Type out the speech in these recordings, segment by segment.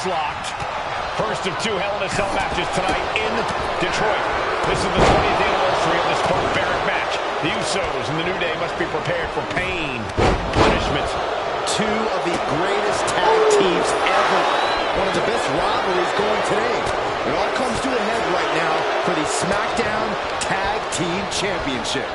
locked. First of 2 Hell in a Cell matches tonight in Detroit. This is the 20th anniversary of this barbaric match. The Usos and the New Day must be prepared for pain, punishment. 2 of the greatest tag teams ever. One of the best rivalries going today. It all comes to a head right now for the SmackDown Tag Team Championship.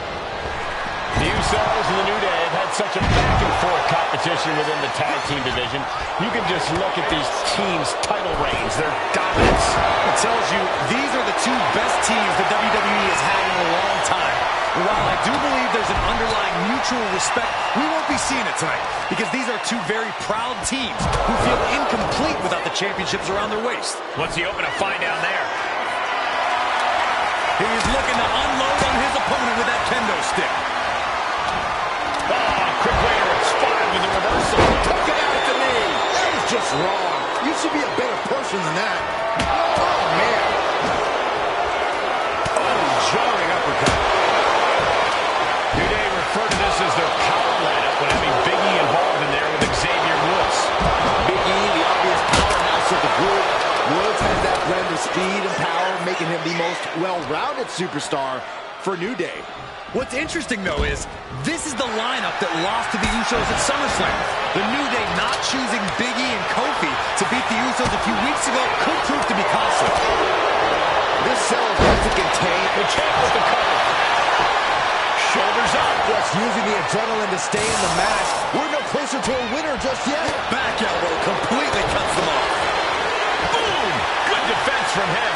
The Usos and the New Day have had such a back-and-forth competition within the tag team division. You can just look at these teams' title reigns, their dominance. It tells you these are the 2 best teams the WWE has had in a long time. And while I do believe there's an underlying mutual respect, we won't be seeing it tonight because these are 2 very proud teams who feel incomplete without the championships around their waist. What's he open to find down there? He's looking to unload on his opponent with that kendo stick. Quick way to respond with the reversal. Took it out at the knee. That is just wrong. You should be a better person than that. Oh, man. Oh, jarring uppercut. New Day referred to this as their power lineup when having Big E involved in there with Xavier Woods. Big E, the obvious powerhouse of the group. Woods has that blend of speed and power, making him the most well-rounded superstar for New Day. What's interesting, though, is this is the lineup that lost to the Usos at SummerSlam. The New Day not choosing Big E and Kofi to beat the Usos a few weeks ago could prove to be costly. This cell has to contain the champ with the cover. Shoulders up. Just using the adrenaline to stay in the match. We're no closer to a winner just yet. Back elbow completely cuts them off. Boom! Good defense from him.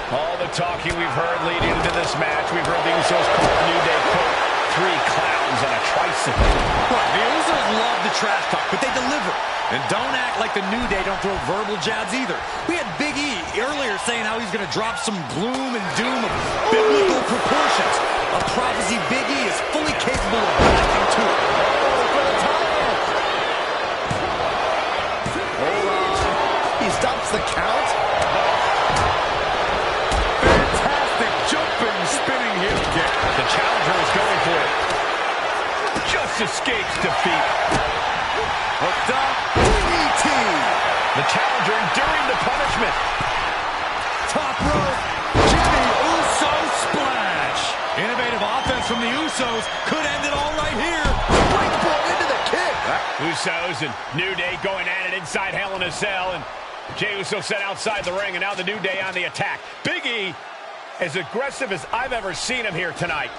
All the talking we've heard leading into this match, we've heard the Usos call the New Day, quote, 3 clowns on a tricycle. Right, the Usos love the trash talk, but they deliver. And don't act like the New Day don't throw verbal jabs either. We had Big E earlier saying how he's going to drop some gloom and doom of biblical proportions. A prophecy Big E is fully capable of backing to it. Hold on. He stops the count. Spinning heel kick. The challenger is going for it. Just escapes defeat. Hooked up. DDT. The challenger enduring the punishment. Top rope. Jimmy Uso splash. Innovative offense from the Usos could end it all right here. Springboard into the kick. Usos and New Day going at it inside Hell in a Cell. And Jey Uso set outside the ring, and now the New Day on the attack. Big E, as aggressive as I've ever seen him here tonight.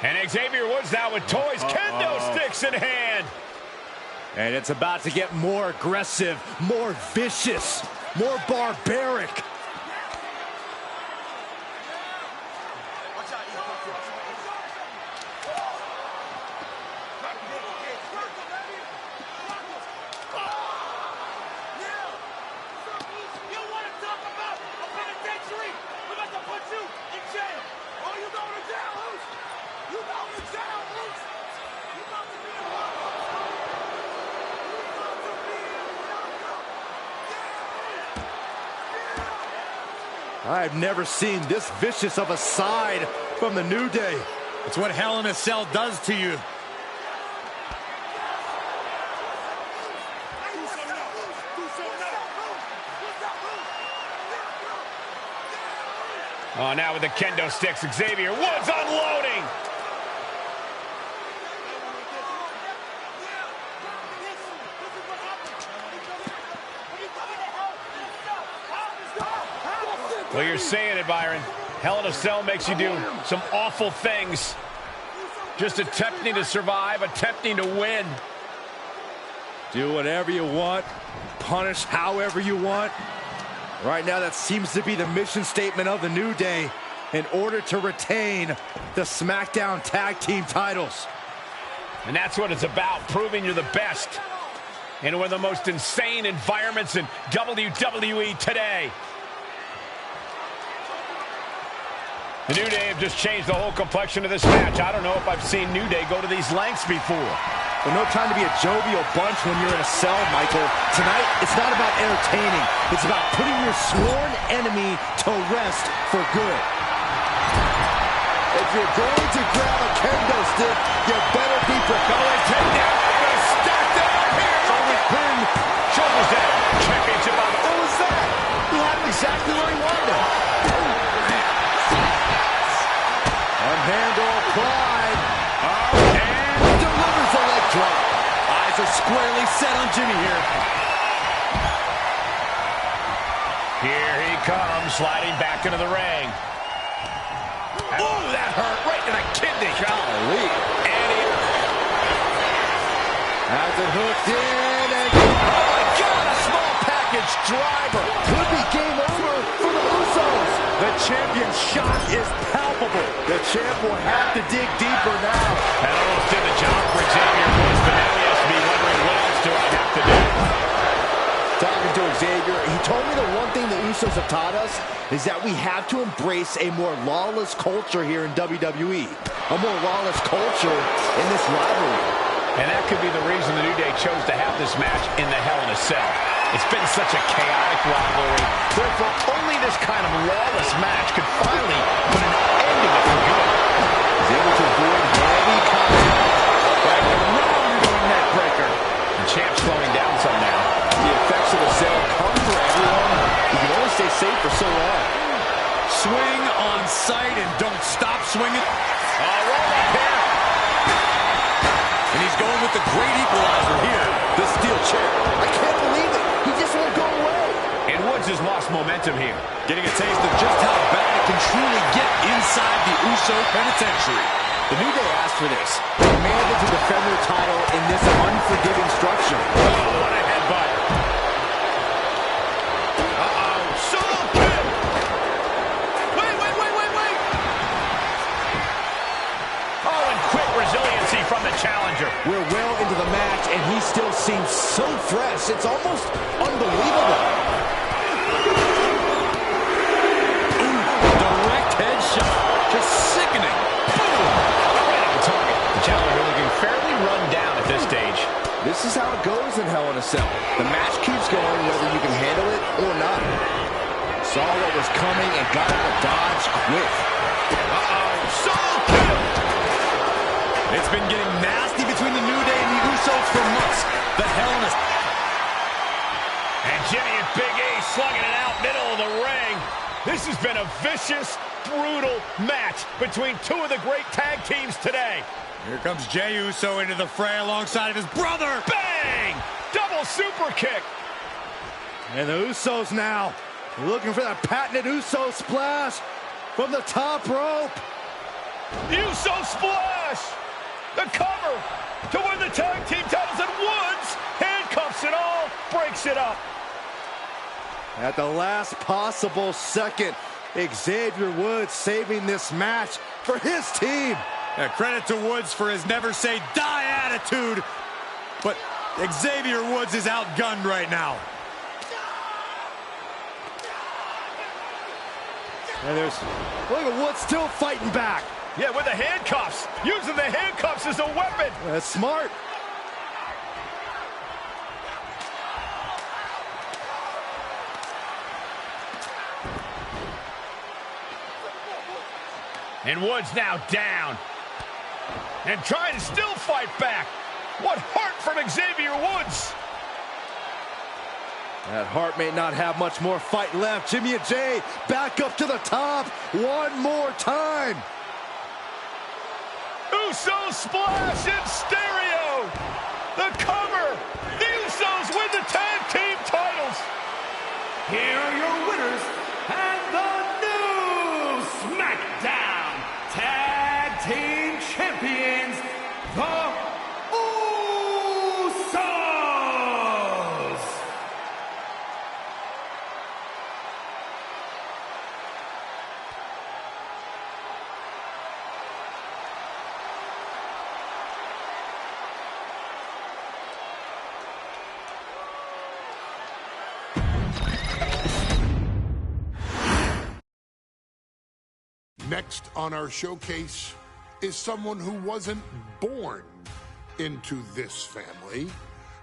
And Xavier Woods now with toys, kendo sticks in hand. And it's about to get more aggressive, more vicious, more barbaric. I've never seen this vicious of a side from the New Day. It's what Hell in a Cell does to you. Oh, now with the kendo sticks, Xavier Woods unloading. Well, you're saying it, Byron. Hell in a Cell makes you do some awful things. Just attempting to survive, attempting to win. Do whatever you want, punish however you want. Right now, that seems to be the mission statement of the New Day in order to retain the SmackDown Tag Team titles. And that's what it's about, proving you're the best in one of the most insane environments in WWE today. The New Day have just changed the whole complexion of this match. I don't know if I've seen New Day go to these lengths before. Well, no time to be a jovial bunch when you're in a cell, Michael. Tonight, it's not about entertaining. It's about putting your sworn enemy to rest for good. If you're going to grab a kendo stick, you better be prepared. Take down. Gonna stack that up here. Shoulders pinned. Shoulders down. Championship on. What was that? He had him exactly where he wanted him. One handle applied. And delivers the leg drop. Eyes are squarely set on Jimmy here. Here he comes, sliding back into the ring. Oh, that hurt right in the kidney. Golly. And he... Has it hooked in, and Oh, my God, a small package driver. could be game over for the Usos. The champion's shock is palpable. The champ will have to dig deeper now. That almost did the job for Xavier Woods, but now he has to be wondering, what else do I have to do? Talking to Xavier, he told me the one thing the Usos have taught us is that we have to embrace a more lawless culture here in WWE. A more lawless culture in this rivalry. And that could be the reason the New Day chose to have this match in the Hell in a Cell. It's been such a chaotic rivalry. Therefore, only this kind of lawless match could finally put an end to it for good. He's able to avoid heavy contact. Back around into a neck breaker. The champ's slowing down some now. The effects of the cell come for everyone. You can only stay safe for so long. Swing on sight and don't stop swinging. Roll up here. And he's going with the great equalizer here. The steel chair. I can't believe it. He just won't go away. And Woods has lost momentum here. Getting a taste of just how bad it can truly get inside the Uso penitentiary. The New Day asked for this. Demanded to defend their title in this unforgiving structure. Oh, what a headbutt. Uh-oh. Solo kick. Wait. Oh, and quick resiliency from the challenger. We're well into the match, and he still seems so fresh. It's almost unbelievable. Direct headshot. Just sickening. Right on target. The challenger looking fairly run down at this stage. This is how it goes in Hell in a Cell. The match keeps going whether you can handle it or not. Saw what was coming and got out of dodge quick. Solo kick. It's been getting nasty between the New Day and the Usos for months. The Hell in a... And Jimmy and Big E slugging it out middle of the ring. This has been a vicious, brutal match between two of the great tag teams today. Here comes Jey Uso into the fray alongside of his brother. Bang! Double super kick. And the Usos now looking for that patented Uso splash from the top rope. Uso splash. The cover to win the tag team titles, and Woods handcuffs it all, breaks it up. At the last possible second, Xavier Woods saving this match for his team. Credit to Woods for his never say die attitude. But Xavier Woods is outgunned right now. And look at Woods still fighting back. Yeah, with the handcuffs. Using the handcuffs as a weapon. That's smart. And Woods now down. And trying to still fight back. What heart from Xavier Woods. That heart may not have much more fight left. Jimmy and Jey back up to the top one more time. Uso splash in stereo. The cover. The Usos win the tag team titles. Here are your winners and the new SmackDown Tag Team Champions, the Usos! Next on our showcase is someone who wasn't born into this family,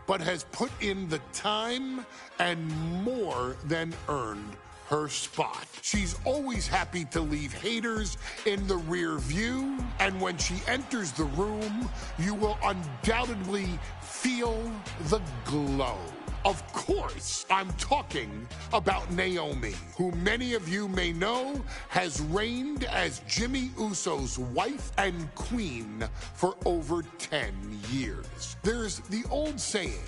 but has put in the time and more than earned her spot. She's always happy to leave haters in the rear view, and when she enters the room, you will undoubtedly feel the glow. Of course, I'm talking about Naomi, who many of you may know has reigned as Jimmy Uso's wife and queen for over 10 years. There's the old saying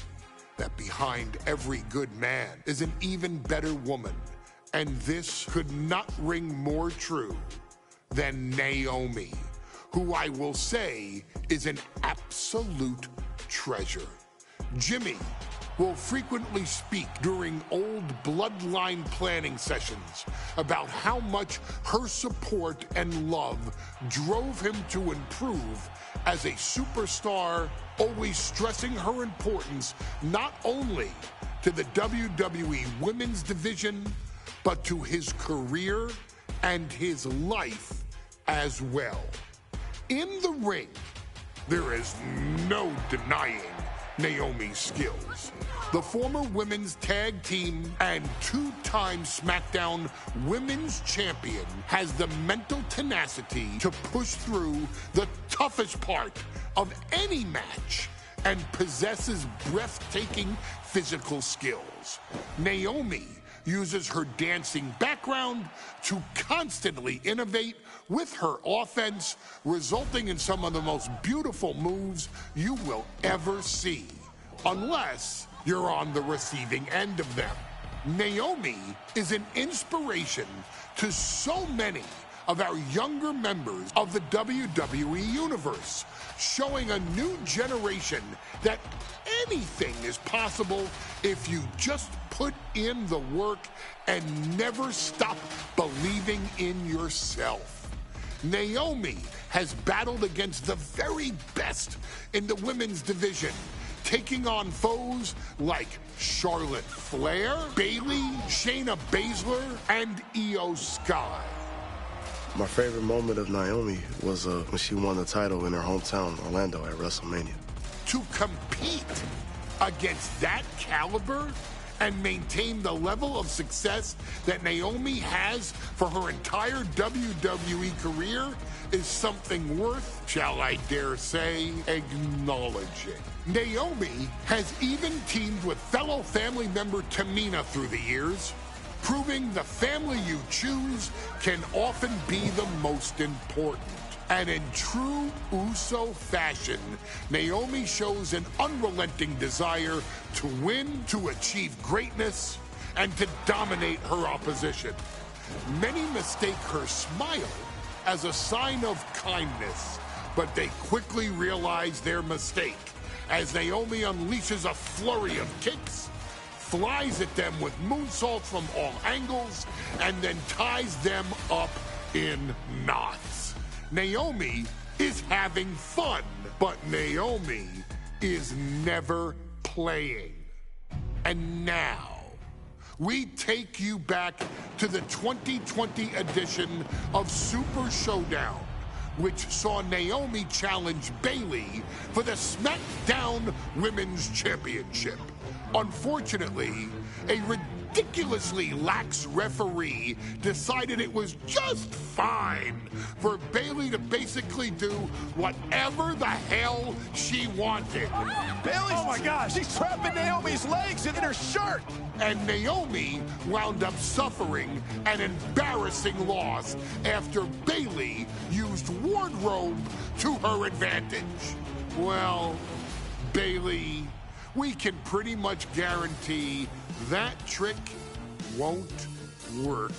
that behind every good man is an even better woman, and this could not ring more true than Naomi, who I will say is an absolute treasure. Jimmy will frequently speak during old bloodline planning sessions about how much her support and love drove him to improve as a superstar, always stressing her importance not only to the WWE Women's Division, but to his career and his life as well. In the ring, there is no denying Naomi's skills. The former women's tag team and two-time SmackDown Women's Champion has the mental tenacity to push through the toughest part of any match and possesses breathtaking physical skills. Naomi uses her dancing background to constantly innovate with her offense, resulting in some of the most beautiful moves you will ever see, unless you're on the receiving end of them. Naomi is an inspiration to so many of our younger members of the WWE Universe, showing a new generation that anything is possible if you just put in the work and never stop believing in yourself. Naomi has battled against the very best in the women's division, taking on foes like Charlotte Flair, Bayley, Shayna Baszler, and Io Sky. My favorite moment of Naomi was when she won the title in her hometown, Orlando, at WrestleMania. To compete against that caliber and maintain the level of success that Naomi has for her entire WWE career is something worth, shall I dare say, acknowledging. Naomi has even teamed with fellow family member Tamina through the years, proving the family you choose can often be the most important. And in true Uso fashion, Naomi shows an unrelenting desire to win, to achieve greatness, and to dominate her opposition. Many mistake her smile as a sign of kindness, but they quickly realize their mistake as Naomi unleashes a flurry of kicks, flies at them with moonsaults from all angles, and then ties them up in knots. Naomi is having fun, but Naomi is never playing. And now, we take you back to the 2020 edition of Super Showdown, which saw Naomi challenge Bayley for the SmackDown Women's Championship. Unfortunately, a ridiculously lax referee decided it was just fine for Bayley to basically do whatever the hell she wanted. Bayley, oh my gosh, she's trapping Naomi's legs in her shirt. And Naomi wound up suffering an embarrassing loss after Bayley used wardrobe to her advantage. Well, Bayley, we can pretty much guarantee that trick won't work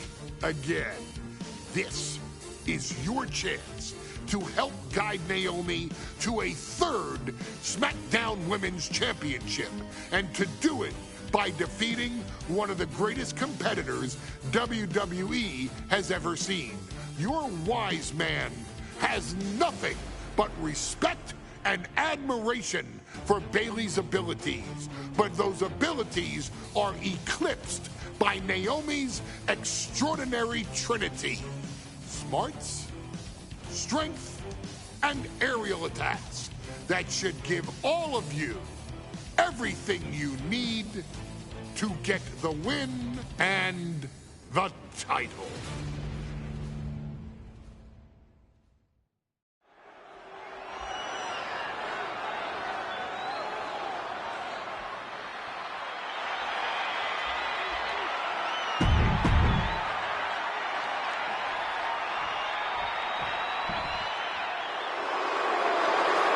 again. This is your chance to help guide Naomi to a third SmackDown Women's Championship, and to do it by defeating one of the greatest competitors WWE has ever seen. Your wise man has nothing but respect and admiration for Bayley's abilities, but those abilities are eclipsed by Naomi's extraordinary trinity: smarts, strength, and aerial attacks that should give all of you everything you need to get the win and the title.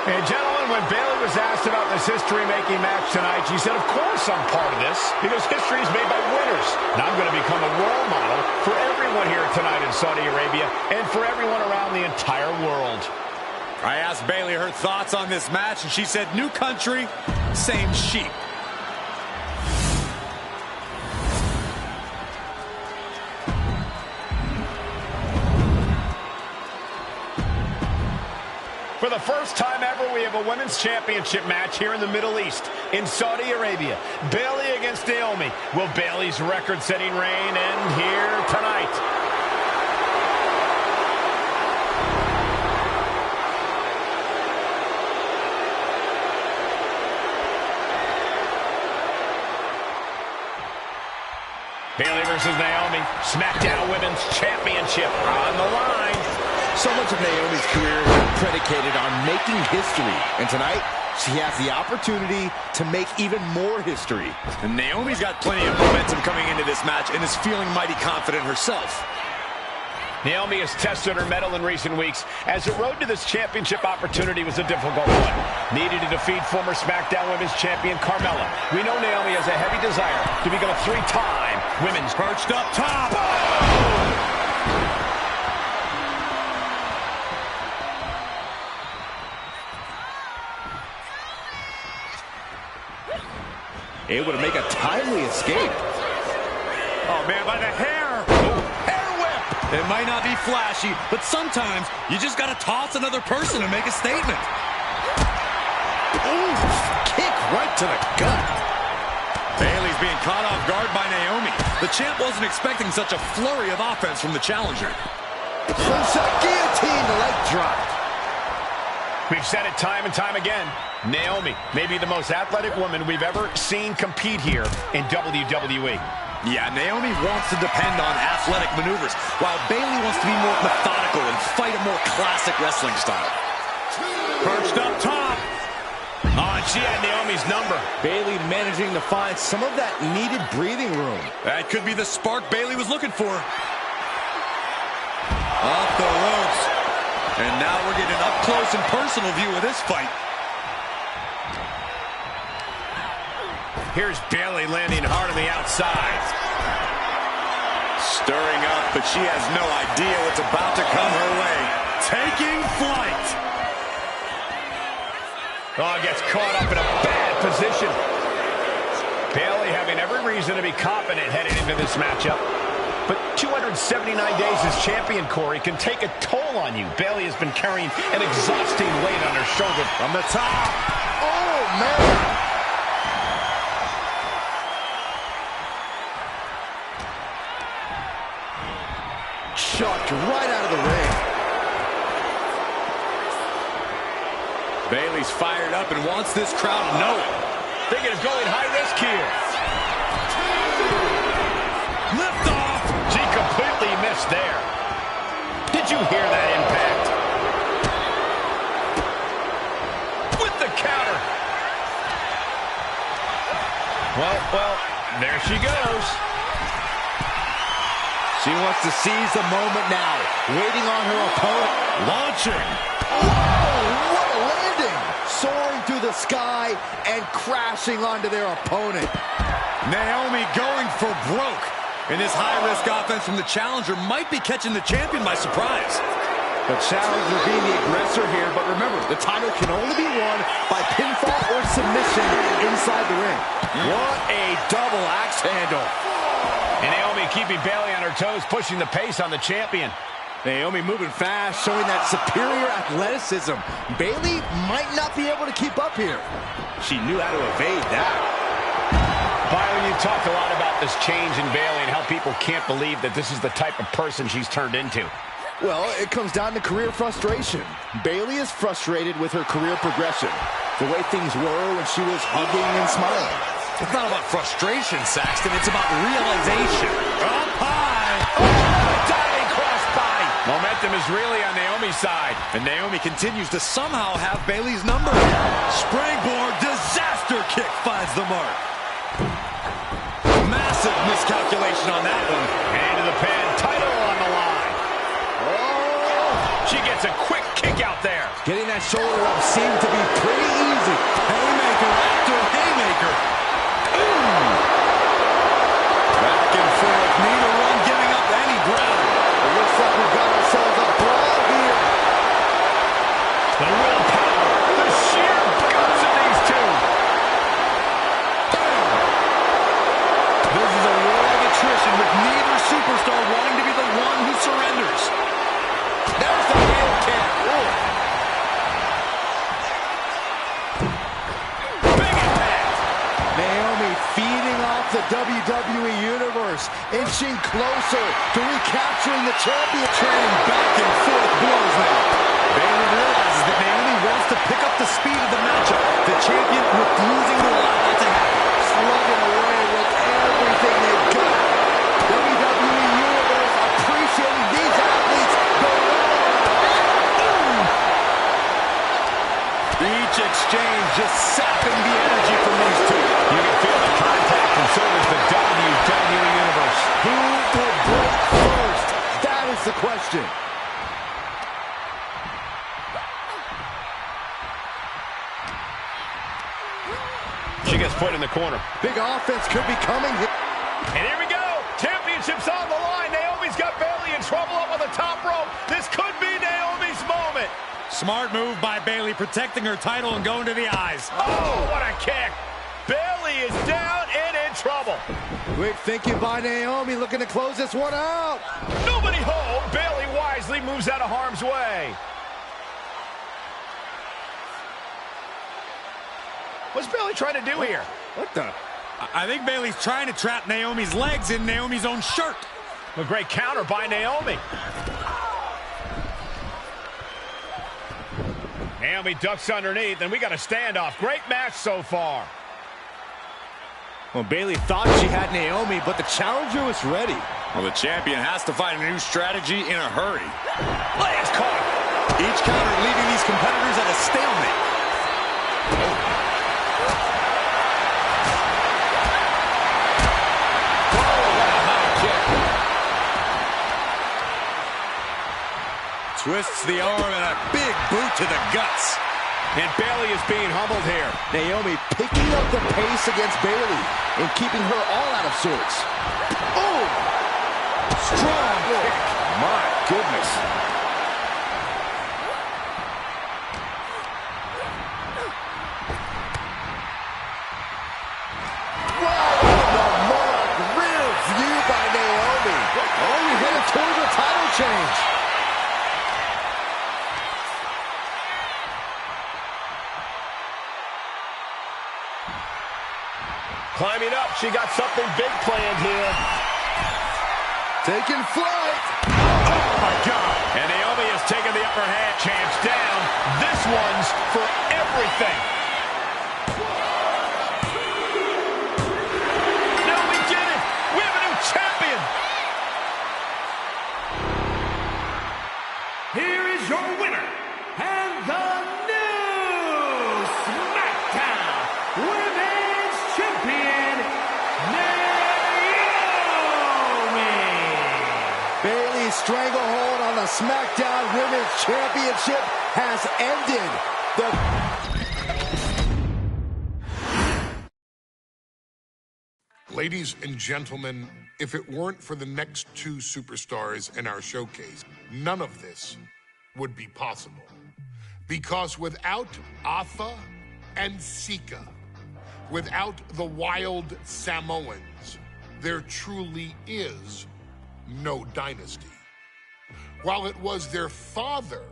And gentlemen, when Bayley was asked about this history-making match tonight, she said, of course I'm part of this, because history is made by winners. And I'm going to become a role model for everyone here tonight in Saudi Arabia and for everyone around the entire world. I asked Bayley her thoughts on this match, and she said, new country, same sheep. For the first time ever, we have a women's championship match here in the Middle East, in Saudi Arabia. Bayley against Naomi. Will Bayley's record-setting reign end here tonight? Bayley versus Naomi. SmackDown Women's Championship on the line. So much of Naomi's career is predicated on making history. And tonight, she has the opportunity to make even more history. And Naomi's got plenty of momentum coming into this match and is feeling mighty confident herself. Naomi has tested her mettle in recent weeks, as the road to this championship opportunity was a difficult one. Needed to defeat former SmackDown Women's Champion Carmella. We know Naomi has a heavy desire to become a three-time women's Perched up top. Able to make a timely escape. Oh, man, by the hair. Ooh, hair whip. It might not be flashy, but sometimes you just got to toss another person and make a statement. Ooh, kick right to the gut. Bayley's being caught off guard by Naomi. The champ wasn't expecting such a flurry of offense from the challenger. Slingshot guillotine, leg drop. We've said it time and time again. Naomi may be the most athletic woman we've ever seen compete here in WWE. Yeah, Naomi wants to depend on athletic maneuvers, while Bayley wants to be more methodical and fight a more classic wrestling style. Perched up top. Oh, and she had Naomi's number. Bayley managing to find some of that needed breathing room. That could be the spark Bayley was looking for. Off the ropes. And now we're getting an up-close and personal view of this fight. Here's Bayley landing hard on the outside. Stirring up, but she has no idea what's about to come her way. Taking flight. Oh, gets caught up in a bad position. Bayley having every reason to be confident heading into this matchup. But 279 days as champion, Corey, can take a toll on you. Bayley has been carrying an exhausting weight on her shoulder. From the top. Oh, man. Chucked right out of the ring. Bayley's fired up and wants this crowd to know it. Thinking of going high risk here. Lift off. She completely missed there. Did you hear that impact? With the counter. Well, there she goes. She wants to seize the moment now, waiting on her opponent. Launching. Whoa, what a landing! Soaring through the sky and crashing onto their opponent. Naomi going for broke. And this high-risk offense from the challenger might be catching the champion by surprise. The challenger being the aggressor here, but remember, the title can only be won by pinfall or submission inside the ring. What a double axe handle. And Naomi keeping Bayley on her toes, pushing the pace on the champion. Naomi moving fast, showing that superior athleticism. Bayley might not be able to keep up here. She knew how to evade that. Byron, you've talked a lot about this change in Bayley and how people can't believe that this is the type of person she's turned into. Well, it comes down to career frustration. Bayley is frustrated with her career progression. The way things were when she was hugging and smiling. It's not about frustration, Saxton. It's about realization. Up high. Oh, diving crossbody. Momentum is really on Naomi's side. And Naomi continues to somehow have Bayley's number. Springboard disaster kick finds the mark. Massive miscalculation on that one. Hand to the pin, title on the line. Oh, she gets a quick kick out there. Getting that shoulder up seemed to be pretty easy. Haymaker after haymaker. Ooh. Back and forth, neither one giving up any ground. It looks like we've got ourselves a brawl here. The willpower, the sheer guts of these two. This is a war of attrition with neither superstar wanting to be the one who surrenders. There's the heel kick. Big impact. Naomi feeding off the WWE Universe, inching closer to recapturing the championship. Trading back and forth blows now. Bayley realizes that Naomi wants to pick up the speed of the matchup. The champion refusing to allow that to happen. Slugging away with everything they've got. WWE Universe appreciating these athletes Each exchange just sapping the energy from these two. You can feel the contact, and so does the WWE Universe. Who will break first? That is the question. She gets put in the corner. Big offense could be coming here. And here we go. Championship's on the line. Naomi's got Bayley in trouble up on the top rope. This could be Naomi's moment. Smart move by Bayley, protecting her title and going to the eyes. Oh, what a kick. Bayley is down and in trouble. Quick thinking by Naomi, looking to close this one out. Nobody home. Bayley wisely moves out of harm's way. What's Bayley trying to do here? What the? I think Bayley's trying to trap Naomi's legs in Naomi's own shirt. A great counter by Naomi. Naomi ducks underneath, and we got a standoff. Great match so far. Well, Bayley thought she had Naomi, but the challenger was ready. Well, the champion has to find a new strategy in a hurry. Legs caught. Each counter leaving these competitors at a stalemate. Twists the arm and a big boot to the guts. And Bayley is being humbled here. Naomi picking up the pace against Bayley and keeping her all out of sorts. Oh! Strong kick. My goodness. Wow, the mark. Rear view by Naomi. Only headed towards a title change. Climbing up, she got something big planned here. Taking flight. Oh, my God. And Naomi has taken the upper hand. Champs down. This one's for everything. No, we did it. We have a new champion. Here is your winner, and the new SmackDown Women's Champion, Naomi. Bayley's stranglehold on the SmackDown Women's Championship has ended. Ladies and gentlemen, if it weren't for the next two superstars in our showcase, none of this would be possible. Because without Atha and Sika, without the Wild Samoans, there truly is no dynasty. While it was their father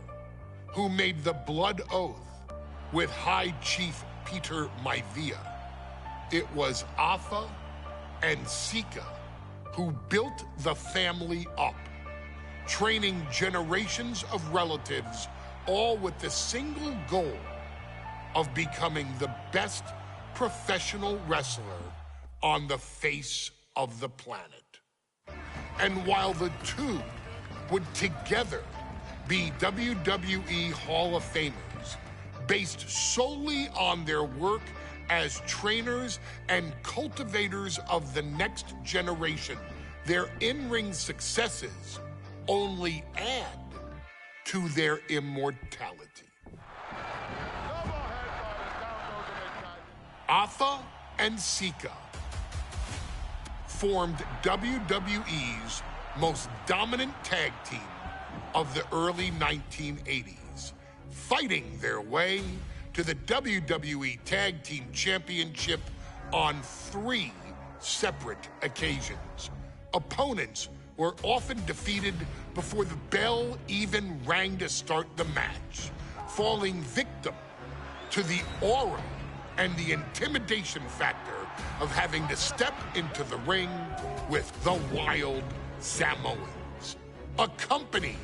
who made the blood oath with High Chief Peter Maivia, it was Atha and Sika who built the family up, training generations of relatives, all with the single goal of becoming the best professional wrestler on the face of the planet. And while the two would together be WWE Hall of Famers, based solely on their work as trainers and cultivators of the next generation, their in-ring successes only add to their immortality. Alpha and Sika formed WWE's most dominant tag team of the early 1980s, fighting their way to the WWE Tag Team Championship on 3 separate occasions. Opponents were often defeated before the bell even rang to start the match, falling victim to the aura and the intimidation factor of having to step into the ring with the Wild Samoans, accompanied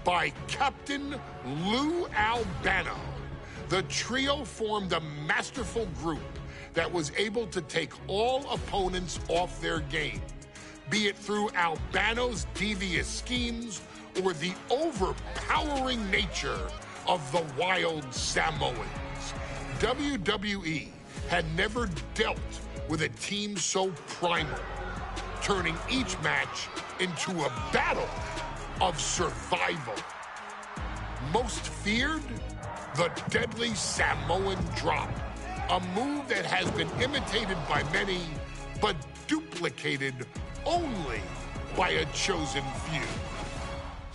by Captain Lou Albano. The trio formed a masterful group that was able to take all opponents off their game, be it through Albano's devious schemes or the overpowering nature of the Wild Samoans. WWE had never dealt with a team so primal, turning each match into a battle of survival. Most feared, the deadly Samoan drop, a move that has been imitated by many, but duplicated only by a chosen few.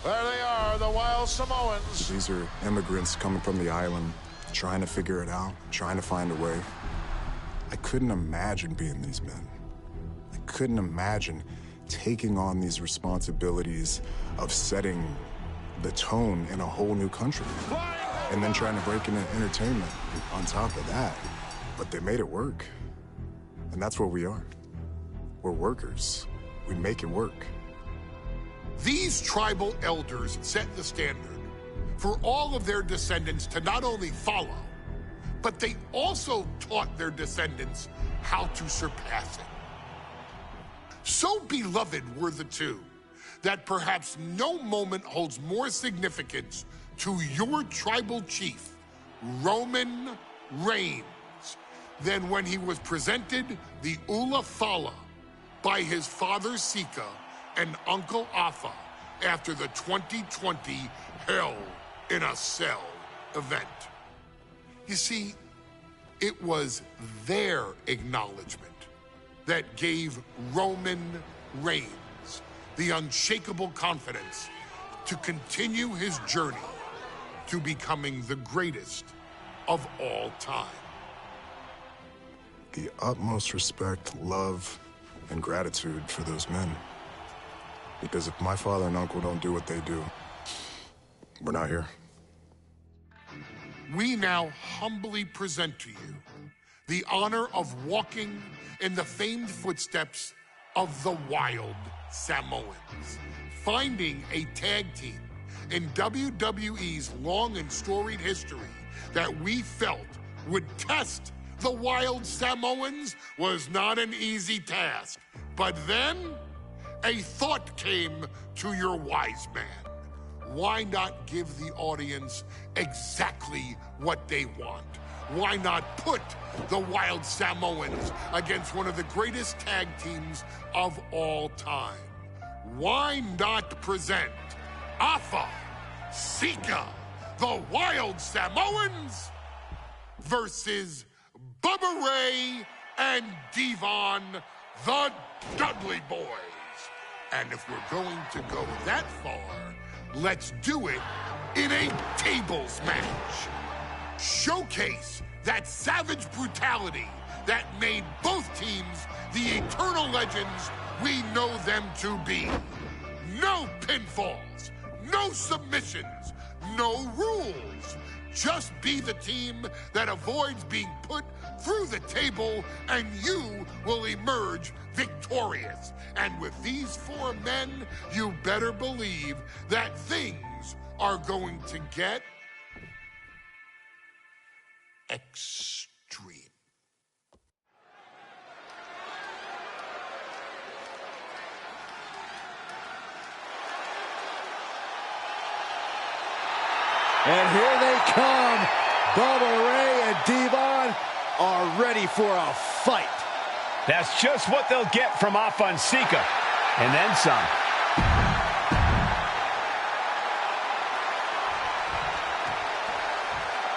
There they are, the Wild Samoans. These are immigrants coming from the island, trying to figure it out, trying to find a way. I couldn't imagine being these men. I couldn't imagine taking on these responsibilities of setting the tone in a whole new country. And then trying to break into entertainment on top of that. But they made it work. And that's what we are. We're workers. We make it work. These tribal elders set the standard for all of their descendants to not only follow, but they also taught their descendants how to surpass it. So beloved were the two that perhaps no moment holds more significance to your tribal chief, Roman Reigns, than when he was presented the Ula Fala by his father Sika and Uncle Afa after the 2020 Hell in a Cell event. You see, it was their acknowledgement that gave Roman Reigns the unshakable confidence to continue his journey to becoming the greatest of all time. The utmost respect, love, and gratitude for those men. Because if my father and uncle don't do what they do, we're not here. We now humbly present to you the honor of walking in the famed footsteps of the Wild Samoans, finding a tag team in WWE's long and storied history that we felt would test the Wild Samoans was not an easy task. But then, a thought came to your wise man. Why not give the audience exactly what they want? Why not put the Wild Samoans against one of the greatest tag teams of all time? Why not present Afa, Sika, the Wild Samoans versus Bubba Ray and Devon, the Dudley Boys? And if we're going to go that far, let's do it in a tables match. Showcase that savage brutality that made both teams the eternal legends we know them to be. No pinfalls, no submissions, no rules. Just be the team that avoids being put through the table, and you will emerge victorious. And with these 4 men, you better believe that things are going to get extreme. And here they come. Bubba Ray and Devon are ready for a fight. That's just what they'll get from Afonseca. And then some.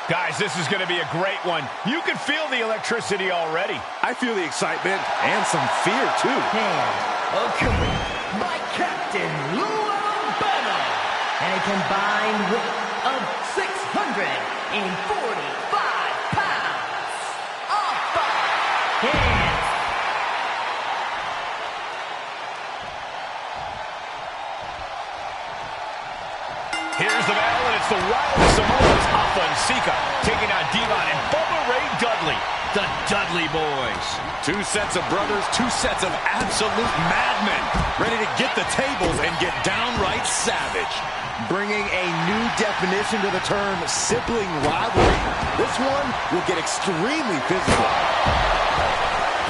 Guys, this is going to be a great one. You can feel the electricity already. I feel the excitement and some fear, too. Okay, by Captain Lou Alabama, and a combined weight of 645 pounds. Off by hands. Here's the battle, and it's the Wild Samoans Afonseca taking on Devon and Bubba Ray Dudley, the Dudley Boys. Two sets of brothers, two sets of absolute madmen, ready to get the tables and get downright savage. Bringing a new definition to the term sibling rivalry. This one will get extremely physical.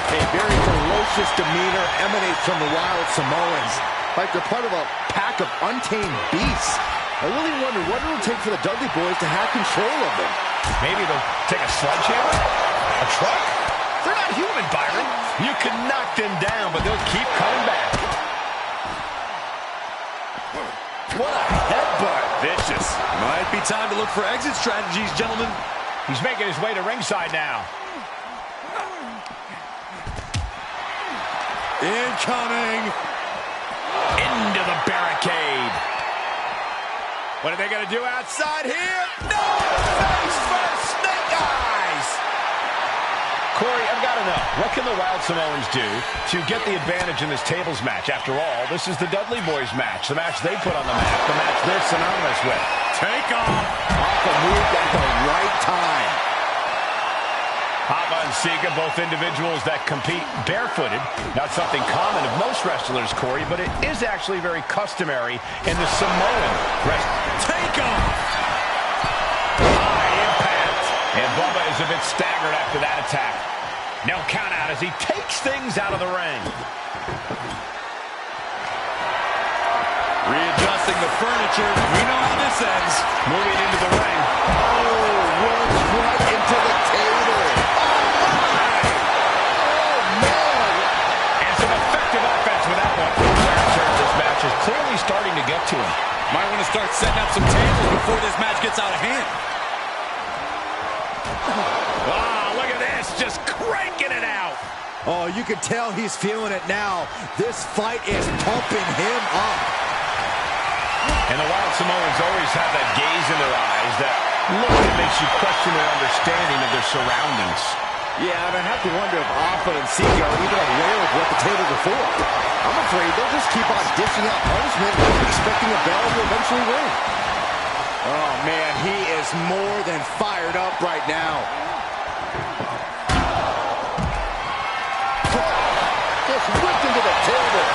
A very ferocious demeanor emanates from the Wild Samoans, like they're part of a pack of untamed beasts. I really wonder what it'll take for the Dudley Boys to have control of them. Maybe they'll take a sledgehammer? A truck? They're not human, Byron. You can knock them down, but they'll keep coming back. What a headbutt. Vicious. Might be time to look for exit strategies, gentlemen. He's making his way to ringside now. Incoming. Into the barricade. What are they going to do outside here? No! Face first, Snake Eyes! Corey, I've got to know, what can the Wild Samoans do to get the advantage in this tables match? After all, this is the Dudley Boys match, the match they put on the map, the match they're synonymous with. Take off! Off the move at the right time. Afonseca, both individuals that compete barefooted. Not something common of most wrestlers, Corey, but it is actually very customary in the Samoan wrestling. Take off! High impact. And Bubba is a bit staggered after that attack. No count out as he takes things out of the ring. Readjusting the furniture. We know how this ends. Moving into the ring. Oh, runs right into the table. And some effective offense with that one. This match is clearly starting to get to him. Might want to start setting up some tables before this match gets out of hand. Ah, look at this, just cranking it out. Oh, you can tell he's feeling it now. This fight is pumping him up. And the Wild Samoans always have that gaze in their eyes, that look that makes you question their understanding of their surroundings. Yeah, and I have to wonder if Afa and Sika are even aware of what the tables are for. I'm afraid they'll just keep on dishing out punishment, expecting a bell to eventually ring. Oh, man, he is more than fired up right now. Just whipped into the table.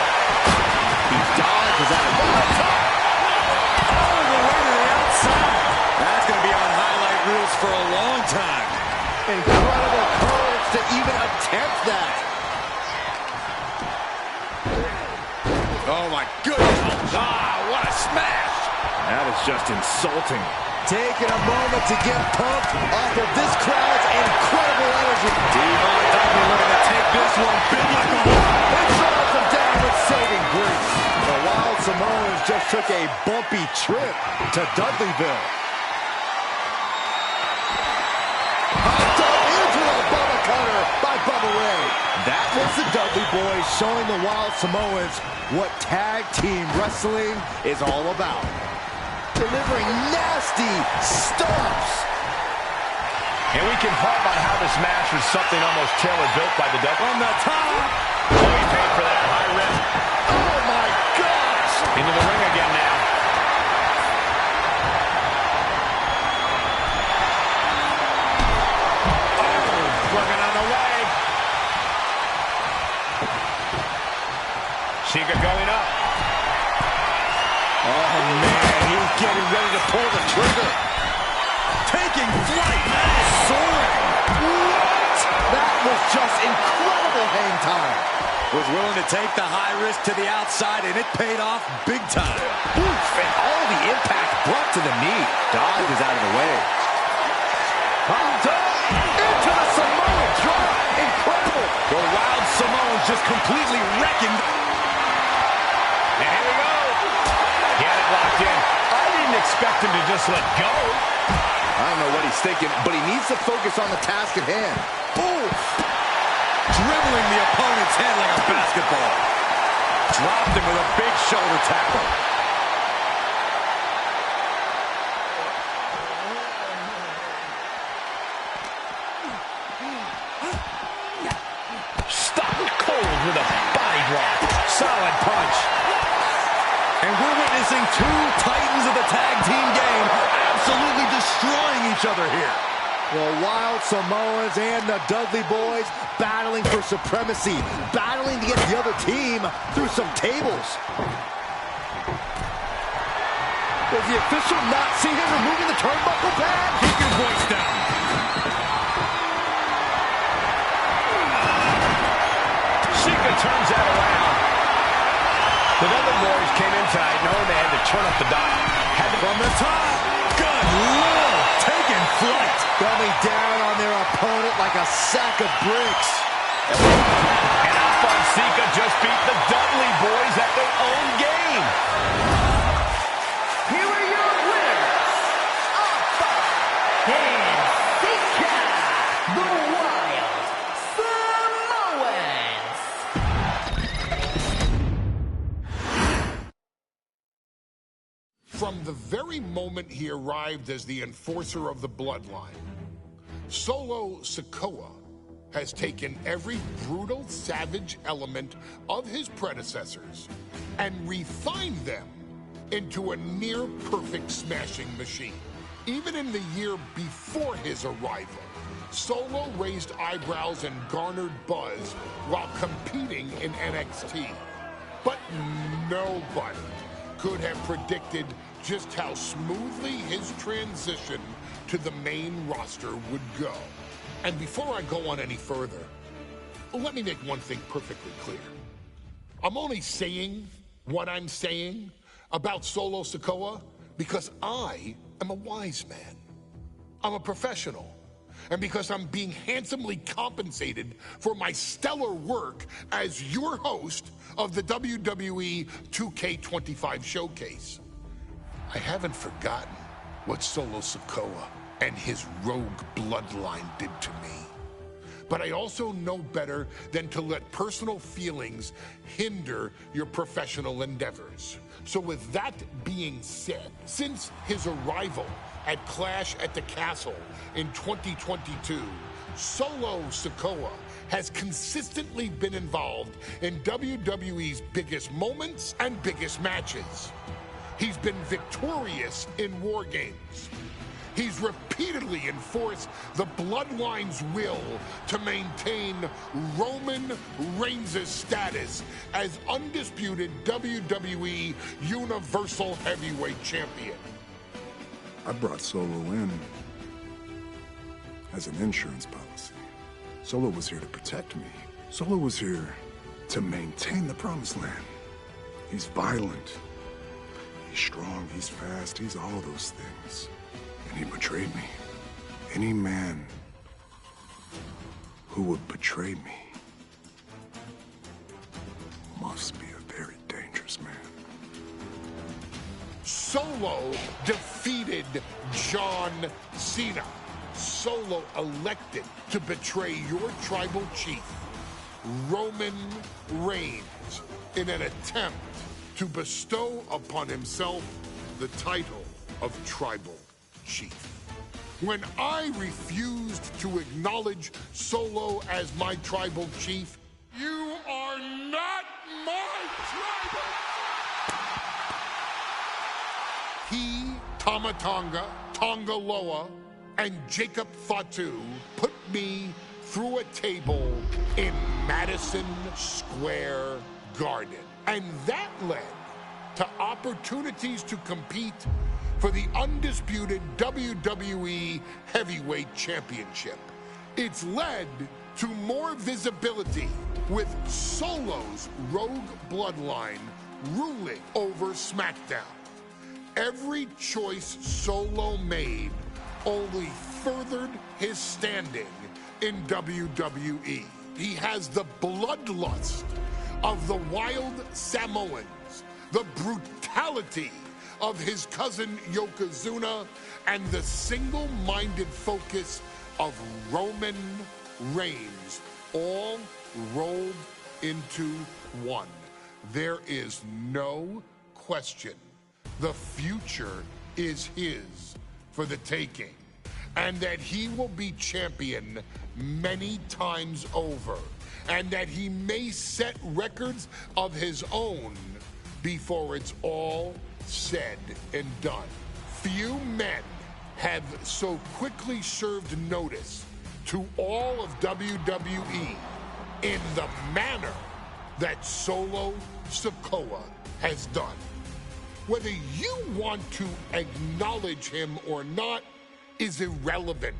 He dodges out of the Oh, the way to the outside. That's going to be on highlight reels for a long time. incredible courage to even attempt that. Oh, my goodness. Ah, what a smash. That is just insulting. Taking a moment to get pumped off of this crowd's incredible energy. Devon Dudley looking to take this one biblical. It draws him down with saving grace. The Wild Samoans just took a bumpy trip to Dudleyville. Hopped up into a Bubba Cutter by Bubba Ray. That was the Dudley Boys showing the Wild Samoans what tag team wrestling is all about. Delivering nasty stomps. And we can harp on how this match was something almost tailor-built by the Dudley. On the top. Oh, he paid for that high risk. Oh, my gosh. Into the ring again now. Oh, working on the leg. Sika going up. Oh, man, he's getting ready to pull the trigger. Taking flight. Soaring. What? That was just incredible hang time. Was willing to take the high risk to the outside, and it paid off big time. Oof, and all the impact brought to the knee. Dodge is out of the way. On top, into the Samoan drop. Incredible. The Wild Samoans just completely wrecking. And here we go. He had it locked in. I didn't expect him to just let go. I don't know what he's thinking, but he needs to focus on the task at hand. Oof. Dribbling the opponent's head like a basketball. Dropped him with a big shoulder tackle. Stopped cold with a body drop. Solid punch. And we're witnessing two titans of the tag team game absolutely destroying each other here. The Wild Samoans and the Dudley Boys battling for supremacy, battling to get the other team through some tables. Does the official not see him removing the turnbuckle pad? Keep your voice down. Sheikah turns that around. The Dudley Boys came in tonight knowing they had to turn up the dial. From the top. Good Lord. Taking flight. Coming down on their opponent like a sack of bricks. And Alpha Sheikah just beat the Dudley Boys at their own game. Here are your winners, Alpha and Sheikah, the Wild Samoans. From the very moment he arrived as the enforcer of the bloodline, Solo Sikoa has taken every brutal, savage element of his predecessors and refined them into a near-perfect smashing machine. Even in the year before his arrival, Solo raised eyebrows and garnered buzz while competing in NXT. But nobody could have predicted just how smoothly his transition to the main roster would go. And before I go on any further, let me make one thing perfectly clear. I'm only saying what I'm saying about Solo Sikoa because I am a wise man. I'm a professional. And because I'm being handsomely compensated for my stellar work as your host of the WWE 2K25 showcase. I haven't forgotten what Solo Sikoa and his rogue bloodline did to me. But I also know better than to let personal feelings hinder your professional endeavors. So with that being said, since his arrival at Clash at the Castle in 2022, Solo Sikoa has consistently been involved in WWE's biggest moments and biggest matches. He's been victorious in War Games. He's repeatedly enforced the Bloodline's will to maintain Roman Reigns' status as undisputed WWE Universal Heavyweight Champion. I brought Solo in as an insurance policy. Solo was here to protect me. Solo was here to maintain the promised land. He's violent. He's strong, he's fast, he's all those things. And he betrayed me. Any man who would betray me must be a very dangerous man. Solo defeated John Cena. Solo elected to betray your tribal chief, Roman Reigns, in an attempt to bestow upon himself the title of tribal chief. When I refused to acknowledge Solo as my tribal chief, you are not my tribal chief! He, Tama Tonga, Tonga Loa, and Jacob Fatu put me through a table in Madison Square Garden. And that led to opportunities to compete for the undisputed WWE Heavyweight Championship. It's led to more visibility with Solo's Rogue Bloodline ruling over SmackDown. Every choice Solo made only furthered his standing in WWE. He has the bloodlust of the wild Samoans, the brutality of his cousin Yokozuna, and the single-minded focus of Roman Reigns, all rolled into one. There is no question the future is his for the taking, and that he will be champion many times over, and that he may set records of his own before it's all said and done. Few men have so quickly served notice to all of WWE in the manner that Solo Sikoa has done. Whether you want to acknowledge him or not is irrelevant.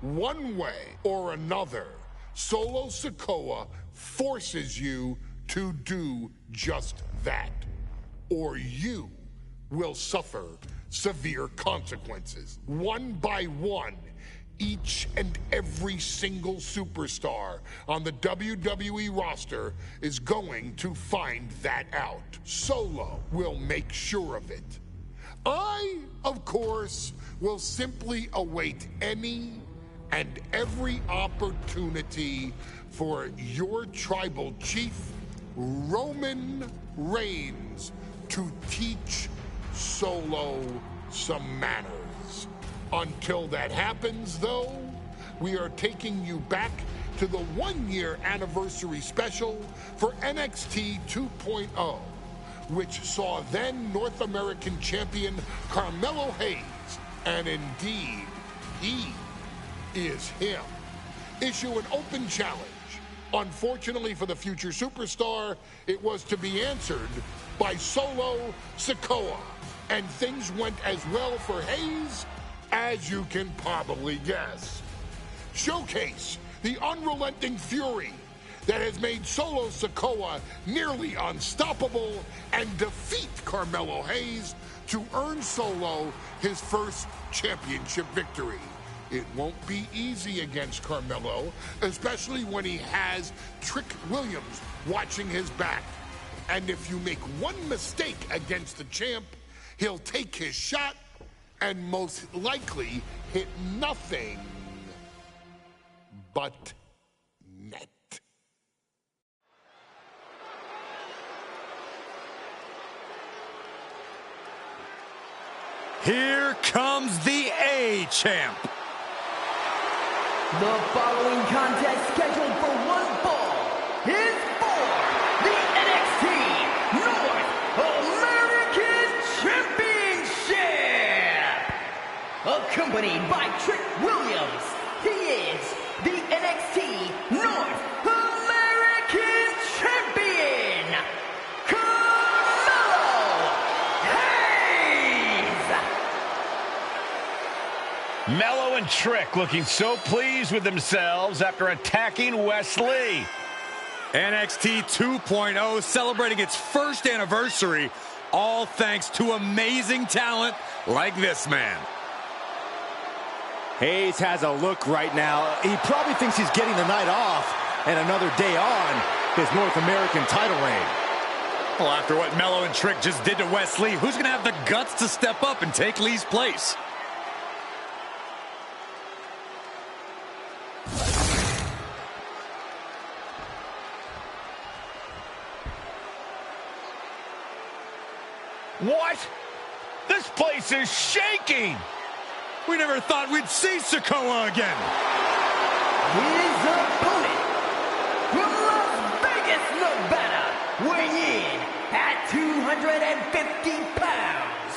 One way or another, Solo Sikoa forces you to do just that, or you will suffer severe consequences. One by one, each and every single superstar on the WWE roster is going to find that out. Solo will make sure of it. I, of course, will simply await any and every opportunity for your tribal chief, Roman Reigns, to teach Solo some manners. Until that happens, though, we are taking you back to the one-year anniversary special for NXT 2.0, which saw then North American champion Carmelo Hayes, and indeed, he is him, issue an open challenge. Unfortunately for the future superstar, it was to be answered by Solo Sikoa, and things went as well for Hayes as you can probably guess. Showcase the unrelenting fury that has made Solo Sikoa nearly unstoppable, and defeat Carmelo Hayes to earn Solo his first championship victory. It won't be easy against Carmelo, especially when he has Trick Williams watching his back. And if you make one mistake against the champ, he'll take his shot and most likely hit nothing but net. Here comes the A-Champ. The following contest, scheduled for one fall, is for the NXT North American Championship. Accompanied by Trick Williams, he is the NXT North American Champion, Carmelo Hayes. Mello and Trick looking so pleased with themselves after attacking Wes Lee. NXT 2.0 celebrating its first anniversary, all thanks to amazing talent like this man. Hayes has a look right now. He probably thinks he's getting the night off and another day on his North American title reign. Well, after what Mello and Trick just did to Wes Lee, who's going to have the guts to step up and take Lee's place? What? This place is shaking! We never thought we'd see Sikoa again. His opponent, from Las Vegas, Nevada, weighing in at 250 pounds,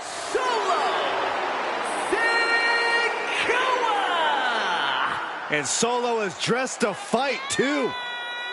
Solo Sikoa! And Solo is dressed to fight, too.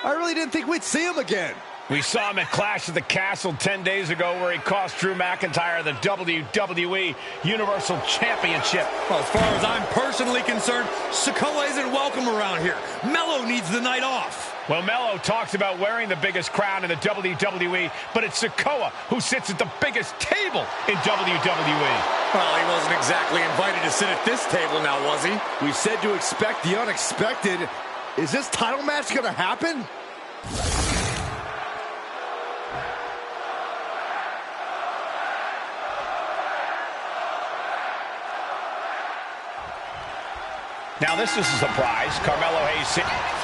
I really didn't think we'd see him again. We saw him at Clash of the Castle 10 days ago where he cost Drew McIntyre the WWE Universal Championship. Well, as far as I'm personally concerned, Sikoa isn't welcome around here. Melo needs the night off. Well, Melo talks about wearing the biggest crown in the WWE, but it's Sikoa who sits at the biggest table in WWE. Well, he wasn't exactly invited to sit at this table now, was he? We said to expect the unexpected. Is this title match going to happen? Now this is a surprise. Carmelo Hayes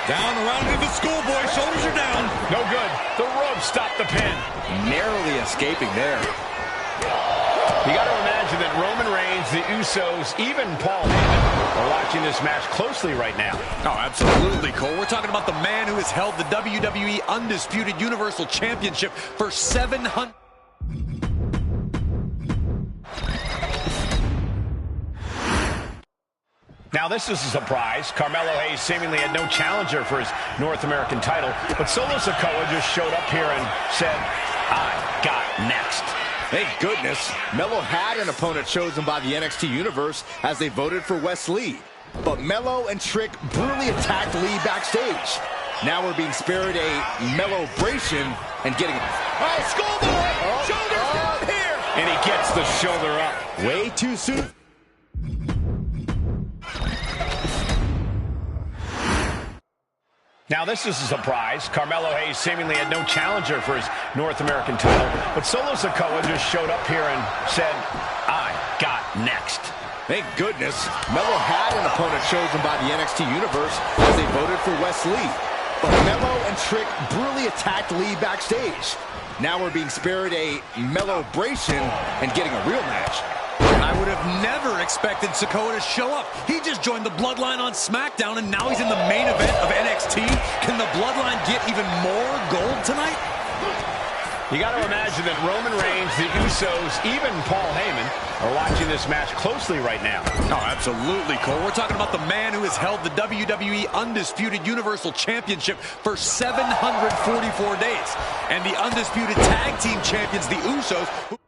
down around into the schoolboy. Shoulders are down. No good. The rope stopped the pin. Narrowly escaping there. You got to imagine that Roman Reigns, the Usos, even Paul Heyman are watching this match closely right now. Oh, absolutely, Cole. We're talking about the man who has held the WWE Undisputed Universal Championship for 700... Now this is a surprise. Carmelo Hayes seemingly had no challenger for his North American title, but Solo Sikoa just showed up here and said, I got next. Thank goodness. Melo had an opponent chosen by the NXT Universe as they voted for Wes Lee. But Melo and Trick brutally attacked Lee backstage. Now we're being spared a Melo-bration and getting... Oh, schoolboy! Shoulders down here! And he gets the shoulder up. Way too soon. Now this is a surprise. Carmelo Hayes seemingly had no challenger for his North American title, but Solo Sikoa just showed up here and said, I got next. Thank goodness. Melo had an opponent chosen by the NXT Universe as they voted for Wes Lee. But Melo and Trick brutally attacked Lee backstage. Now we're being spared a Melo-bration and getting a real match. I would have never expected Sikoa to show up. He just joined the Bloodline on SmackDown, and now he's in the main event of NXT. Can the Bloodline get even more gold tonight? You got to imagine that Roman Reigns, the Usos, even Paul Heyman are watching this match closely right now. Oh, absolutely, Cole. We're talking about the man who has held the WWE Undisputed Universal Championship for 744 days. And the Undisputed Tag Team Champions, the Usos...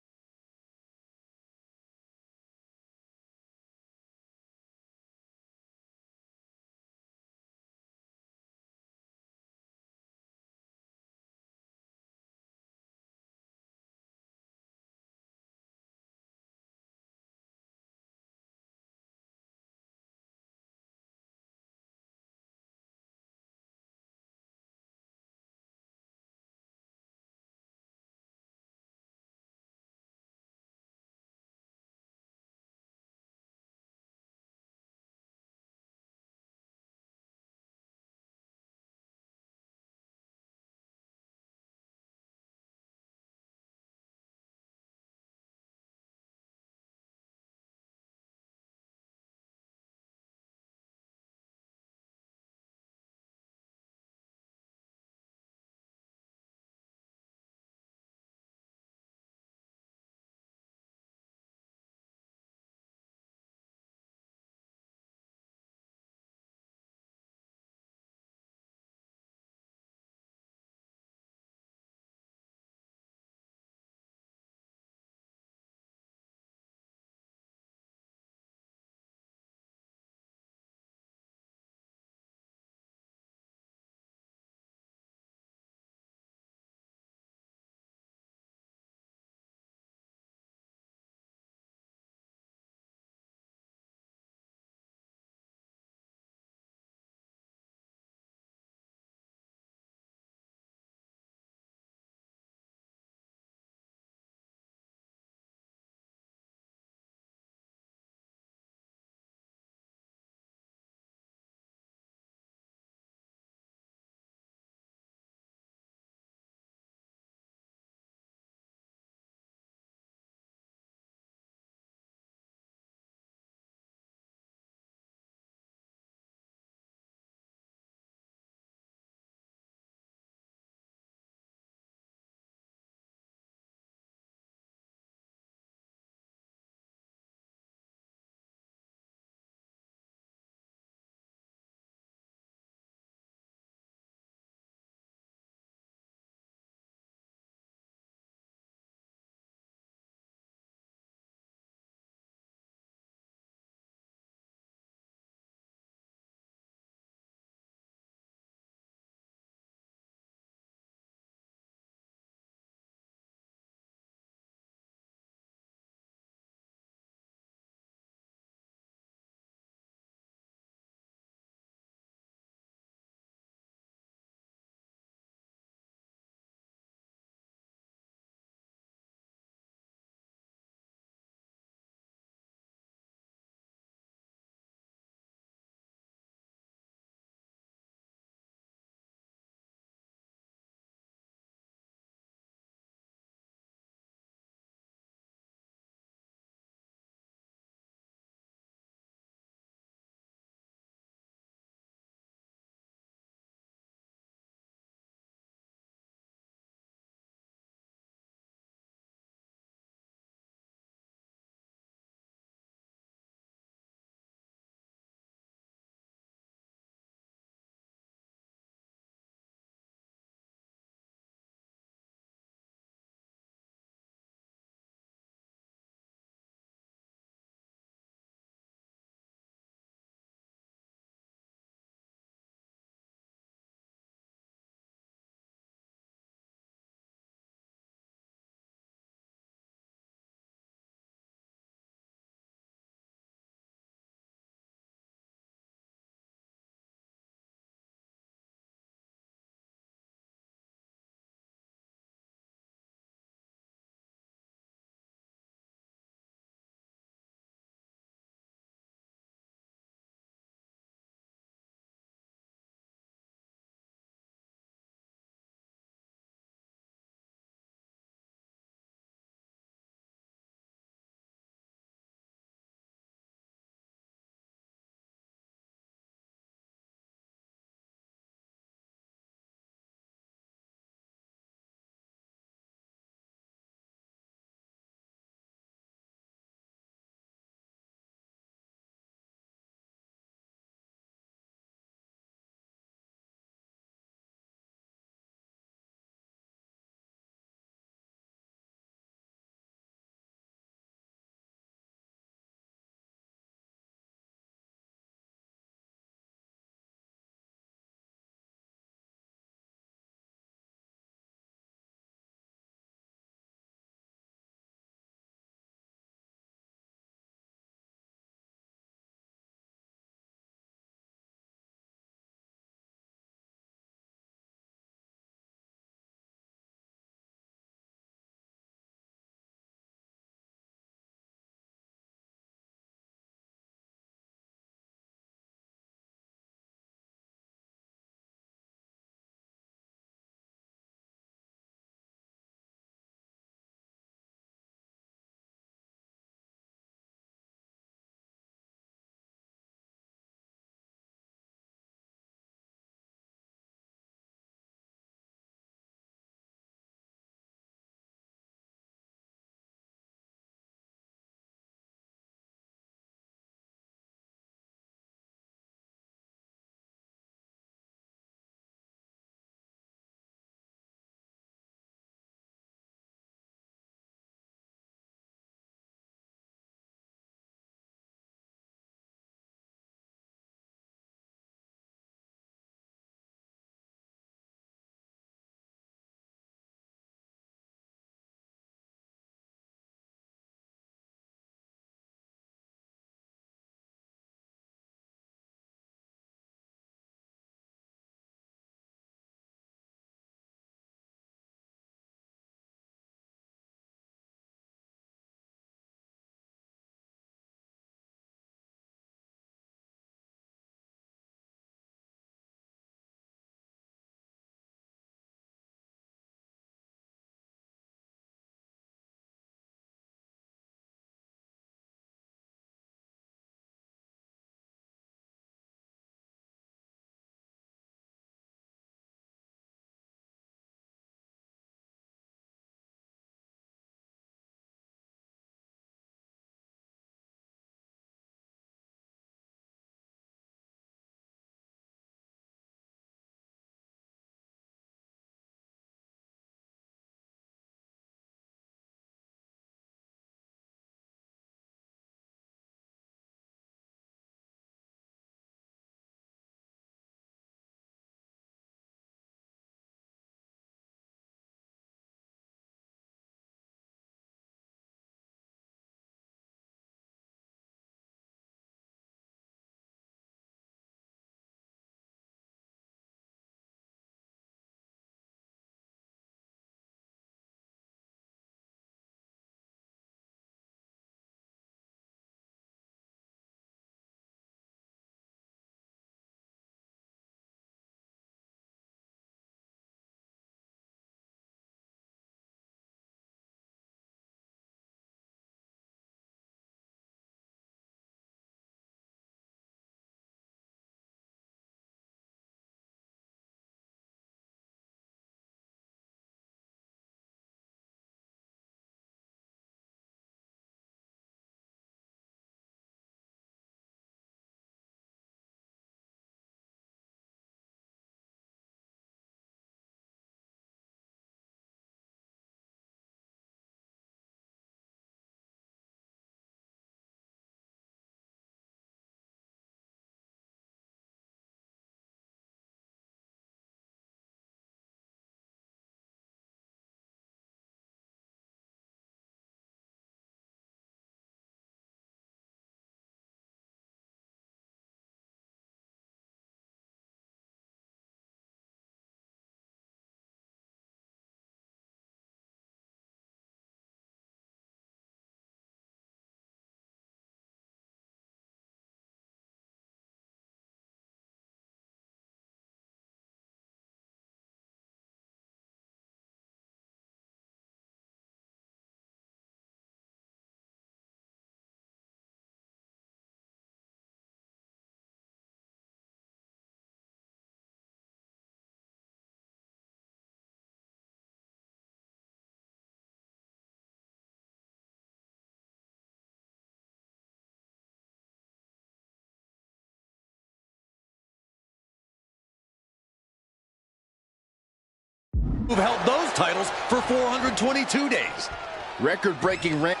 who've held those titles for 422 days. Record-breaking rank.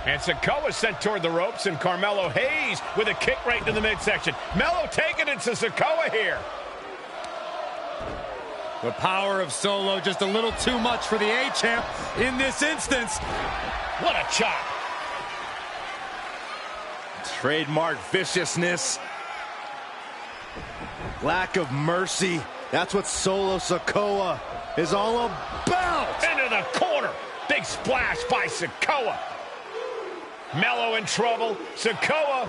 And Sikoa sent toward the ropes, and Carmelo Hayes with a kick right to the midsection. Melo taking it to Sikoa here. The power of Solo just a little too much for the A-Champ in this instance. What a chop. Trademark viciousness. Lack of mercy. That's what Solo Sikoa is all about. Into the corner. Big splash by Sikoa. Melo in trouble. Sikoa.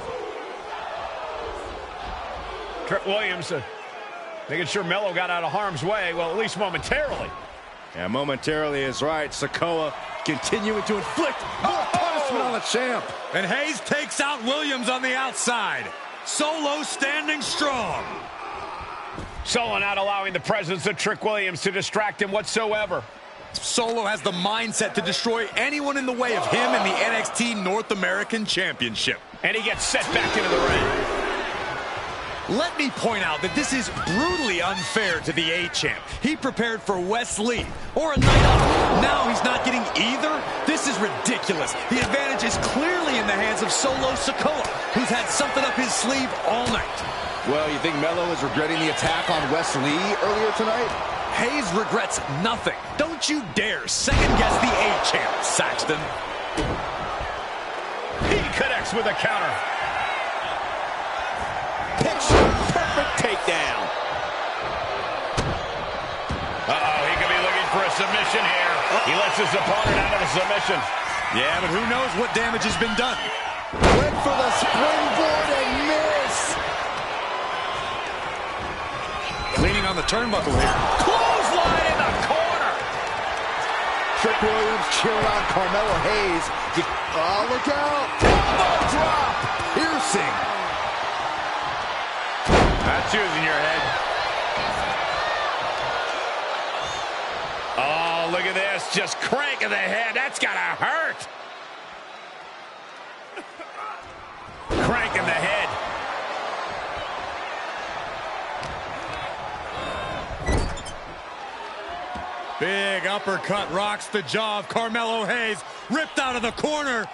Trick Williams making sure Melo got out of harm's way. Well, at least momentarily. Yeah, momentarily is right. Sikoa continuing to inflict more punishment on the champ. And Hayes takes out Williams on the outside. Solo standing strong. Solo not allowing the presence of Trick Williams to distract him whatsoever. Solo has the mindset to destroy anyone in the way of him and the NXT North American Championship. And he gets set back into the ring. Let me point out that this is brutally unfair to the A-Champ. He prepared for Wes Lee or a night off. Now he's not getting either. This is ridiculous. The advantage is clearly in the hands of Solo Sikoa, who's had something up his sleeve all night. Well, you think Melo is regretting the attack on Wes Lee earlier tonight? Hayes regrets nothing. Don't you dare second-guess the A-Champ, Saxton. He connects with a counter. Picture perfect takedown. He could be looking for a submission here. He lets his opponent out of the submission. Yeah, but who knows what damage has been done. Went for the springboard and missed. Leaning on the turnbuckle here. Clothesline in the corner. Trick Williams cheering on Carmelo Hayes. Oh, look out. Elbow drop. Piercing. That's using your head. Oh, look at this. Just cranking the head. That's gotta hurt. Cranking the head. Big uppercut rocks the jaw of Carmelo Hayes. Ripped out of the corner.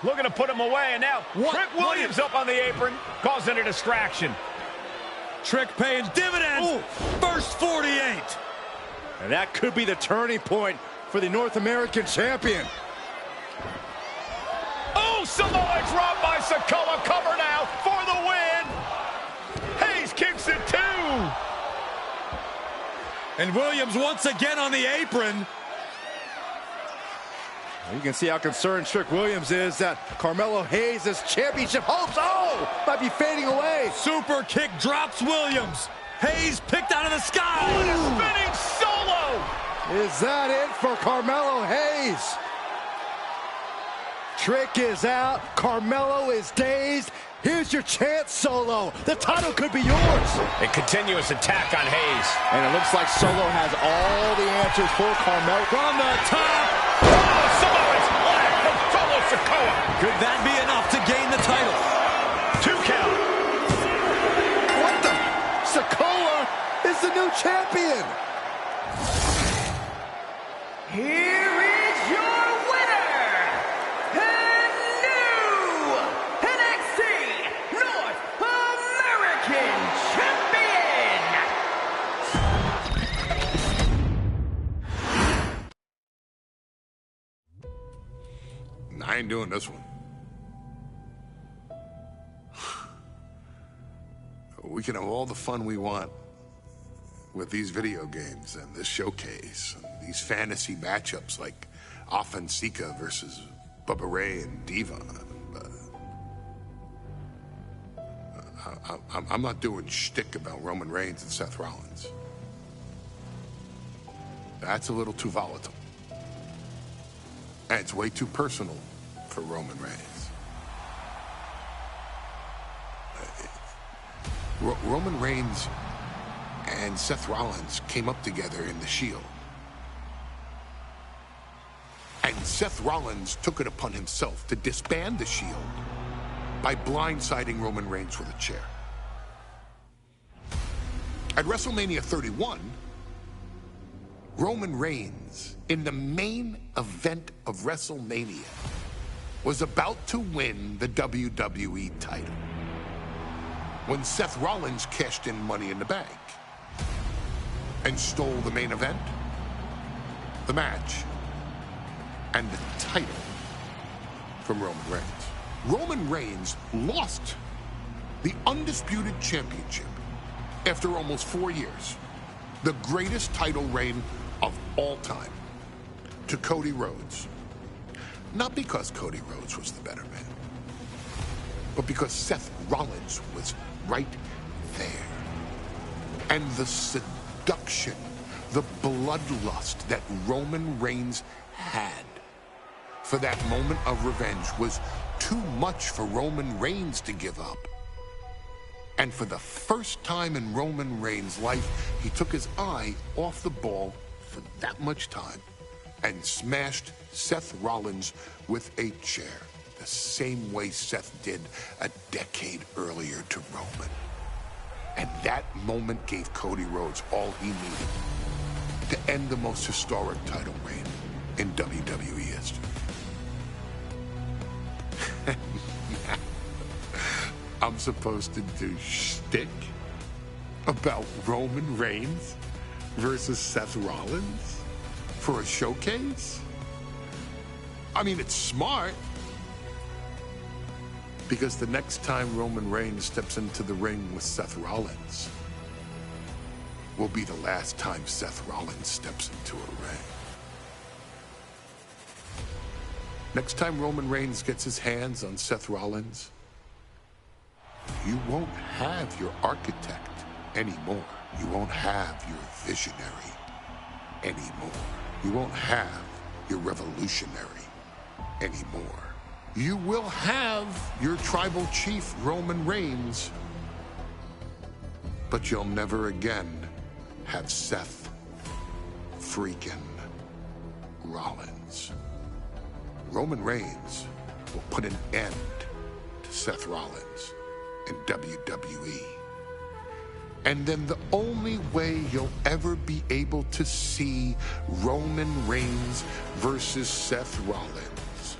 Looking to put him away, and now Trick Williams up on the apron, causing a distraction. Trick paying dividends. Ooh. First 48. And that could be the turning point for the North American champion. Oh, Samoa drop by Sikoa. Cover now for the win. Hayes kicks it too. And Williams once again on the apron. You can see how concerned Trick Williams is that Carmelo Hayes' championship hopes, might be fading away. Super kick drops Williams. Hayes picked out of the sky. What a spinning Solo. Is that it for Carmelo Hayes? Trick is out. Carmelo is dazed. Here's your chance, Solo. The title could be yours. A continuous attack on Hayes. And it looks like Solo has all the answers for Carmelo. From the top. Samoa's flag from Solo Sikoa. Could that be enough to gain the title? 2 count. What the? Sikoa is the new champion. Here is your winner, and new NXT North American Champion. I ain't doing this one. We can have all the fun we want with these video games and this showcase and these fantasy matchups like Offensica versus Bubba Ray and Diva. I'm not doing shtick about Roman Reigns and Seth Rollins. That's a little too volatile. And it's way too personal for Roman Reigns. Roman Reigns and Seth Rollins came up together in the Shield. And Seth Rollins took it upon himself to disband the Shield by blindsiding Roman Reigns with a chair. At WrestleMania 31, Roman Reigns, in the main event of WrestleMania, was about to win the WWE title when Seth Rollins cashed in Money in the Bank and stole the main event, the match, and the title from Roman Reigns. Roman Reigns lost the undisputed championship after almost 4 years, the greatest title reign of all time, to Cody Rhodes. Not because Cody Rhodes was the better man, but because Seth Rollins was right there. And the seduction, the bloodlust that Roman Reigns had for that moment of revenge was too much for Roman Reigns to give up. And for the first time in Roman Reigns' life, he took his eye off the ball for that much time and smashed Seth Rollins with a chair, the same way Seth did a decade earlier to Roman. And that moment gave Cody Rhodes all he needed to end the most historic title reign in WWE history. I'm supposed to do shtick about Roman Reigns versus Seth Rollins for a showcase? I mean, it's smart, because the next time Roman Reigns steps into the ring with Seth Rollins will be the last time Seth Rollins steps into a ring. Next time Roman Reigns gets his hands on Seth Rollins, you won't have your architect anymore. You won't have your visionary anymore. You won't have your revolutionary anymore. You will have your tribal chief, Roman Reigns, but you'll never again have Seth freaking Rollins. Roman Reigns will put an end to Seth Rollins in WWE. And then the only way you'll ever be able to see Roman Reigns versus Seth Rollins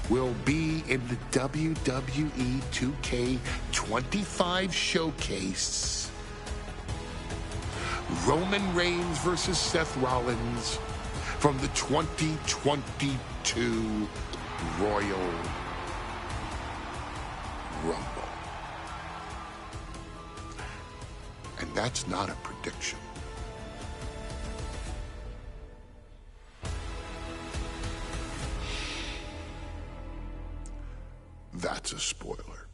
will be in the WWE 2K25 showcase. Roman Reigns versus Seth Rollins from the 2022 Royal Rumble. And that's not a prediction. That's a spoiler.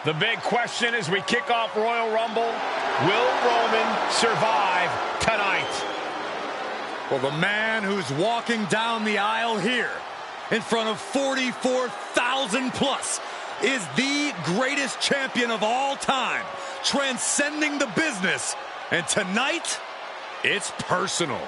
The big question as we kick off Royal Rumble, will Roman survive tonight? Well, the man who's walking down the aisle here in front of 44,000 plus is the greatest champion of all time, transcending the business. And tonight, it's personal.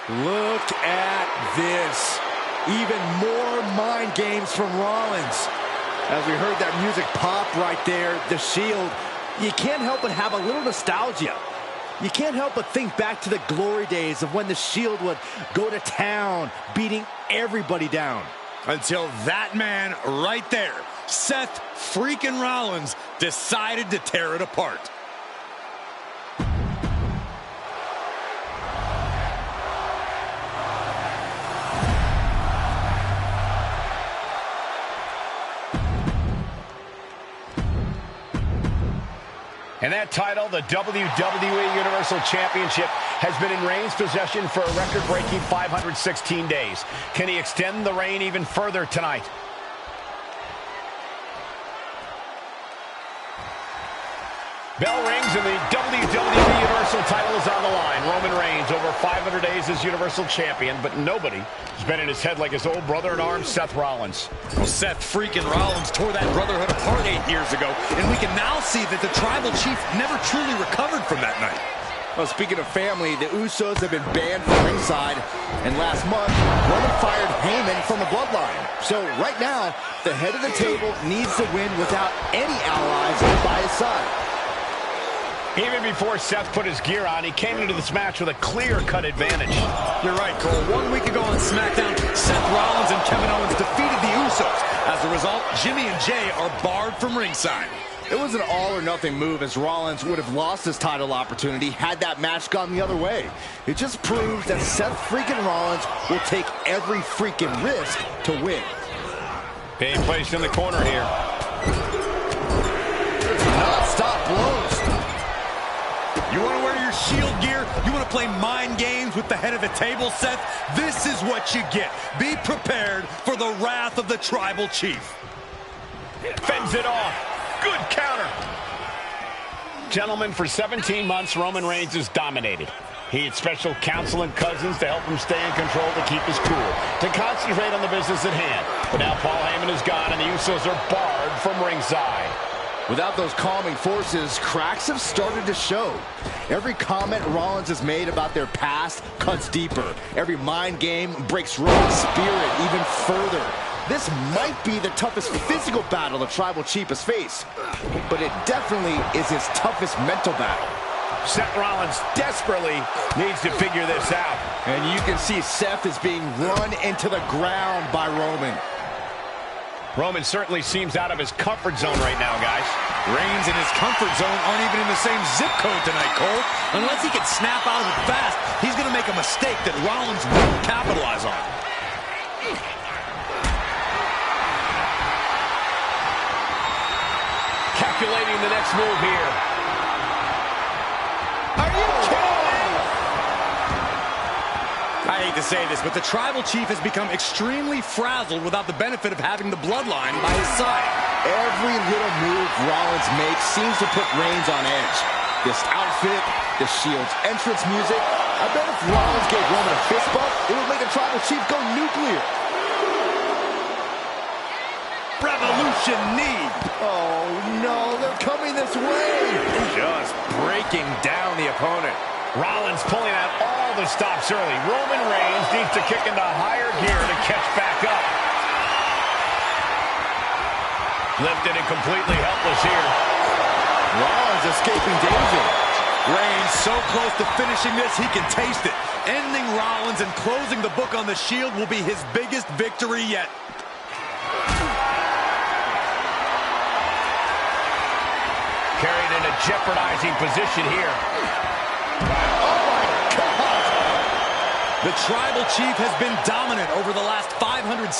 Look at this. Even more mind games from Rollins. As we heard that music pop right there, the Shield, you can't help but have a little nostalgia. You can't help but think back to the glory days of when the Shield would go to town, beating everybody down. Until that man right there, Seth freaking Rollins, decided to tear it apart. And that title, the WWE Universal Championship, has been in Reigns' possession for a record-breaking 516 days. Can he extend the reign even further tonight? Bell rings and the WWE Universal title is on the line. Roman Reigns over 500 days as Universal Champion, but nobody has been in his head like his old brother-in-arms, Seth Rollins. Well, Seth freaking Rollins tore that brotherhood apart 8 years ago, and we can now see that the Tribal Chief never truly recovered from that night. Well, speaking of family, the Usos have been banned from ringside, and last month, Roman fired Heyman from the bloodline. So right now, the head of the table needs to win without any allies by his side. Even before Seth put his gear on, he came into this match with a clear-cut advantage. You're right, Cole. 1 week ago on SmackDown, Seth Rollins and Kevin Owens defeated the Usos. As a result, Jimmy and Jay are barred from ringside. It was an all-or-nothing move, as Rollins would have lost his title opportunity had that match gone the other way. It just proves that Seth freaking Rollins will take every freaking risk to win. Being placed in the corner here. Non-stop blows. You want to wear your Shield gear? You want to play mind games with the head of the table, Seth? This is what you get. Be prepared for the wrath of the Tribal Chief. Fends it off. Good counter. Gentlemen, for 17 months, Roman Reigns has dominated. He had special counsel and cousins to help him stay in control, to keep his cool, to concentrate on the business at hand. But now Paul Heyman is gone, and the Usos are barred from ringside. Without those calming forces, cracks have started to show. Every comment Rollins has made about their past cuts deeper. Every mind game breaks Roman's spirit even further. This might be the toughest physical battle the Tribal Chief has faced, but it definitely is his toughest mental battle. Seth Rollins desperately needs to figure this out. And you can see Seth is being run into the ground by Roman. Roman certainly seems out of his comfort zone right now, guys. Reigns and his comfort zone aren't even in the same zip code tonight, Cole. Unless he can snap out of it fast, he's going to make a mistake that Rollins won't capitalize on. Calculating the next move here. Are you kidding me? I hate to say this, but the Tribal Chief has become extremely frazzled without the benefit of having the bloodline by his side. Every little move Rollins makes seems to put Reigns on edge. This outfit, the Shield's entrance music. I bet if Rollins gave Roman a fist bump, it would make the Tribal Chief go nuclear. Revolution knee. Oh no, they're coming this way. Just breaking down the opponent. Rollins pulling out all the stops early. Roman Reigns needs to kick into higher gear to catch back up. Lifted and completely helpless here. Rollins escaping danger. Reigns so close to finishing this, he can taste it. Ending Rollins and closing the book on the Shield will be his biggest victory yet. Carried in a jeopardizing position here. Oh my God! The Tribal Chief has been dominant over the last 516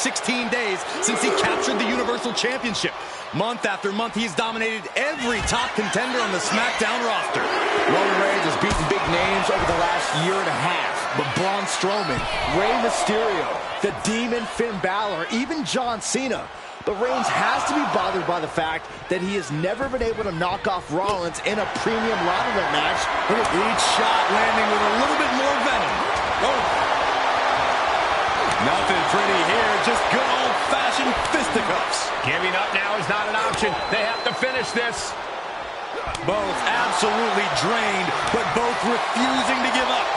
days since he captured the Universal Championship. Month after month, he's dominated every top contender on the SmackDown roster. Roman Reigns has beaten big names over the last year and a half. But Braun Strowman, Rey Mysterio, the Demon Finn Balor, even John Cena. But Reigns has to be bothered by the fact that he has never been able to knock off Rollins in a premium ladder match. Each shot landing with a little bit more venom. Oh. Nothing pretty here, just good old-fashioned fisticuffs. Giving up now is not an option. They have to finish this. Both absolutely drained, but both refusing to give up.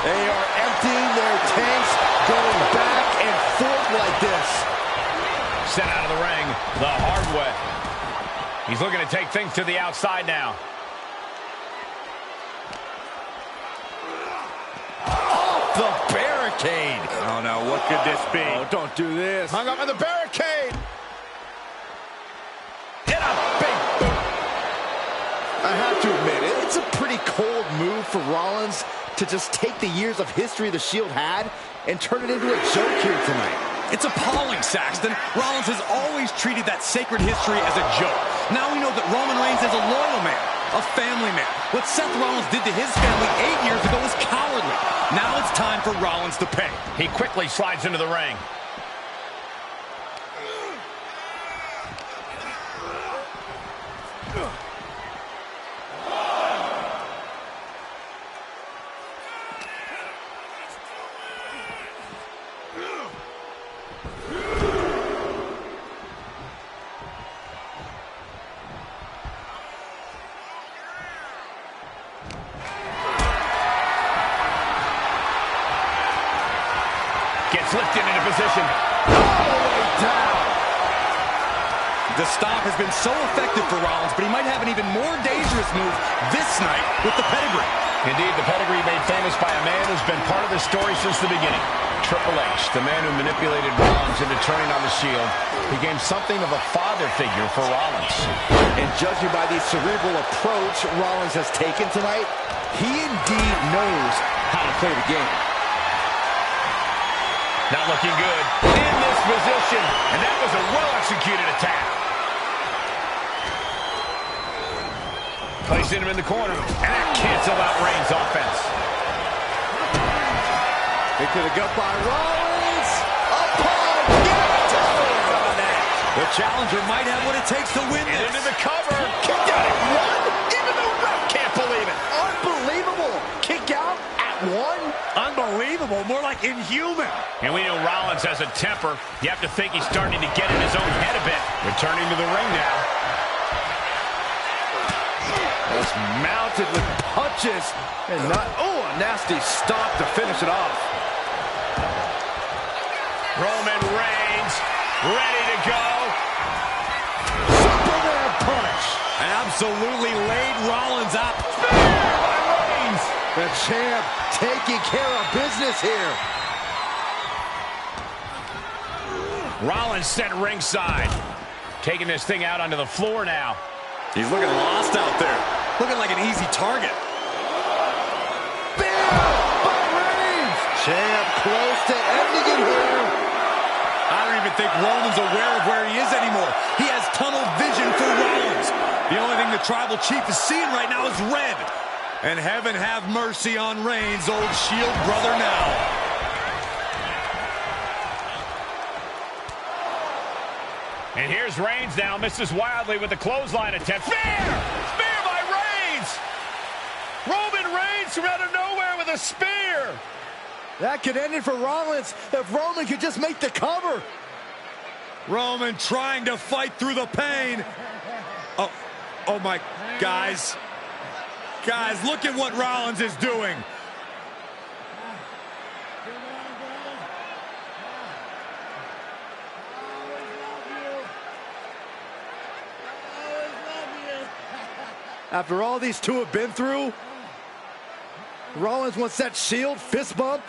They are emptying their tanks, going back and forth like this. Sent out of the ring the hard way. He's looking to take things to the outside now. Off the barricade. Oh, no, what could this be? Oh, don't do this. Hung up on the barricade. Hit a big boot. I have to admit, it's a pretty cold move for Rollins to just take the years of history the Shield had and turn it into a joke here tonight. It's appalling, Saxton. Rollins has always treated that sacred history as a joke. Now we know that Roman Reigns is a loyal man, a family man. What Seth Rollins did to his family 8 years ago was cowardly. Now it's time for Rollins to pay. He quickly slides into the ring. Gets lifted into position. All the way down. The stop has been so effective for Rollins, but he might have an even more dangerous move this night with the pedigree. Indeed, the pedigree made famous by a man who's been part of the story since the beginning. Triple H, the man who manipulated Rollins into turning on the Shield, became something of a father figure for Rollins. And judging by the cerebral approach Rollins has taken tonight, he indeed knows how to play the game. Not looking good in this position, and that was a well-executed attack. Placing him in the corner, and that canceled out Reigns' offense. Kick to the gut by Rollins. Upon toes on that. The challenger might have what it takes to win this. Into the cover. Kick out at one. Even the ref can't believe it. Unbelievable. Kick out at one. Unbelievable. More like inhuman. And we know Rollins has a temper. You have to think he's starting to get in his own head a bit. Returning to the ring now. Just mounted with punches. And not, oh, a nasty stop to finish it off. Roman Reigns ready to go. Superman punch. And absolutely laid Rollins out. Spear by Reigns. The champ taking care of business here. Rollins sent ringside. Taking this thing out onto the floor now. He's looking lost out there. Looking like an easy target. Spear by Reigns. Champ close to ending it here. I don't even think Roman's aware of where he is anymore. He has tunnel vision for Rollins. The only thing the Tribal Chief is seeing right now is red. And heaven have mercy on Reigns, old Shield brother now. And here's Reigns now, misses wildly with the clothesline attempt. Spear! Spear by Reigns! Roman Reigns from out of nowhere with a spear! That could end it for Rollins if Roman could just make the cover. Roman trying to fight through the pain. Oh my, guys. Guys, look at what Rollins is doing. After all these two have been through, Rollins wants that Shield fist bump.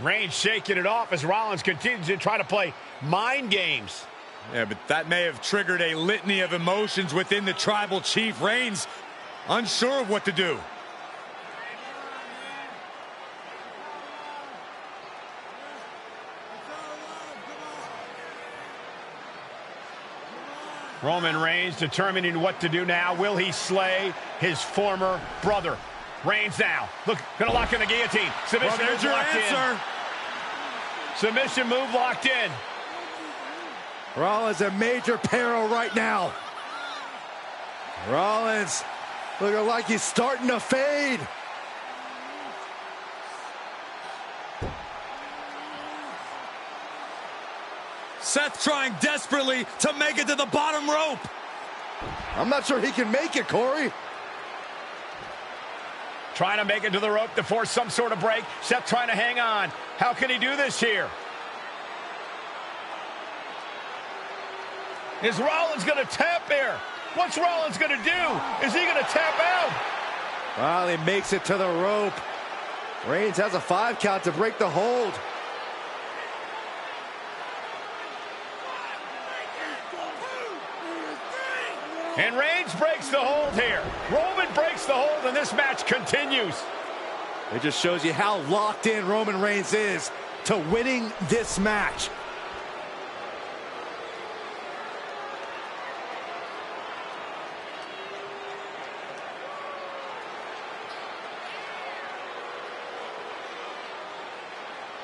Reigns shaking it off as Rollins continues to try to play mind games. Yeah, but that may have triggered a litany of emotions within the Tribal Chief. Reigns unsure of what to do. Roman Reigns determining what to do now. Will he slay his former brother? Reigns now. Look, gonna lock in the guillotine. Submission Well, there's move your locked answer. in. Submission move locked in. Rollins in major peril right now. Rollins looking like he's starting to fade. Seth trying desperately to make it to the bottom rope. I'm not sure he can make it, Corey. Trying to make it to the rope to force some sort of break. Seth trying to hang on. How can he do this here? Is Rollins going to tap there? What's Rollins going to do? Is he going to tap out? Well, he makes it to the rope. Reigns has a 5 count to break the hold. And Reigns breaks the hold here. Roman breaks the hold, and this match continues. It just shows you how locked in Roman Reigns is to winning this match.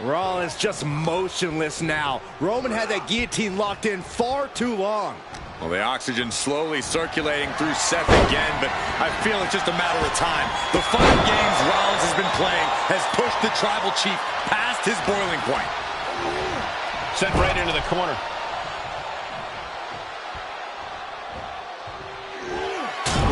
Rollins just motionless now. Roman had that guillotine locked in far too long. Well, the oxygen slowly circulating through Seth again, but I feel it's just a matter of time. The 5 games Rollins has been playing has pushed the Tribal Chief past his boiling point. Sent right into the corner.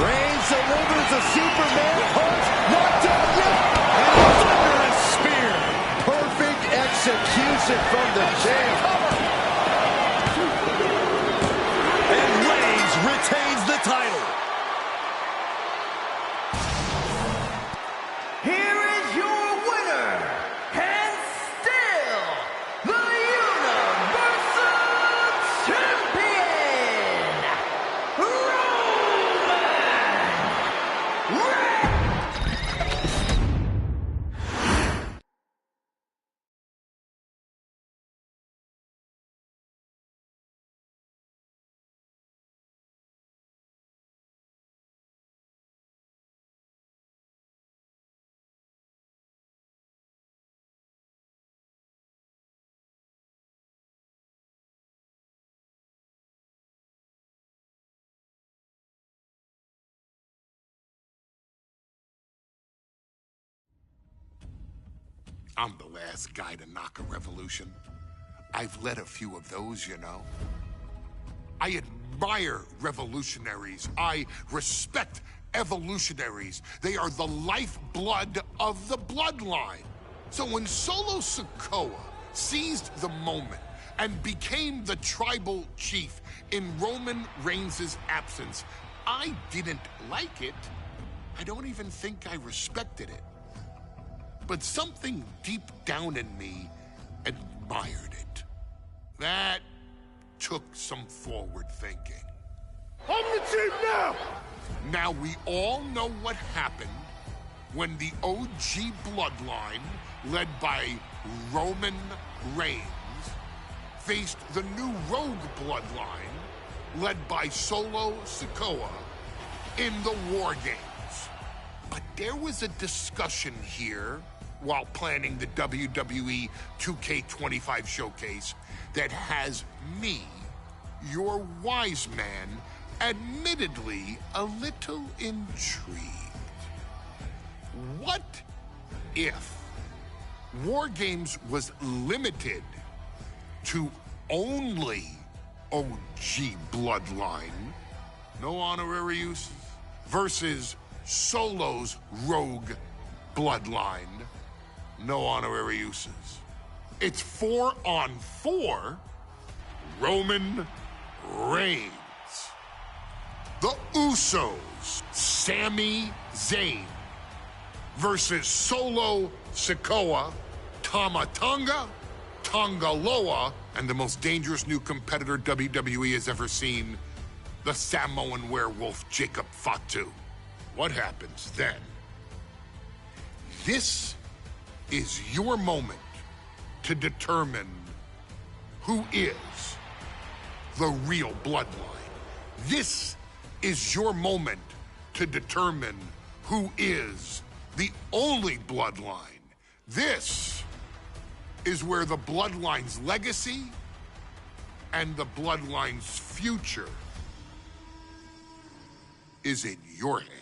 Reigns delivers a Superman punch. Not done yet. And a thunderous spear. Perfect execution from the champ. And Reigns retains the title. Here is your winner, and still the Universal Champion, Roman Reigns! I'm the last guy to knock a revolution. I've led a few of those, you know. I admire revolutionaries. I respect evolutionaries. They are the lifeblood of the bloodline. So when Solo Sikoa seized the moment and became the tribal chief in Roman Reigns' absence, I didn't like it. I don't even think I respected it. But something deep down in me admired it. That took some forward thinking. I'm the chief now! Now we all know what happened when the OG bloodline, led by Roman Reigns, faced the new rogue bloodline, led by Solo Sikoa, in the War Games. But there was a discussion here while planning the WWE 2K25 showcase that has me, your wise man, admittedly a little intrigued. What if War Games was limited to only OG bloodline, no honorary uses, versus Solo's rogue bloodline, no honorary uses? It's 4-on-4 Roman Reigns. The Usos, Sami Zayn, versus Solo Sikoa, Tama Tonga, Tonga Loa, and the most dangerous new competitor WWE has ever seen, the Samoan werewolf Jacob Fatu. What happens then? This is your moment to determine who is the real bloodline. This is your moment to determine who is the only bloodline. This is where the bloodline's legacy and the bloodline's future is in your hands.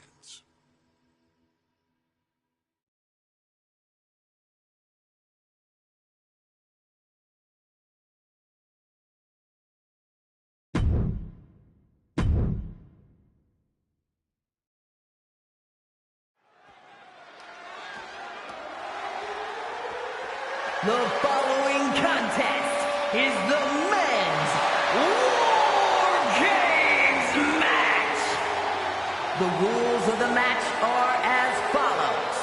The following contest is the men's War Games match. The rules of the match are as follows.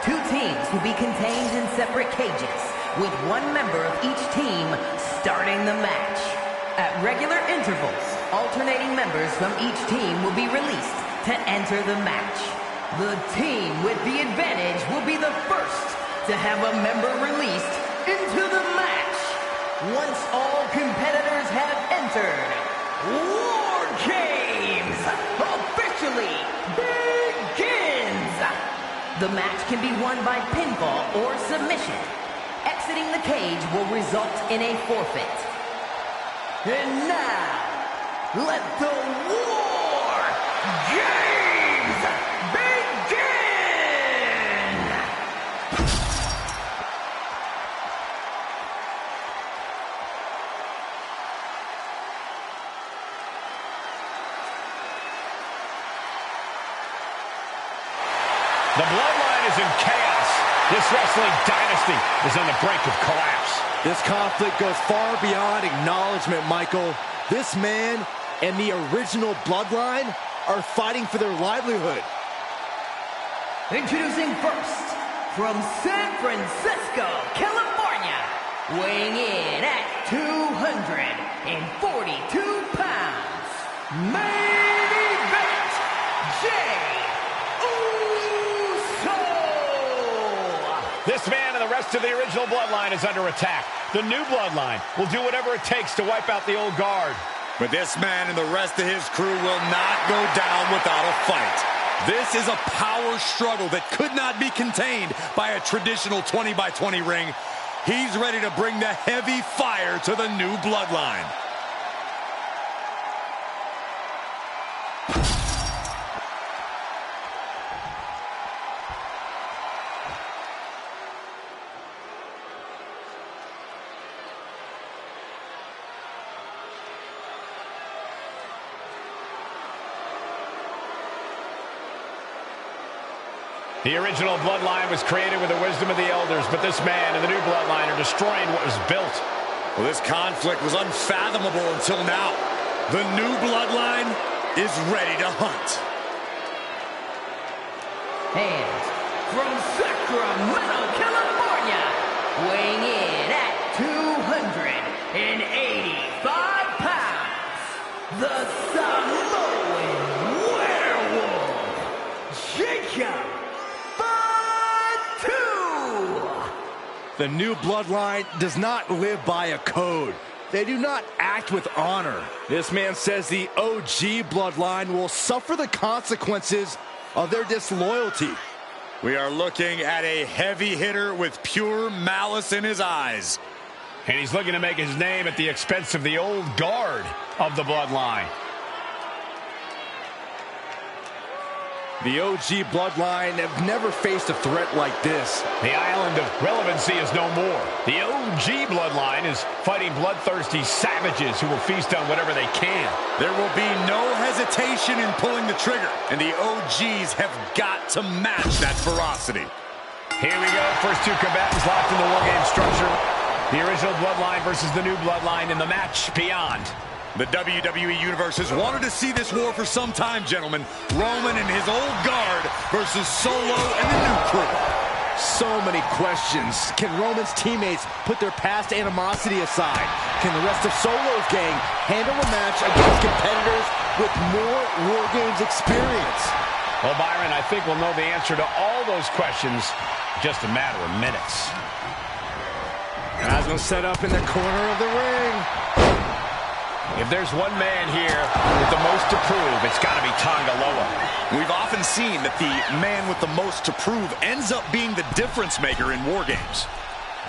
2 teams will be contained in separate cages, with 1 member of each team starting the match. At regular intervals, alternating members from each team will be released to enter the match. The team with the advantage will be the first to have a member released into the match. Once all competitors have entered, War Games officially begins. The match can be won by pinfall or submission. Exiting exiting the cage will result in a forfeit. And now, let the War Games begin! The bloodline is in chaos. This wrestling dynasty is on the brink of collapse. This conflict goes far beyond acknowledgement, Michael. This man and the original bloodline are fighting for their livelihood. Introducing first, from San Francisco, California, weighing in at 242 pounds, main event, Jay Uso! This man and the rest of the original bloodline is under attack. The new bloodline will do whatever it takes to wipe out the old guard. But this man and the rest of his crew will not go down without a fight. This is a power struggle that could not be contained by a traditional 20-by-20 ring. He's ready to bring the heavy fire to the new bloodline. The original bloodline was created with the wisdom of the elders, but this man and the new bloodline are destroying what was built. Well, this conflict was unfathomable until now. The new bloodline is ready to hunt. And from Sacramento, California, weighing in at 285 pounds, the Samoan werewolf, Jacob. The new bloodline does not live by a code. They do not act with honor. This man says the OG bloodline will suffer the consequences of their disloyalty. We are looking at a heavy hitter with pure malice in his eyes. And he's looking to make his name at the expense of the old guard of the bloodline. The OG bloodline have never faced a threat like this. The island of relevancy is no more. The OG bloodline is fighting bloodthirsty savages who will feast on whatever they can. There will be no hesitation in pulling the trigger, and the OGs have got to match that ferocity. Here we go. First two combatants locked in the War Game structure. The original bloodline versus the new bloodline in the match beyond. The WWE Universe has wanted to see this war for some time, gentlemen. Roman and his old guard versus Solo and the new crew. So many questions. Can Roman's teammates put their past animosity aside? Can the rest of Solo's gang handle a match against competitors with more War Games experience? Well, Byron, I think we'll know the answer to all those questions in just a matter of minutes. Asma set up in the corner of the ring. If there's one man here with the most to prove, it's got to be Tonga Loa. We've often seen that the man with the most to prove ends up being the difference maker in War Games.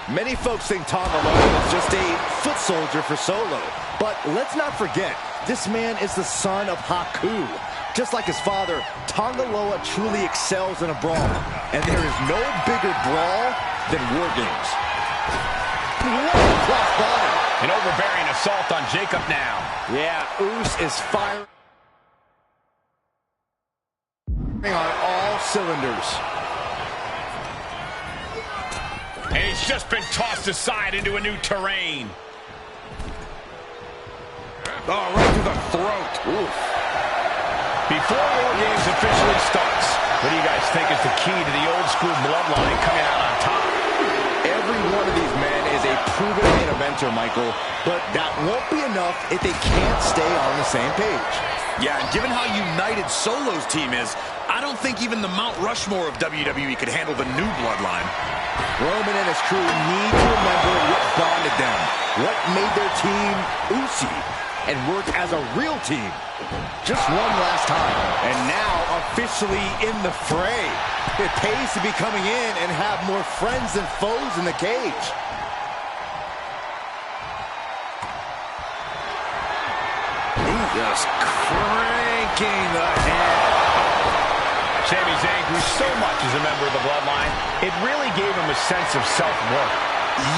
Many folks think Tonga Loa is just a foot soldier for Solo. But let's not forget, this man is the son of Haku. Just like his father, Tonga Loa truly excels in a brawl. And there is no bigger brawl than War Games. What a cross body. An overbearing assault on Jacob now. Yeah, Uso is firing on all cylinders. And he's just been tossed aside into a new terrain. Oh, right to the throat. Oof. Before War Games officially starts, what do you guys think is the key to the old school bloodline coming out on top? Every one of these men is a proven main eventer, Michael, but that won't be enough if they can't stay on the same page. Yeah, and given how united Solo's team is, I don't think even the Mount Rushmore of WWE could handle the new bloodline. Roman and his crew need to remember what bonded them, what made their team Uso, and work as a real team. Just one last time, and now officially in the fray. It pays to be coming in and have more friends than foes in the cage. Just cranking the head. Sami Zayn grew so much as a member of the Bloodline, it really gave him a sense of self-worth.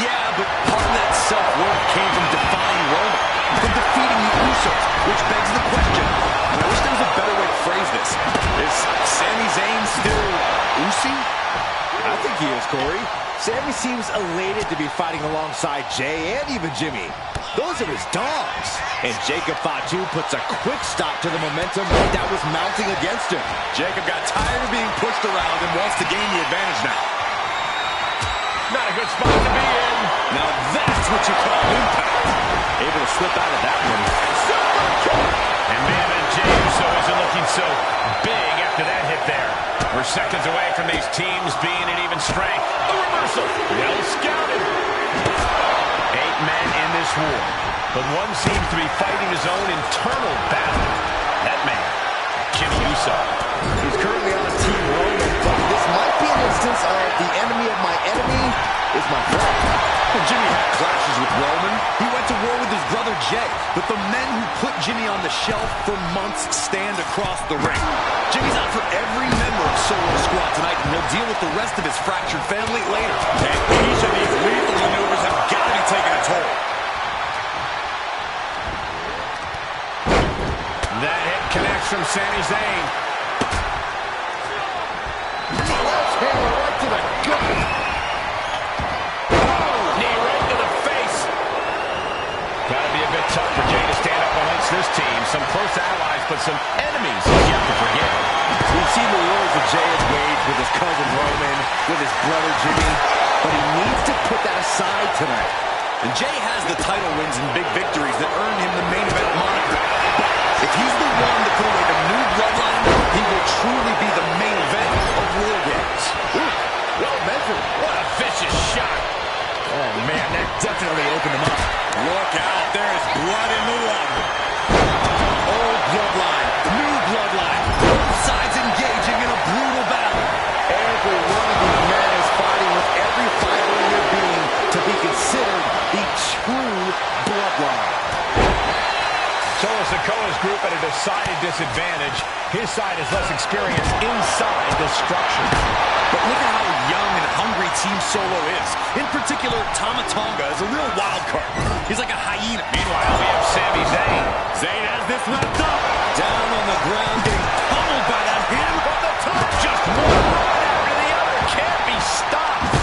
Yeah, but part of that self-worth came from defying Roman, from defeating the Usos, which begs the question, and I wish there was a better way to phrase this. Is Sami Zayn still Usi? I think he is, Corey. Sami seems elated to be fighting alongside Jay and even Jimmy. Those are his dogs. And Jacob Fatu puts a quick stop to the momentum that was mounting against him. Jacob got tired of being pushed around and wants to gain the advantage now. Not a good spot to be in. Now that's what you call impact. Able to slip out of that one. And man, and Jey Uso isn't looking so big after that hit there. We're seconds away from these teams being at even strength. A reversal. Well scouted. 8 men in this war, but one seems to be fighting his own internal battle. That man, Jimmy Uso. He's currently on Team Roman, but this might be an instance of the enemy of my enemy is my friend. Well, Jimmy had clashes with Roman. He went to war with his brother Jay, but the men who put Jimmy on the shelf for months stand across the ring. Jimmy's out for every member of Solo Squad tonight, and he'll deal with the rest of his fractured family later. And each of these lethal maneuvers have got to be taking a toll. That hit connects from Sami Zayn. Left hand right to the gut. Knee right to the face. Gotta be a bit tough for Jey to stand up amongst this team. Some close allies, but some enemies he's yet to forget. We've seen the wars that Jey has waged with his cousin Roman, with his brother Jimmy, but he needs to put that aside tonight. And Jey has the title wins and big victories that earned him the main event moniker. But if he's the one to put away the new bloodline, he will truly be the main event of War Games. Ooh, well measured. What a vicious shot. Oh, man, that definitely opened him up. Look out, there's blood in the water. Old bloodline, new bloodline, both sides engaging in a brutal battle. Every one of these men is fighting with every fiber in their being to be considered the true bloodline. Solo Sikoa's group at a decided disadvantage. His side is less experienced inside this structure. But look at how young and hungry Team Solo is. In particular, Tama Tonga is a real wild card. He's like a hyena. Meanwhile, we have Sami Zayn. Zayn has this wrapped up. Down on the ground, getting pummeled by that hit from the top. Just one right after the other. Can't be stopped.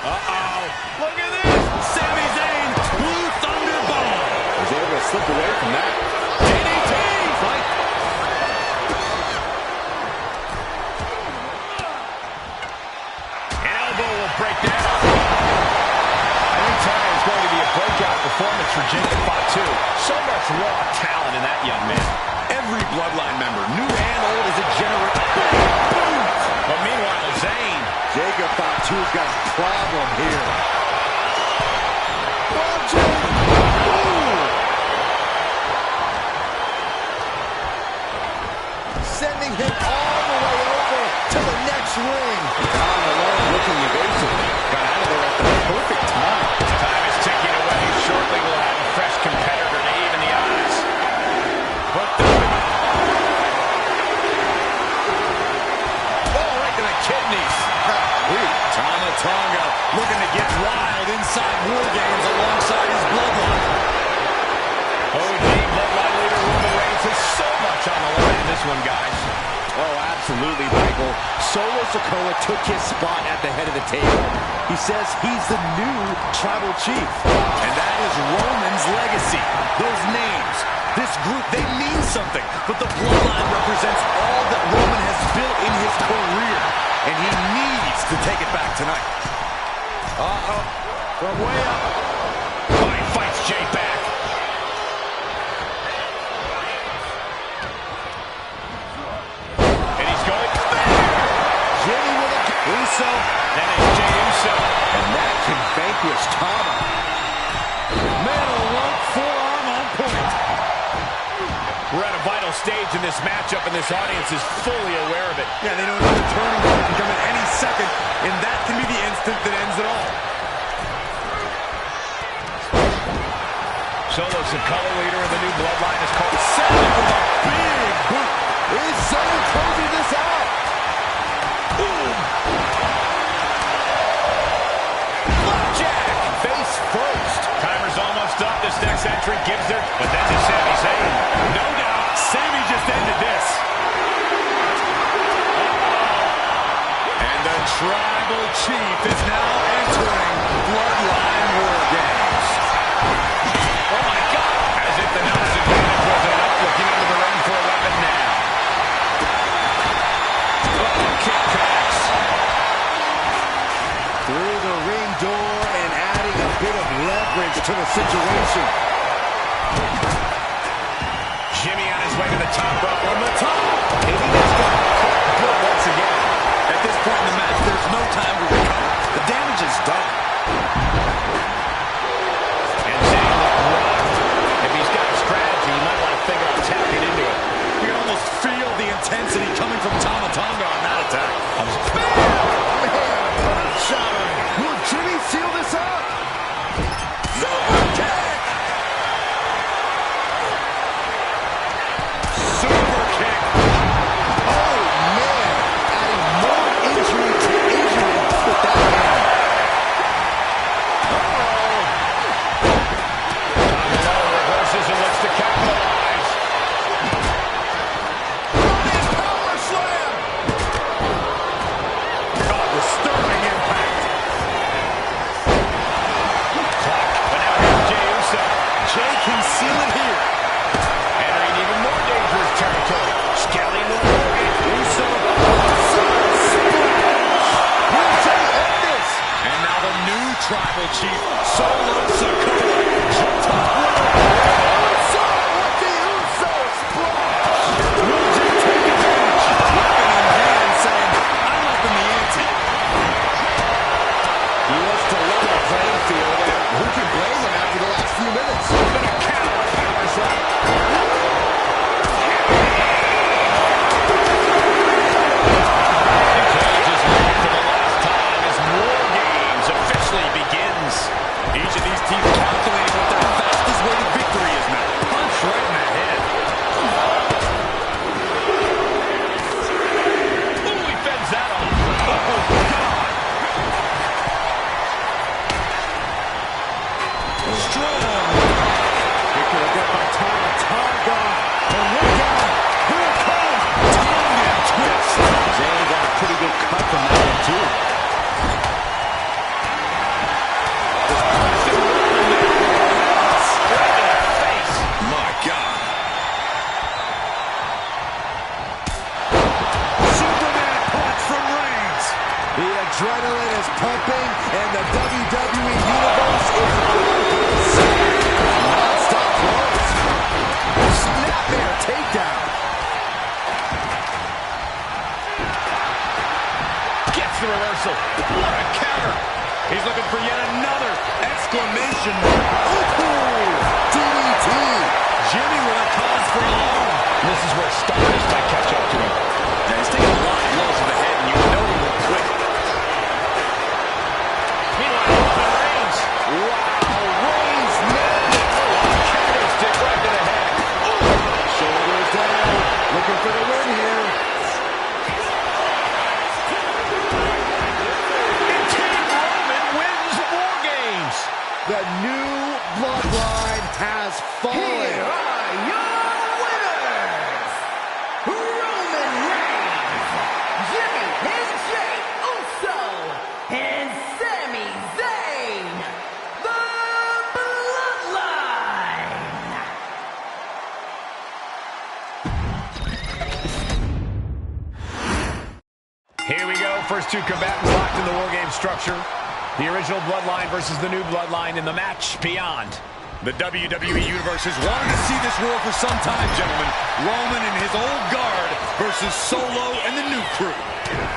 Uh-oh. Look at this. Sami Zayn, Blue Thunder Bomb. Was able to slip away from that. DDT. Fight. An elbow will break down. I think tonight is going to be a breakout performance for Jacob Fatu. So much raw talent in that young man. Every bloodline member, new and old, is a generation. But meanwhile, Zayn. Jacob Fatu's got a problem here. Sending him all the way over to the next ring. Down alone, looking evasive. Got out of there at the perfect time. Time is ticking away. Shortly we'll have a fresh competitor to even the odds. But oh, right to the kidneys. Tama Tonga looking to get wild inside War Games alongside his bloodline. OG bloodline leader Roman Reigns has so much on the line in this one, guys. Oh, absolutely, Michael. Solo Sikoa took his spot at the head of the table. He says he's the new tribal chief. And that is Roman's legacy. Those names, this group, they mean something. But the bloodline represents all that Roman has built in his career. And he needs to take it back tonight. Uh-oh. From way up. Oh, he fights Jey back. And he's going back. Jimmy with a Uso. That is Jey Uso. and that can vanquish Tama. Metal rope forearm on point. We're at a vital stage in this matchup, and this audience is fully aware of it. Yeah, they know another turning point can come at any second, and that can be the instant that ends it all. Solo's the color leader of the new bloodline is called Sammy with a big boot. Is Solo closing this out? Boom. Flapjack, face first. Timer's almost up. This next entry gives their, but then to Sami Zayn. No doubt, Sami just ended this. And the Tribal Chief is now entering Bloodline War Games. Oh my God! As if the nose advantage wasn't enough, looking into the ring for a weapon now. Oh, kick connects. Through the ring door and adding a bit of leverage to the situation. Jimmy on his way to the top rope. On the top. Maybe that's going to crack good once again. At this point in the match, there's no time to recover. The damage is done. And Zayn looked rough. If he's got a strategy, he might want to think about tapping into it. You can almost feel the intensity coming from Tama Tonga on that attack. Man, shot him. Will Jimmy seal this up? Super kick. Super kick. Oh, man. Adding more injury to injury with that man. Reverses and looks to capitalize. Running power slam. God, disturbing impact. Clock, but now here's Jey Uso. Jey can seal it here. Entering even more dangerous territory. Scaling the ring. Uso. Will Jey end this? And now the new Tribal Chief, Solo Sikoa. Uso with the Uso splash. Will Jey take advantage? Weapon in hand, saying, I'm up in the ante. He wants to level the playing field, and who can blame him after the last few minutes? But a counter power slam. The cage is locked for the last time as War Games officially begins. Each of these teams calculating what their fastest way to victory is now. Punch right in the head. Ooh, he fends that off. Oh, God. Strong. Kick to the gut by Tama Tonga. And look out. Here it comes. Tonga twist. Zayn got a pretty good cut from that one, too. Straight in the face. My God. Superman punch from Reigns. The adrenaline is pumping, and the WWE Universe is non-stop blows. Snapmare takedown. Gets the reversal. What a counter. He's looking for yet another exclamation mark. Ooh, DDT. Jimmy with a cause for alarm. This is where Stardust might catch up to him. Now he's taking a lot of blows to the head, and you know he went quick. Meanwhile, Roman Reigns. Wow, Reigns nailed it. Candlestick right to the head. Shoulders down, looking for the win here. And Team Roman wins War Games. The new bloodline has fallen. Here are your winners, Roman Reigns, Jimmy and Jey Uso, and Sami Zayn, the Bloodline. Here we go. First two combatants locked in the War Game structure. The original Bloodline versus the new Bloodline in the match beyond. The WWE Universe has wanted to see this war for some time, gentlemen. Roman and his old guard versus Solo and the new crew.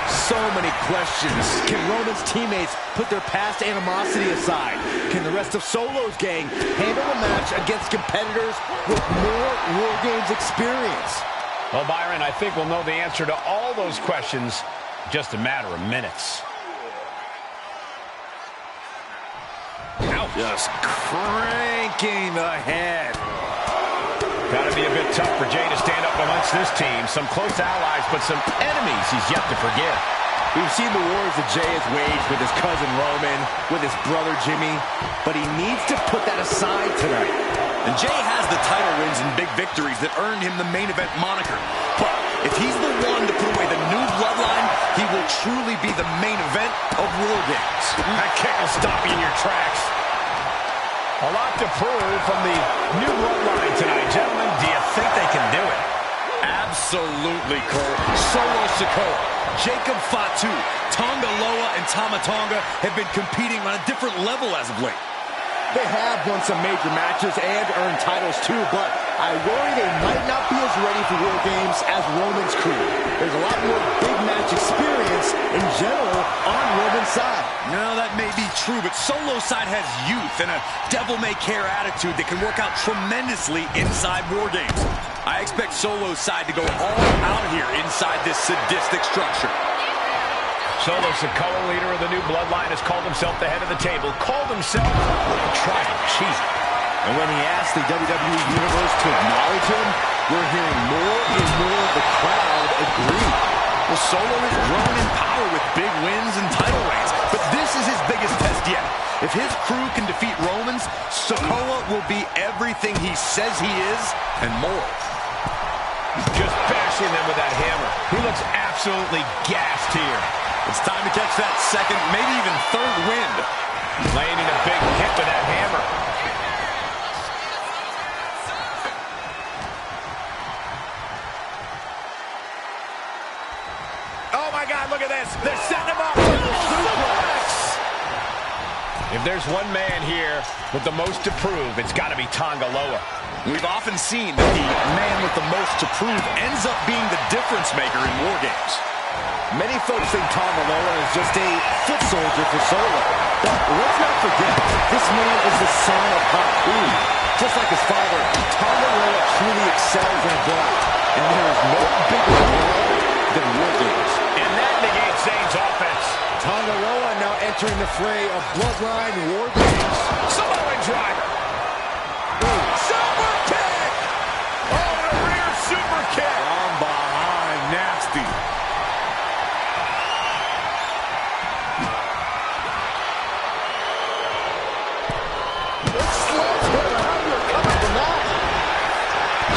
So many questions. Can Roman's teammates put their past animosity aside? Can the rest of Solo's gang handle a match against competitors with more War Games experience? Well, Byron, I think we'll know the answer to all those questions in just a matter of minutes. Ouch. himself. Just cranking the head. Gotta be a bit tough for Jay to stand up amongst this team. Some close allies, but some enemies he's yet to forgive. We've seen the wars that Jay has waged with his cousin Roman, with his brother Jimmy, but he needs to put that aside tonight. And Jay has the title wins and big victories that earned him the main event moniker. But if he's the one to put away the new bloodline, he will truly be the main event of War Games. That kick will stop you in your tracks. A lot to prove from the new bloodline tonight. Gentlemen, do you think they can do it? Absolutely, Cole. Solo Sikoa, Jacob Fatu, Tonga Loa, and Tama Tonga have been competing on a different level as of late. They have won some major matches and earned titles too, but I worry they might not be as ready for War Games as Roman's crew. There's a lot more big match experience in general on Roman's side. No, that may be true, but Solo's side has youth and a devil-may-care attitude that can work out tremendously inside War Games. I expect Solo's side to go all out here inside this sadistic structure. Solo Sikoa, leader of the new bloodline, has called himself the head of the table. Called himself tribal chief. And when he asked the WWE Universe to acknowledge him, we're hearing more and more of the crowd agree. Well, Solo has grown in power with big wins and title reigns, but this is his biggest test yet. If his crew can defeat Romans, Sikoa will be everything he says he is and more. Just bashing them with that hammer. He looks absolutely gassed here. It's time to catch that second, maybe even third wind. Landing a big hit with that hammer. Oh my God, look at this. They're setting him up. If there's one man here with the most to prove, it's got to be Tonga Loa. We've often seen that the man with the most to prove ends up being the difference maker in War Games. Many folks think Tonga Loa is just a foot soldier for Solo. But let's not forget, this man is the son of Haku. Just like his father, Tonga Loa truly excels in blood. And there is no bigger role than War Games. And that negates Zayn's offense. Tonga Loa now entering the fray of Bloodline War Games. Samoan driver. Super kick! Oh, the rear super kick! From behind, nasty.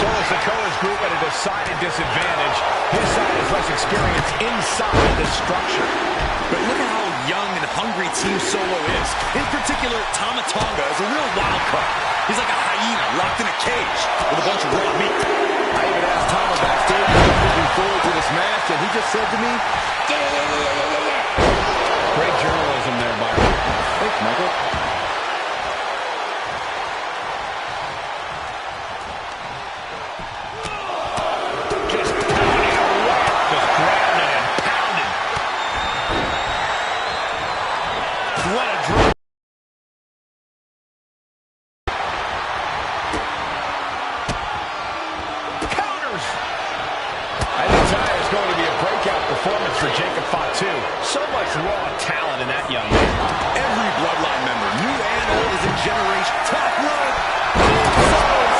Solo Sikoa's group at a decided disadvantage. His side has less experience inside the structure. But look at how young and hungry Team Solo is. In particular, Tama Tonga is a real wild card. He's like a hyena locked in a cage with a bunch of raw meat. I even asked Tama backstage if he's looking forward to this match, and he just said to me, yeah. Great journalism there, Byron. Thanks, Michael. Performance for Jacob Fatu. So much raw talent in that young man. Every Bloodline member, new and old, is a generation. Top rope.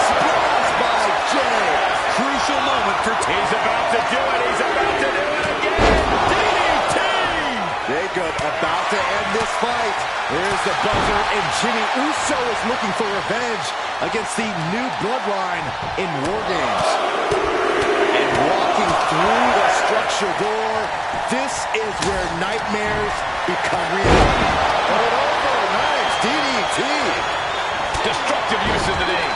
Splashed by Jay. Crucial moment for T. He's about to do it. He's about to do it again. DDT. Jacob about to end this fight. Here's the buzzer, and Jimmy Uso is looking for revenge against the new Bloodline in War Games. Walking through the structure door, this is where nightmares become reality. Right over, nice DDT. Destructive use of the knee.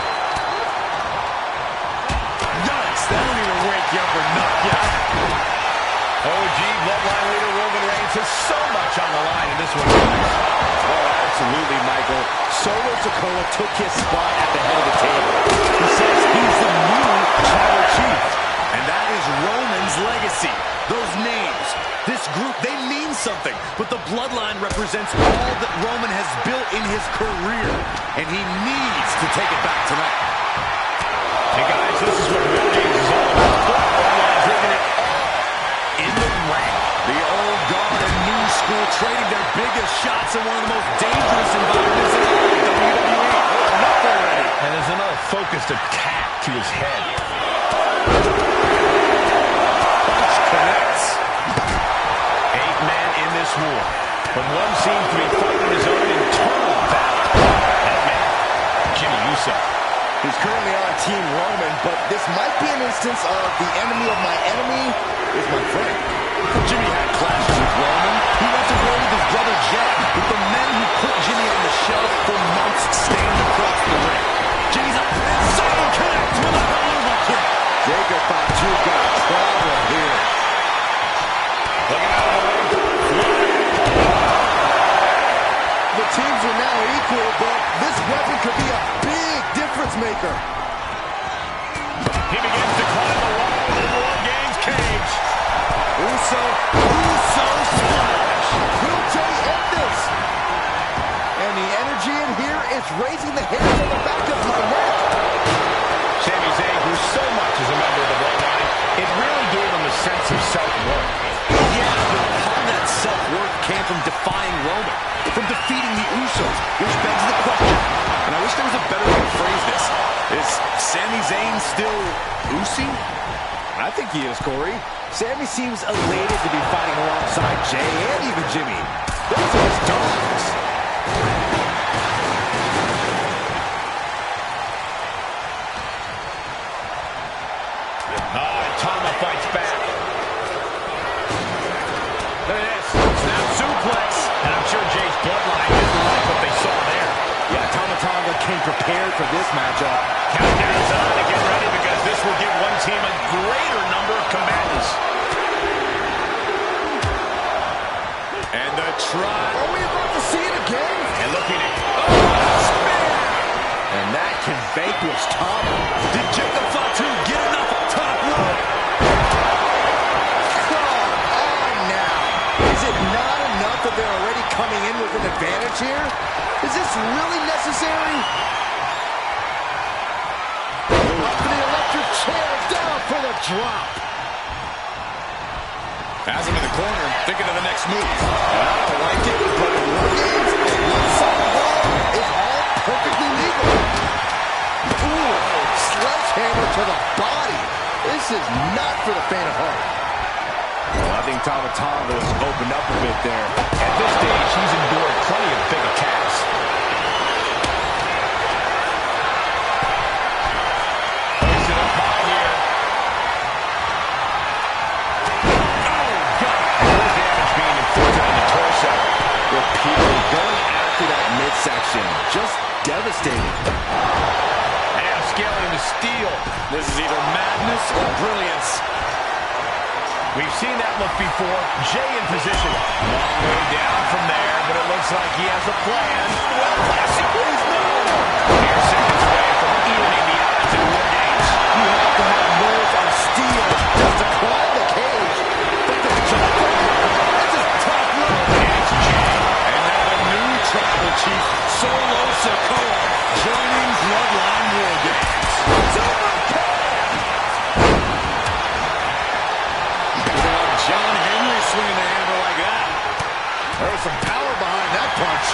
Nice, that don't even wake you up or knock you out. OG Bloodline leader Roman Reigns has so much on the line in this one. Oh, absolutely, Michael. Solo Sikoa took his spot at the head of the table. He says he's the new tribal chief. And that is Roman's legacy. Those names, this group, they mean something. But the Bloodline represents all that Roman has built in his career. And he needs to take it back tonight. Hey guys, this is what War Games is all about. Bloodline bringing it all in the ring. The old guard and new school trading their biggest shots in one of the most dangerous environments in all He's currently on Team Roman, but this might be an instance of the enemy of my enemy is my friend. Jimmy had clashes with Roman. He went to war with his brother Jey, but the men who put Jimmy on the shelf for months stand across the ring. Jimmy's up inside and connects with a helluva kick. J25's got a problem here. Looking out of the way. The teams are now equal, but this weapon could be a big difference maker. He begins to climb the wall of the War Games cage. Uso splash. Will Jey end this? And the energy in here is raising the hairs on the back of my neck. Sami Zayn, who so much as a member of the Bloodline, it really gave him a sense of self-worth. Yes, but part of that self-worth came from defying Roman, from defeating the Usos, which begs the question, and I wish there was a better way to phrase this. Is Sami Zayn still Usi? I think he is, Corey. Sami seems elated to be fighting alongside Jey and even Jimmy. Those are his dogs. Tama fights back. Look at this. Snap suplex. And I'm sure Jay's Bloodline didn't like what they saw there. Yeah, Tonga came prepared for this matchup. Countdown's on to get ready because this will give one team a greater number of combatants. And the try. Are we about to see it again? And looking at... And that can vanquish Tama. Did Jacob Fatu get enough on top rope? Come on now. Is it not enough that they're already coming in with an advantage here? Is this really necessary? Up to the electric chair, down for the drop. Has him in the corner, thinking of the next move. I don't like it, but in War Games, one side of the ball is all perfectly legal. Ooh, sledgehammer to the body. This is not for the faint of heart. Well, I think Tama Tonga has opened up a bit there. At this stage, he's endured plenty of big attacks. Placing up high here. Oh, God. More damage being inflicted on the torso. Repeatedly going after that midsection. Just devastating. And scaling the steel. This is either madness or brilliance. We've seen that look before. Jey in position. Long way down from there, but it looks like he has a plan. Well, classic ways known. Mere seconds away from evening the odds in War Games. You have to have nerves of steel just to climb the cage. But the jump, this is top rope. And it's Jey. And now the new tribal chief, Solo Sikoa, joining Bloodline War Games. John Henry swinging the hammer like that. There was some power behind that punch.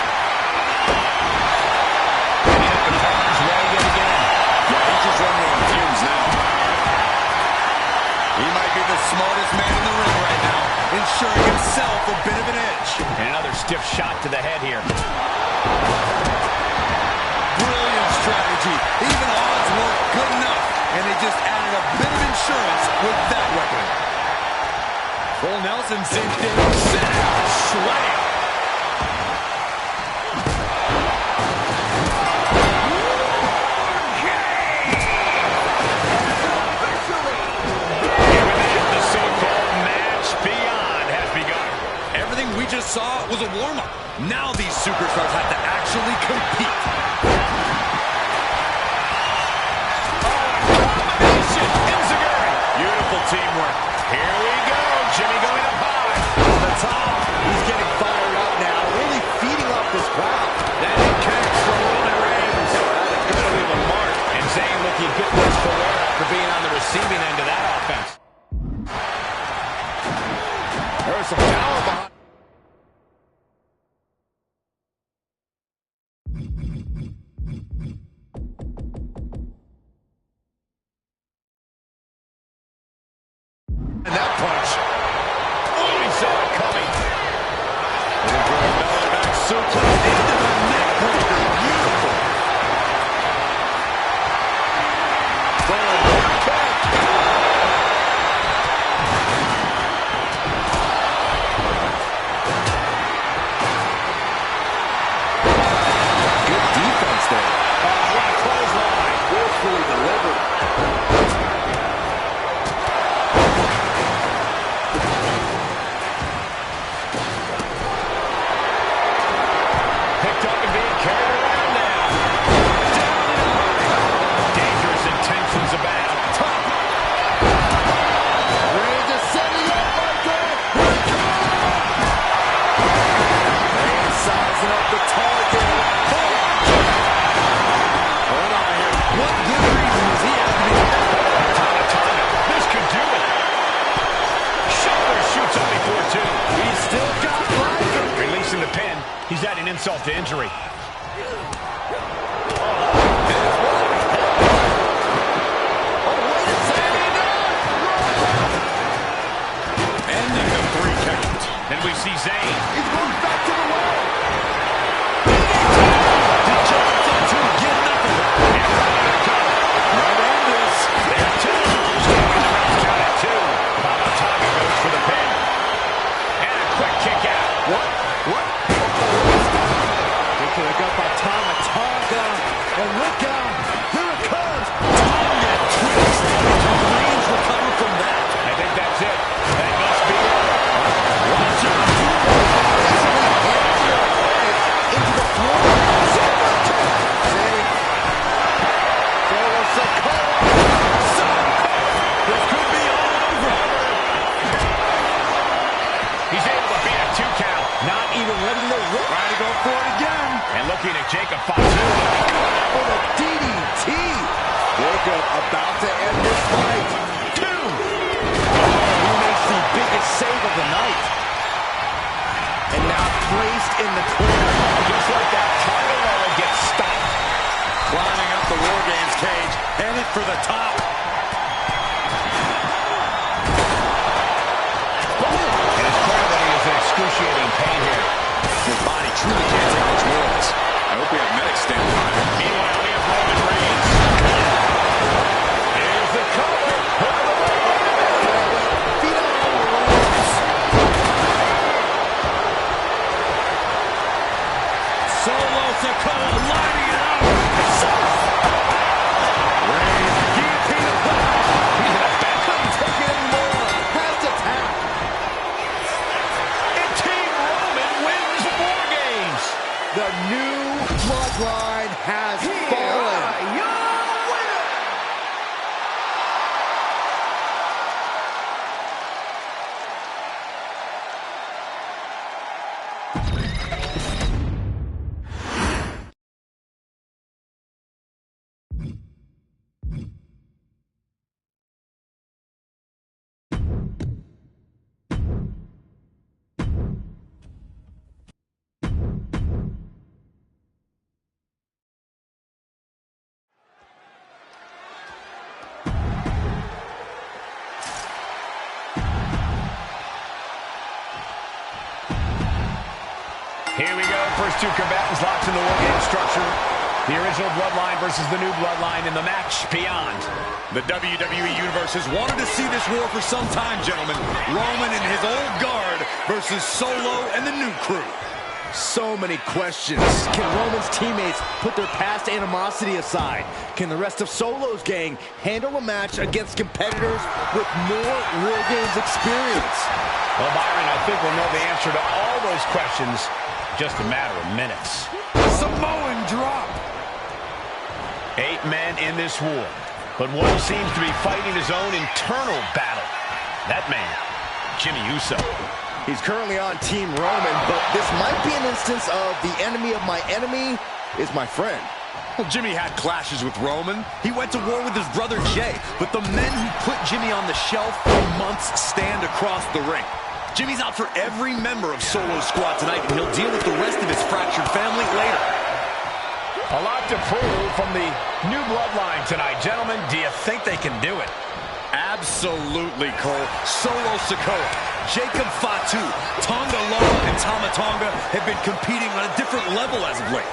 And he hit the Taman's way yet again. He's just running on fumes now. He might be the smartest man in the ring right now, ensuring himself a bit of an edge. And another stiff shot to the head here. Brilliant strategy. Even odds weren't good enough, and they just added a bit of insurance with that weapon. Full Nelson, same thing. Set out, slam. The so-called match beyond has begun. Everything we just saw was a warm-up. Now these superstars have to actually compete. Beautiful teamwork. Here we go. Jimmy going up high. On the top, he's getting fired up now, really feeding off this crowd. Then he connects from Roman Reigns. That's going to leave a mark. And Zayn looking good looks for wear after being on the receiving end of that offense. There was some power behind. And that punch. Oh, he saw it coming. Looking for a belly back suplex into the neck breaker. Beautiful. insult to injury. Ending the 3 count. Then we see Zayn. He's going back to the wall. And look out! Here it comes! Tonga twist. Can Reigns recover from that? I think that's it. That must be it. Watch out. Into the floor. This could be all over. He's able to beat a 2 count. Not even letting the rope. Trying to go for it again. And looking at Jacob Fatu. For the DDT. Jacob about to end this fight. 2. He makes the biggest save of the night. And now placed in the corner. Just like that, Tonga gets stopped. Climbing up the War Games cage. Headed for the top. And it's clear that he is in excruciating pain here. His body truly can't take much more of this. I hope we have medics standing by. Meanwhile, we have Roman Reigns. Here's the cover. Solo Sikoa lining it up. Reigns, guillotine applied. He's in a bad Couldn't take it anymore. Has to tap. And Team Roman wins War Games. The new bloodline has fallen. Here we go. First 2 combatants locked in the War Game structure. The original Bloodline versus the new Bloodline in the match beyond. The WWE Universe has wanted to see this war for some time, gentlemen. Roman and his old guard versus Solo and the new crew. So many questions. Can Roman's teammates put their past animosity aside? Can the rest of Solo's gang handle a match against competitors with more War Games experience? Well, Byron, I think we'll know the answer to all those questions just a matter of minutes. Samoan drop. 8 men in this war, but one seems to be fighting his own internal battle. That man, Jimmy Uso. He's currently on Team Roman, but this might be an instance of the enemy of my enemy is my friend. Well, Jimmy had clashes with Roman. He went to war with his brother Jay, but the men who put Jimmy on the shelf for months stand across the ring. Jimmy's out for every member of Solo's squad tonight, and he'll deal with the rest of his fractured family later. A lot to prove from the new Bloodline tonight. Gentlemen, do you think they can do it? Absolutely, Cole. Solo Sikoa, Jacob Fatu, Tonga Loa, and Tama Tonga have been competing on a different level as of late.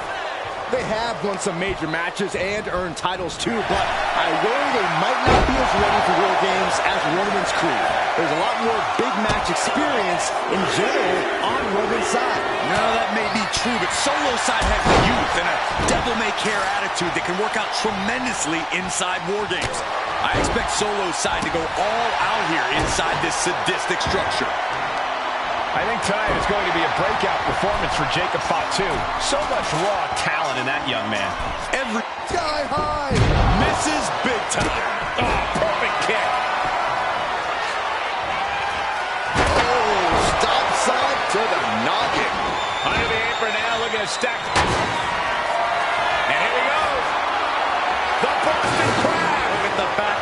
They have won some major matches and earned titles too, but I worry they might not be as ready for War Games as Roman's crew. There's a lot more big match experience in general on Roman's side. No, that may be true, but Solo's side has youth and a devil-may-care attitude that can work out tremendously inside War Games. I expect Solo's side to go all out here inside this sadistic structure. I think tonight is going to be a breakout performance for Jacob Fatu. So much raw talent in that young man. Every Sky high! misses big time. Oh, perfect kick. Oh, stop side to the noggin. Under the apron now, looking to stack. And here we go. The Boston Crab. Look at the back.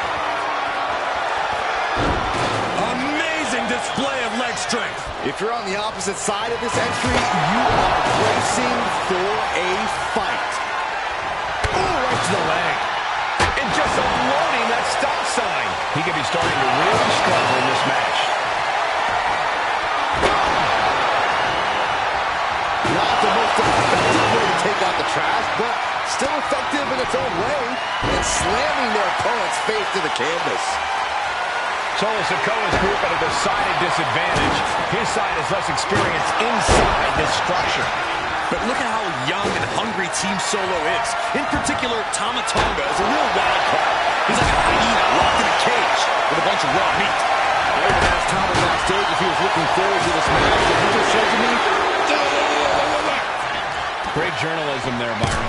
Amazing display of leg strength. If you're on the opposite side of this entry, you are bracing for a fight. Oh, right to the leg. And just unloading that stop sign. He could be starting to really struggle in this match. Not the most effective way to take out the trash, but still effective in its own way, and slamming their opponent's face to the canvas. Solo Sikoa's group at a decided disadvantage. His side is less experienced inside this structure. But look at how young and hungry Team Solo is. In particular, Tama Tonga is a real wild card. He's like a hyena locked in a cage with a bunch of raw meat. I even asked Tama backstage if he was looking forward to this match, and he just said to me, great journalism there, Byron.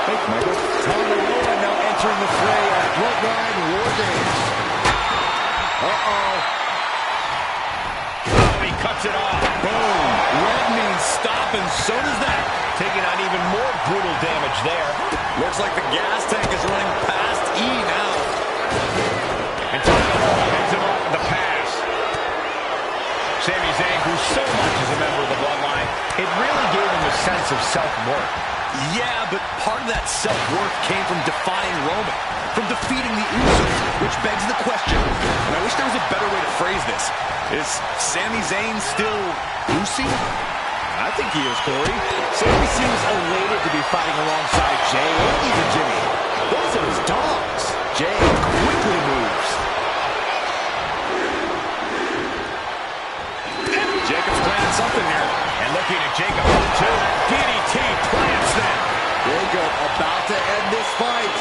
thank you, Michael. Tonga Loa now entering the fray at Bloodline War Games. Uh-oh. Oh, he cuts it off. Boom. Red means stop, and so does that. Taking on even more brutal damage there. Looks like the gas tank is running past E now. And Tonga Loa heads him off with the pass. Sami Zayn, who so much is a member of the Bloodline, it really gave him a sense of self-worth. Yeah, but part of that self-worth came from defying Roman, from defeating the Usos, which begs the question, and I wish there was a better way to phrase this. Is Sami Zayn still Lucy? I think he is, Corey. Sami seems elated to be fighting alongside Jay and even Jimmy. Those are his dogs. Jay quickly moves. Jacob's planning something here. And looking at Jacob, too. DDT plants them. Jacob about to end this fight.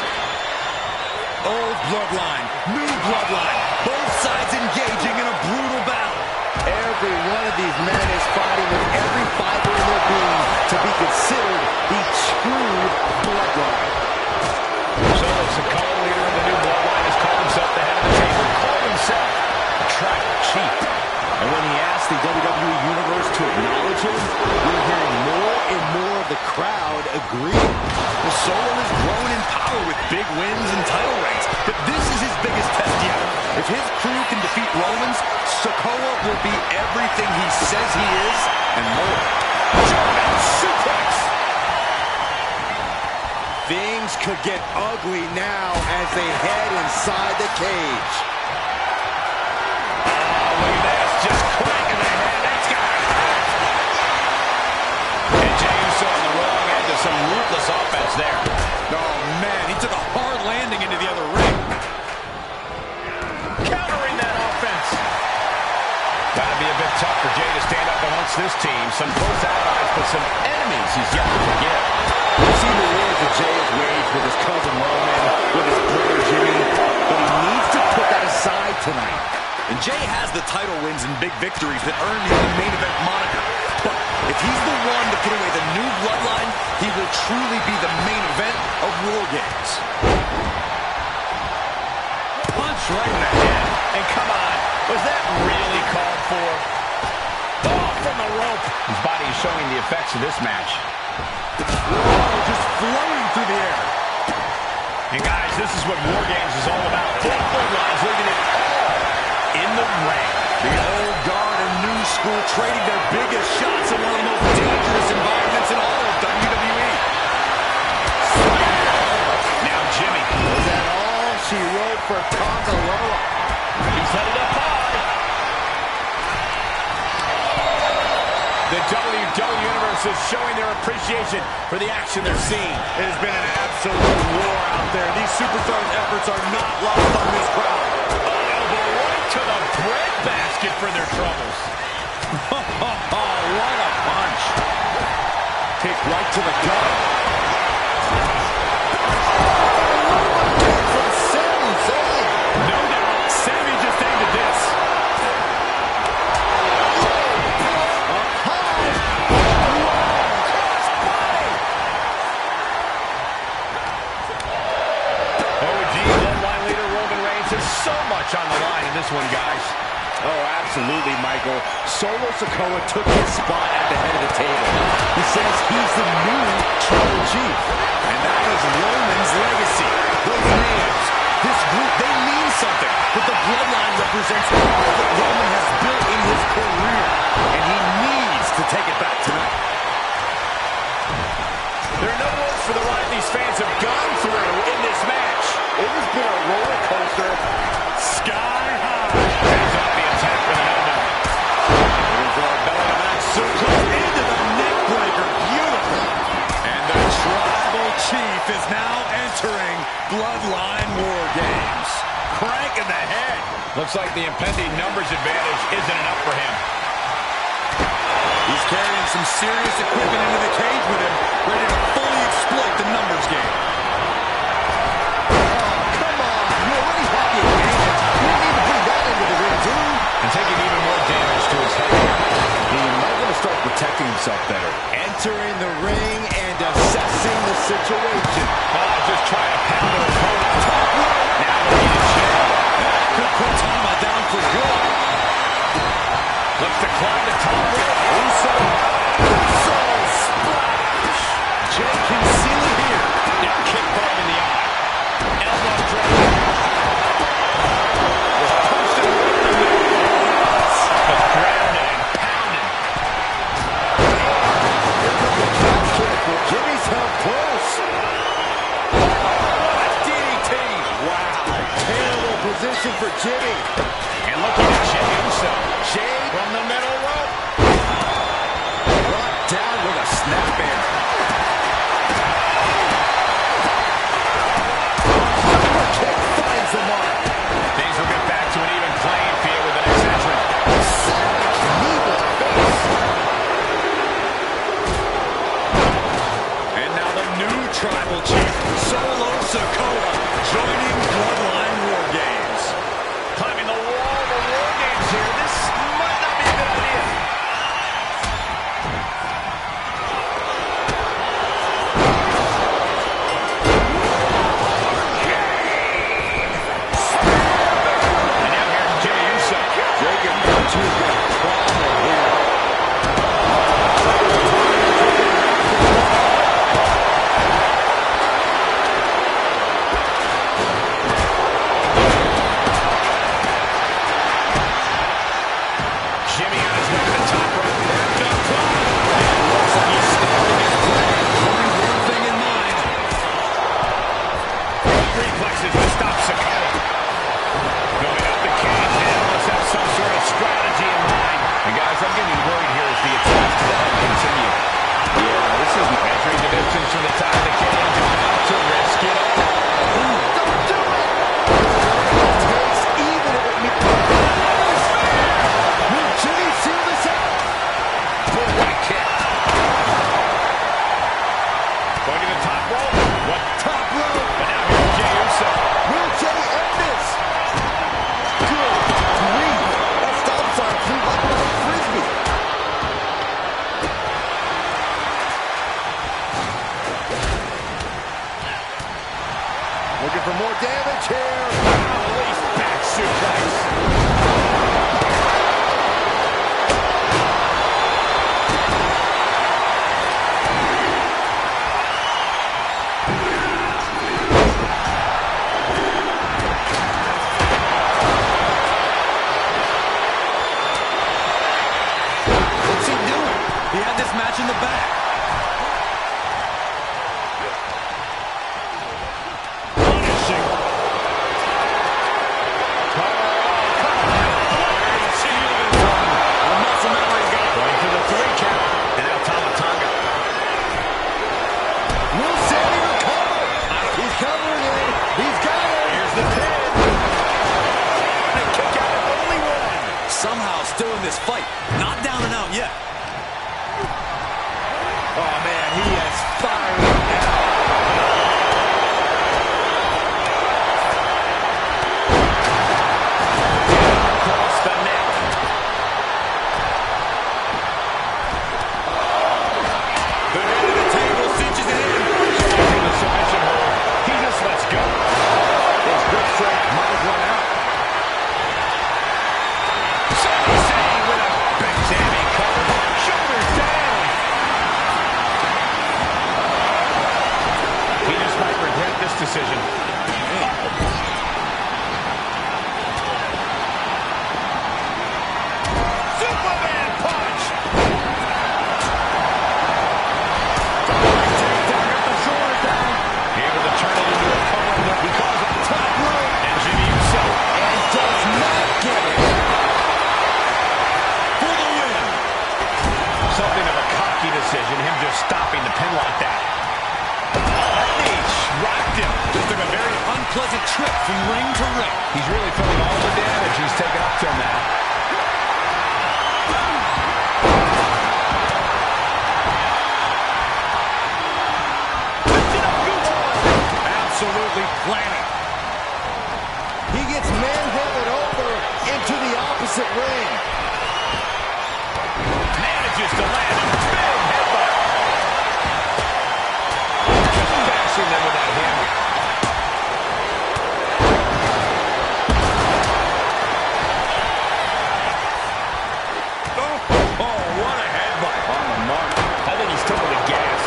Old bloodline, new bloodline. Both sides engaging in a brutal battle. Every one of these men is fighting with every fiber in their being to be considered the true bloodline. Solo Sikoa, leader of the new bloodline, has called himself the head of the table, called himself a tribal chief. And when he asked the WWE Universe to acknowledge him, we're hearing more and more of the crowd agree. Well, Solo has grown in power with big wins and title reigns, but this is his biggest test yet. If his crew can defeat Romans, Sikoa will be everything he says he is and more. German suplex. Things could get ugly now as they head inside the cage. Look at this, just cranking the head. That's got to hurt. And Jey Uso on the wrong end of some ruthless offense there. Oh, man, he took a hard landing into the other ring. Countering that offense. Got to be a bit tough for Jey to stand up amongst this team. Some close allies, but some enemies he's yet to forgive. We've seen the wars that Jey has waged with his cousin Roman, with his brother Jimmy, but he needs to put that aside tonight. And Jey has the title wins and big victories that earned him the main event moniker. But if he's the one to put away the new bloodline, he will truly be the main event of War Games. Punch right in the head. And come on, was that really called for? Oh, from the rope. His body is showing the effects of this match. Whoa, just floating through the air. And guys, this is what War Games is all about. Both bloodlines leaving it all in the ring. The old guard and new school trading their biggest shots in one of the most dangerous environments in all of WWE. Now Jimmy. Was that all she wrote for Tonga Loa? He's headed up high. The WWE Universe is showing their appreciation for the action they're seeing. It has been an absolute war out there. These superstars' efforts are not lost on this crowd. Elbow right to the breadbasket for their troubles. What a punch. Kick right to the gut. From Sami Zayn. No doubt, Sami just aimed at this. So much on the line in this one, guys. Oh, absolutely, Michael. Solo Sikoa took his spot at the head of the table. He says he's the new tribal chief. And that is Roman's legacy. Those names, this group, they mean something. But the bloodline represents all that Roman has built in his career, and he needs to take it back tonight. There are no words for the ride these fans have gone through in this match. It has been a roller coaster. Sky high. Hands off the attack with an elbow. Looking for a belly to back suplex into the neck breaker. Beautiful. And the Tribal Chief is now entering Bloodline War Games. Crank in the head. Looks like the impending numbers advantage isn't enough for him. He's carrying some serious equipment into the cage with him, ready to fully exploit the numbers game. Come on, you already have the advantage. You don't need to bring that into the ring, do you? And taking even more damage to his head. He might want to start protecting himself better. Entering the ring and assessing the situation. Just try to pound the opponent. Top rope. Now looking to chair. That could put Tama down for good. Looks to climb the top rope. Uso splash. Jay can seal it here. Now kick right in the eye. Elbow drop. Posted right in the middle. Just grounded and pounded. Jimmy's held close. What a DDT. Wow, terrible position for Jimmy. And looking at Jey Uso. Jey from the middle rope. Brought down with a snap in. Kick finds the mark. Things will get back to an even playing field with the next entrant. Knee to the face. And now the new Tribal Chief, Solo Sikoa, joining Bloodline War Games. Climbing the wall of the War Games here. This might not be a good idea. And now here's Jey Uso. Jacob, you got a problem here. Jimmy on his way to the top rope. The climb. And it looks like he's stopping his play. Only one thing in mind. Reflexes to stop Sikoa. Going up the cage now. Must have some sort of strategy in mind. And guys, I'm getting worried here as the attacks to the head continue. Yeah, this is entering the distance from the top of the cage. About to risk it all. Don't do it! Takes even if it means... Will Jimmy seal this out? Boom, what a kick. Going to the top rope. What? Top rope. But now here's Jey Uso. Will Jimmy end this? Good grief. That stop sign flew like a frisbee. Looking for more damage here. Release back suplex. What's he doing? He had this match in the bag. Punishing. Going for the 3 count. And now Tama. Will Sammy recover? He's covering it. He's got it. Here's the pin. And a kick out of only one. Somehow still in this fight. Not down and out yet. Oh, man, he is firing now. Across the neck. The head of the table cinches it in. Using the submission hold. He just lets go. His grip strength might have run out. Sami Zayn with a big Sammy cover. Shoulders down. He just might regret this decision. Super unpleasant trip from ring to ring. He's really feeling all the damage he's taken up till now. Absolutely planted. He gets manhandled over into the opposite ring. Manages to land a big headbutt. Just bashing them with that hammer. Oh, what a headbutt. On the mark. I think he's totally gassed.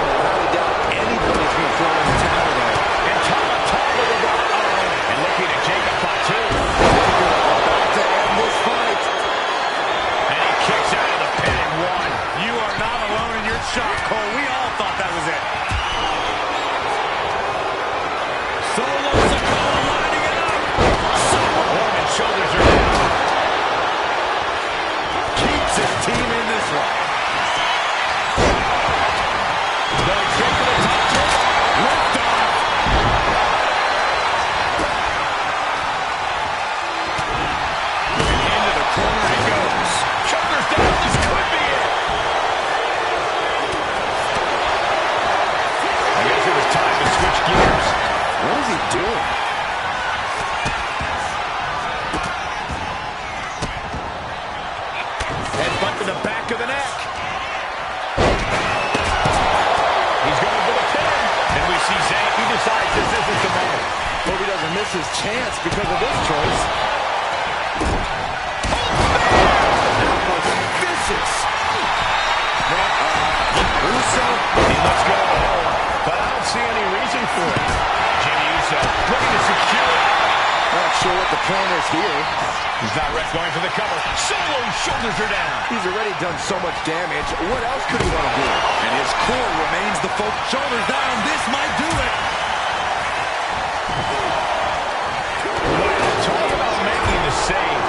Without a doubt, anybody's going to throw in the towel there. And Tama with the and looking at Jacob Fatu. About to end this fight. And he kicks out of the pin and one. You are not alone in your shock, Cole. We all thought that was it. Solo Sikoa lining it up. Roman's shoulders are down. Keeps his team in this one. Going straight to the top rope. Lift off. Into the corner he goes. Shoulders down. This could be it. I guess it was time to switch gears. What is he doing? Headbutt to the back of the neck. He's going for the pin. And we see Zayn. He decides this isn't the moment. Hope he doesn't miss his chance because of this choice. That was vicious. Uso, he lets go of the hold, but I don't see any reason for it. Jimmy Uso looking to secure it. Not sure what the plan is here. He's not going for the cover. Solo shoulders are down. He's already done so much damage. What else could he want to do? And his core remains the focus. Shoulders down. This might do it. Talk about making the save.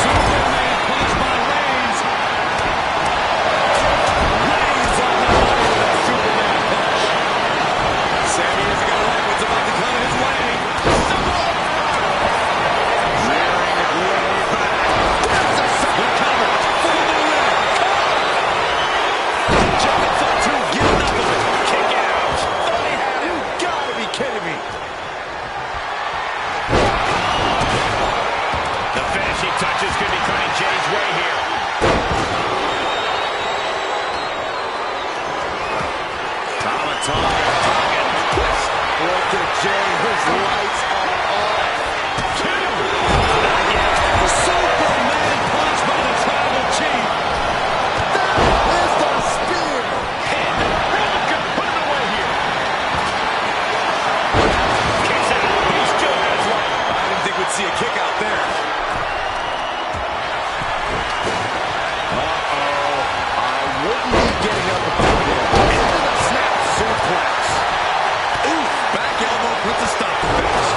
Superman punch by Reigns. Reigns on the body with a Superman punch. Sami is going to like what's about to come his way. Rearing it way back. There's a second cover for the win. Jacob Fatu getting up of it. Kick out. Thought he had it. You gotta be kidding me. The finishing touches could be coming Jay's way here. Target twist. Look at Jay. His lights are off. Two. Not yet. Superman punch by the Tribal Chief. That is the spear. Head. Roman could put it away here. Kicks out. He still has one. I didn't think we'd see a kick out there. I wouldn't be getting up if I were there. Into the snap suplex. Ooh, back elbow puts a stop to finish.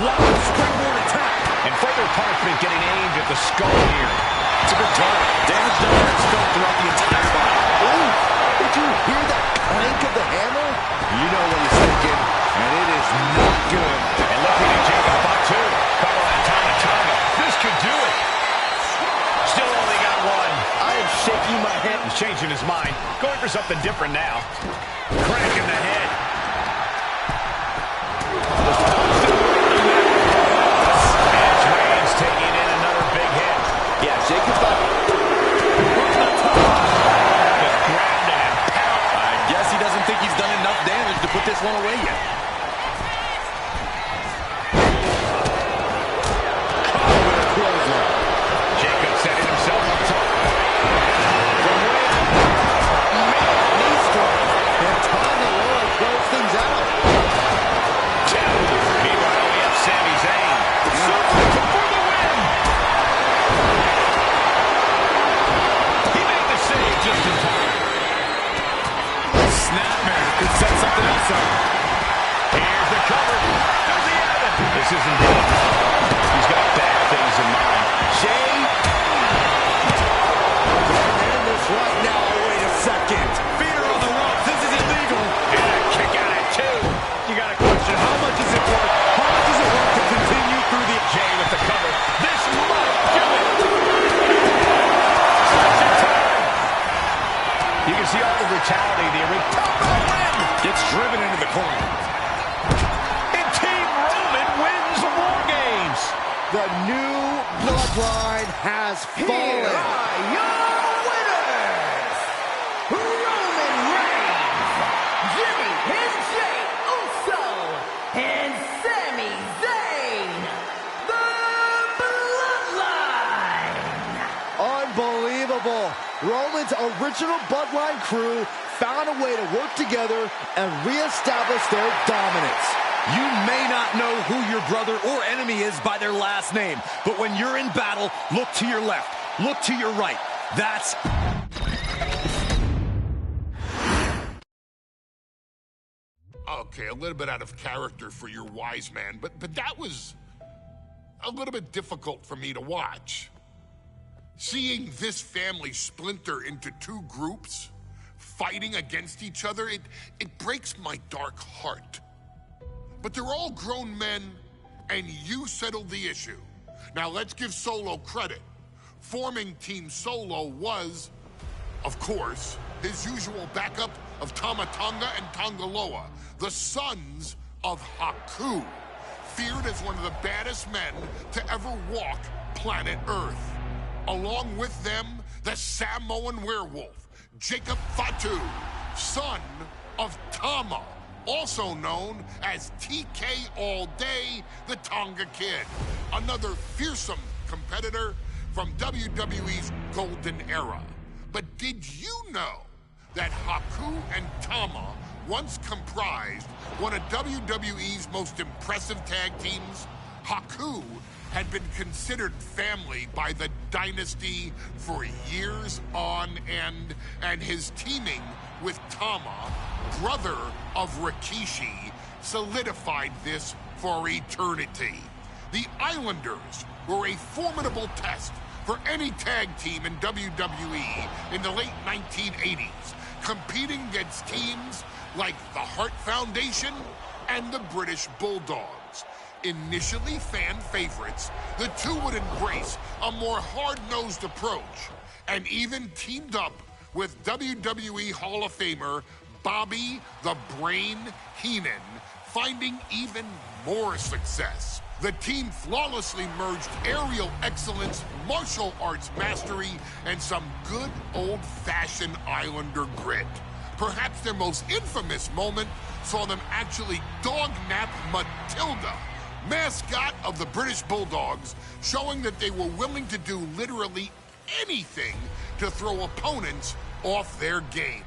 Wild springboard attack. And further punishment getting aimed at the skull here. It's a good target. Damage done to that skull throughout the entire body. Ooh, did you hear that clank of the hammer? You know what he's thinking, and it is not good. And looking at Jacob Fatu. Cover on Tama. This could do it. Still only got one. I am shaking my head. He's changing his mind. Going for something different now. Crack in the head. As Reigns taking in another big hit. Yeah, Jacob Fatu. Just grounded and pounded. I guess he doesn't think he's done enough damage to put this one away yet. Jacob setting himself up top. And Tama Loa close things out. Two. Meanwhile, we have Sami Zayn. Suplex for the win. He made the save just in time. Snapmare could set something else up. Here's the cover. There's the Evans. This isn't good. He's got bad things in mind. Jay. They're in this right now. Oh, wait a second. Feet are see all the brutality. The win gets driven into the corner. And Team Roman wins War Games. The new bloodline has fallen. Here are your winners, Roman Reigns, Jimmy and Jey Uso, and Sami Zayn, the Bloodline. Unbelievable. Roman's original bloodline crew found a way to work together and reestablish their dominance. You may not know who your brother or enemy is by their last name, but when you're in battle, look to your left, look to your right. That's... Okay, a little bit out of character for your wise man, but that was a little bit difficult for me to watch. Seeing this family splinter into two groups, fighting against each other, it breaks my dark heart. But they're all grown men, and you settled the issue. Now let's give Solo credit. Forming Team Solo was, of course, his usual backup of Tama Tonga and Tonga Loa, the sons of Haku, feared as one of the baddest men to ever walk planet Earth. Along with them, the Samoan werewolf, Jacob Fatu, son of Tama, also known as TK All Day, the Tonga Kid, another fearsome competitor from WWE's golden era. But did you know that Haku and Tama once comprised one of WWE's most impressive tag teams? Haku had been considered family by the Dynasty for years on end, and his teaming with Tama, brother of Rikishi, solidified this for eternity. The Islanders were a formidable test for any tag team in WWE in the late 1980s, competing against teams like the Hart Foundation and the British Bulldogs. Initially fan favorites, the two would embrace a more hard-nosed approach and even teamed up with WWE Hall of Famer Bobby the Brain Heenan, finding even more success. The team flawlessly merged aerial excellence, martial arts mastery, and some good old-fashioned Islander grit. Perhaps their most infamous moment saw them actually dog-nap Matilda, mascot of the British Bulldogs, showing that they were willing to do literally anything to throw opponents off their game.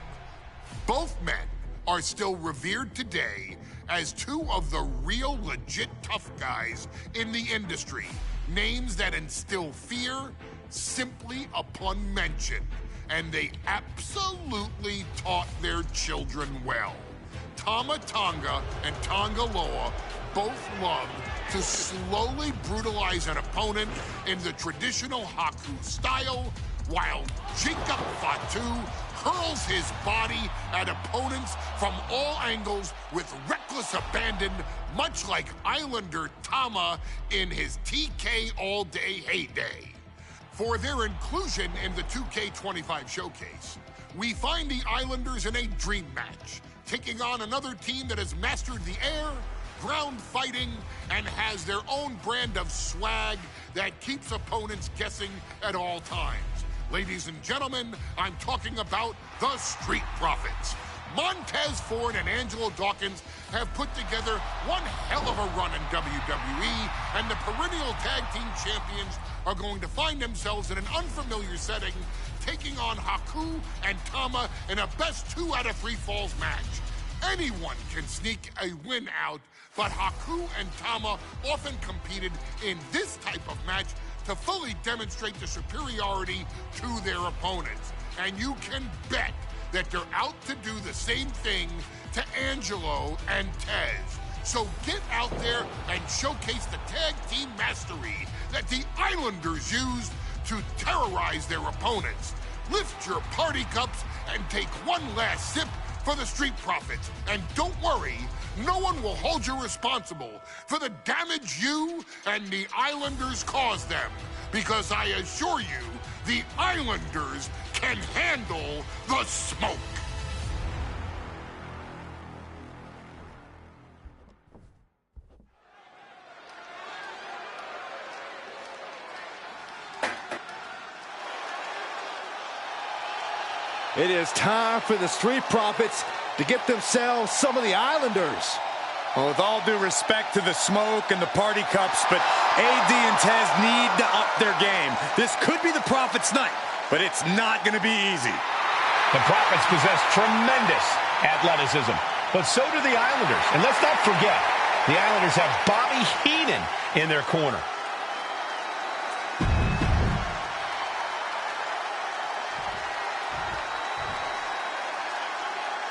Both men are still revered today as two of the real legit tough guys in the industry, names that instill fear simply upon mention, and they absolutely taught their children well. Tama Tonga and Tonga Loa both loved to slowly brutalize an opponent in the traditional Haku style, while Jacob Fatu hurls his body at opponents from all angles with reckless abandon, much like Islander Tama in his TK All Day heyday. For their inclusion in the 2K25 showcase, we find the Islanders in a dream match, taking on another team that has mastered the air, ground fighting, and has their own brand of swag that keeps opponents guessing at all times. Ladies and gentlemen, I'm talking about the Street Profits. Montez Ford and Angelo Dawkins have put together one hell of a run in WWE, and the perennial tag team champions are going to find themselves in an unfamiliar setting, taking on Haku and Tama in a best 2 out of 3 falls match. Anyone can sneak a win out, but Haku and Tama often competed in this type of match to fully demonstrate the superiority to their opponents. And you can bet that they're out to do the same thing to Angelo and Tez. So get out there and showcase the tag team mastery that the Islanders used to terrorize their opponents. Lift your party cups and take one last sip for the Street Profits. And don't worry, no one will hold you responsible for the damage you and the Islanders caused them, because I assure you, the Islanders can handle the smoke. It is time for the Street Profits to get themselves some of the Islanders. Well, with all due respect to the smoke and the party cups, but AD and Tez need to up their game. This could be the Profits' night, but it's not going to be easy. The Profits possess tremendous athleticism, but so do the Islanders. And let's not forget, the Islanders have Bobby Heenan in their corner.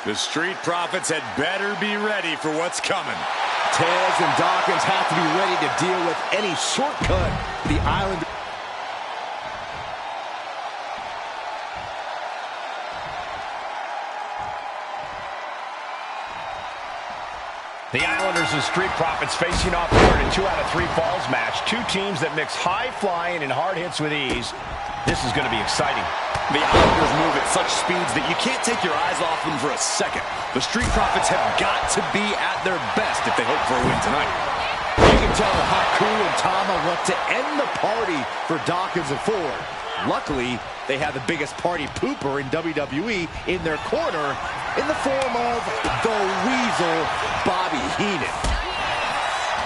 The Street Profits had better be ready for what's coming. Tez and Dawkins have to be ready to deal with any shortcut the Islanders. The Islanders and Street Profits facing off here in a 2 out of 3 falls match. Two teams that mix high flying and hard hits with ease. This is going to be exciting. The Islanders move at such speeds that you can't take your eyes off them for a second. The Street Profits have got to be at their best if they hope for a win tonight. You can tell Haku and Tama want to end the party for Dawkins and Ford. Luckily, they have the biggest party pooper in WWE in their corner in the form of the Weasel, Bobby Heenan.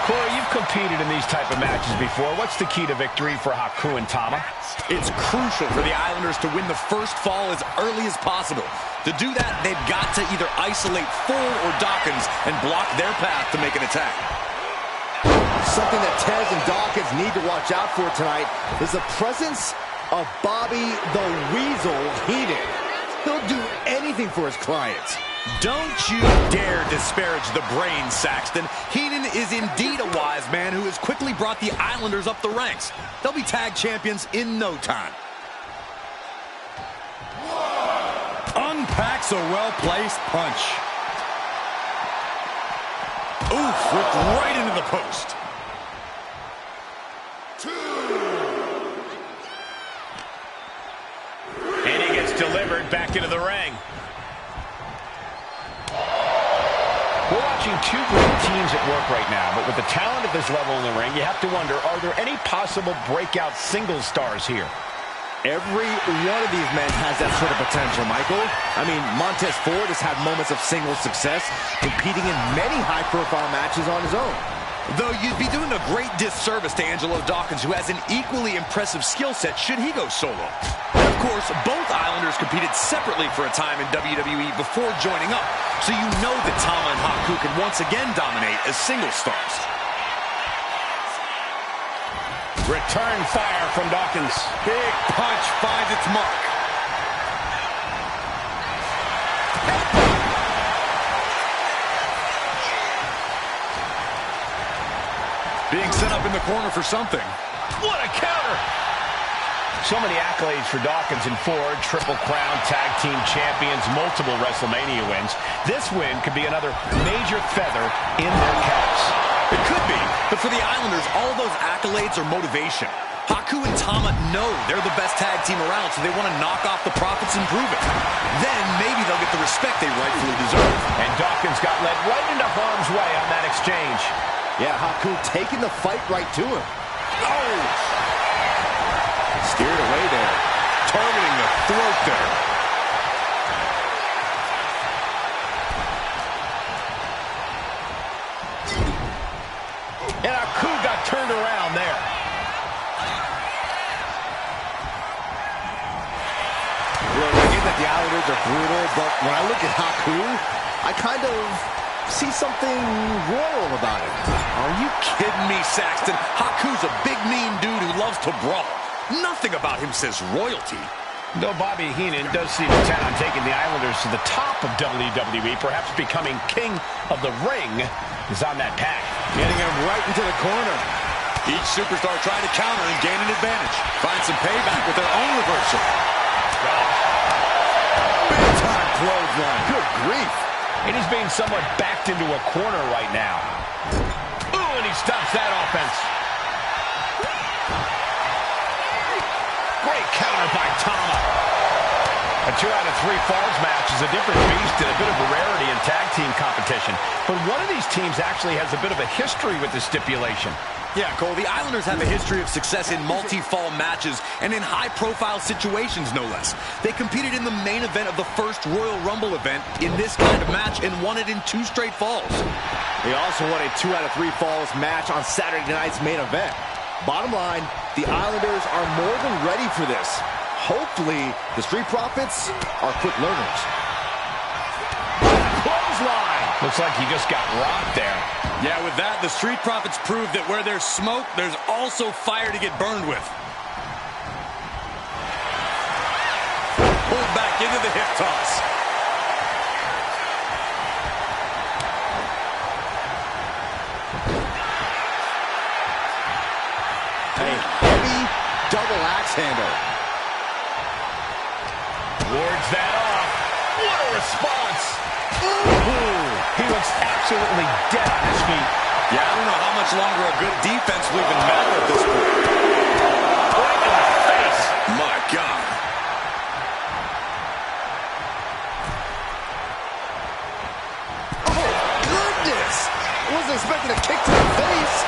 Corey, you've competed in these type of matches before. What's the key to victory for Haku and Tama? It's crucial for the Islanders to win the first fall as early as possible. To do that, they've got to either isolate Ford or Dawkins and block their path to make an attack. Something that Tez and Dawkins need to watch out for tonight is the presence of Bobby the Weasel Heenan. He'll do anything for his clients. Don't you dare disparage the brain, Saxton. Heenan is indeed a wise man who has quickly brought the Islanders up the ranks. They'll be tag champions in no time. Unpacks a well-placed punch. Oof, ripped right into the post. And he gets delivered back into the ring. We're watching two great teams at work right now, but with the talent at this level in the ring, you have to wonder, are there any possible breakout single stars here? Every one of these men has that sort of potential, Michael. I mean, Montez Ford has had moments of single success, competing in many high-profile matches on his own. Though you'd be doing a great disservice to Angelo Dawkins, who has an equally impressive skill set should he go solo. And of course, both Islanders competed separately for a time in WWE before joining up, so you know that Tama and Haku can once again dominate as single stars. Return fire from Dawkins. Big punch finds its mark. Being set up in the corner for something. What a counter! So many accolades for Dawkins and Ford. Triple Crown Tag Team Champions, multiple WrestleMania wins. This win could be another major feather in their caps. It could be, but for the Islanders, all those accolades are motivation. Haku and Tama know they're the best tag team around, so they want to knock off the Profits and prove it. Then maybe they'll get the respect they rightfully deserve. And Dawkins got led right into harm's way on that exchange. Yeah, Haku taking the fight right to him. Oh! Steered away there. Targeting the throat there. And Haku got turned around there. Well, I get that the Islanders are brutal, but when I look at Haku, I kind of see something royal about him. Are you kidding me, Saxton? Haku's a big, mean dude who loves to brawl. Nothing about him says royalty. Though Bobby Heenan does see the town taking the Islanders to the top of WWE, perhaps becoming king of the ring, is on that path. Getting him right into the corner. Each superstar trying to counter and gain an advantage. Find some payback with their own reversal. Big time clothesline. Good grief. And he's being somewhat backed into a corner right now. Ooh, and he stops that offense. Great counter by Tama. A 2 out of 3 falls match is a different beast and a bit of a rarity in tag team competition. But one of these teams actually has a bit of a history with this stipulation. Yeah, Cole, the Islanders have a history of success in multi-fall matches and in high-profile situations, no less. They competed in the main event of the first Royal Rumble event in this kind of match and won it in 2 straight falls. They also won a 2 out of 3 falls match on Saturday night's main event. Bottom line, the Islanders are more than ready for this. Hopefully, the Street Profits are quick learners. Clothesline! Looks like he just got rocked there. Yeah, with that, the Street Profits prove that where there's smoke, there's also fire to get burned with. Pulled back into the hip toss. A heavy double axe handle. Wards that off. What a response. Ooh, he looks absolutely dead on his feet. Yeah, I don't know how much longer a good defense will even matter at this point. Right in the face. My God. Oh, goodness! I wasn't expecting a kick to the face.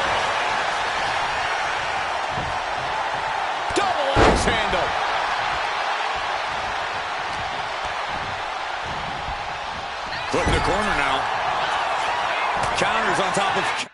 Double axe handle. Put in the corner now. Counters on top of...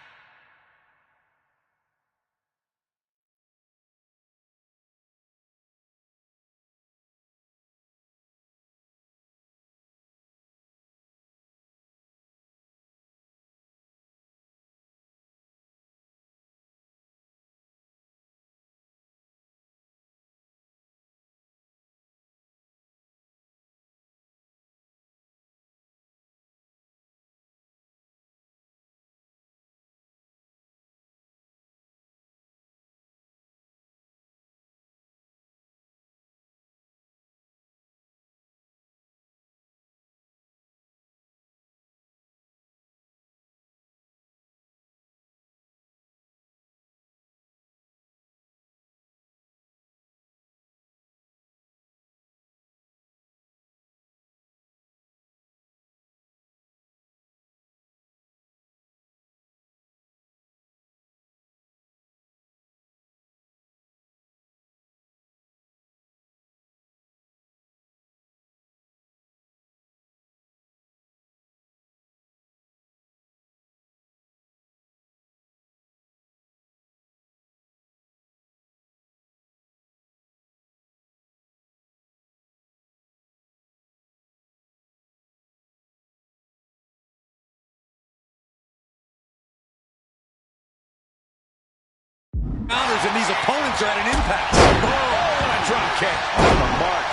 Counters, and these opponents are at an impasse. Oh, and a drop kick. On the mark.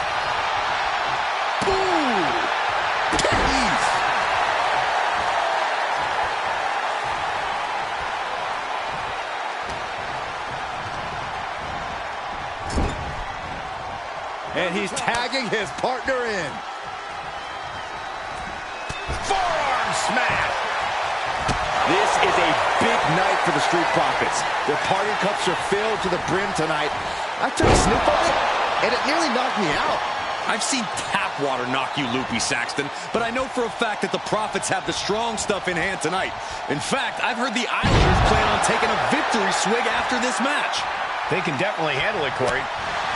Ooh! Jeez. And he's tagging his partner in. Forearm smash. This is a big night for the Street Profits. Their party cups are filled to the brim tonight. I took a sniff of it, and it nearly knocked me out. I've seen tap water knock you loopy, Saxton, but I know for a fact that the Profits have the strong stuff in hand tonight. In fact, I've heard the Islanders plan on taking a victory swig after this match. They can definitely handle it, Corey.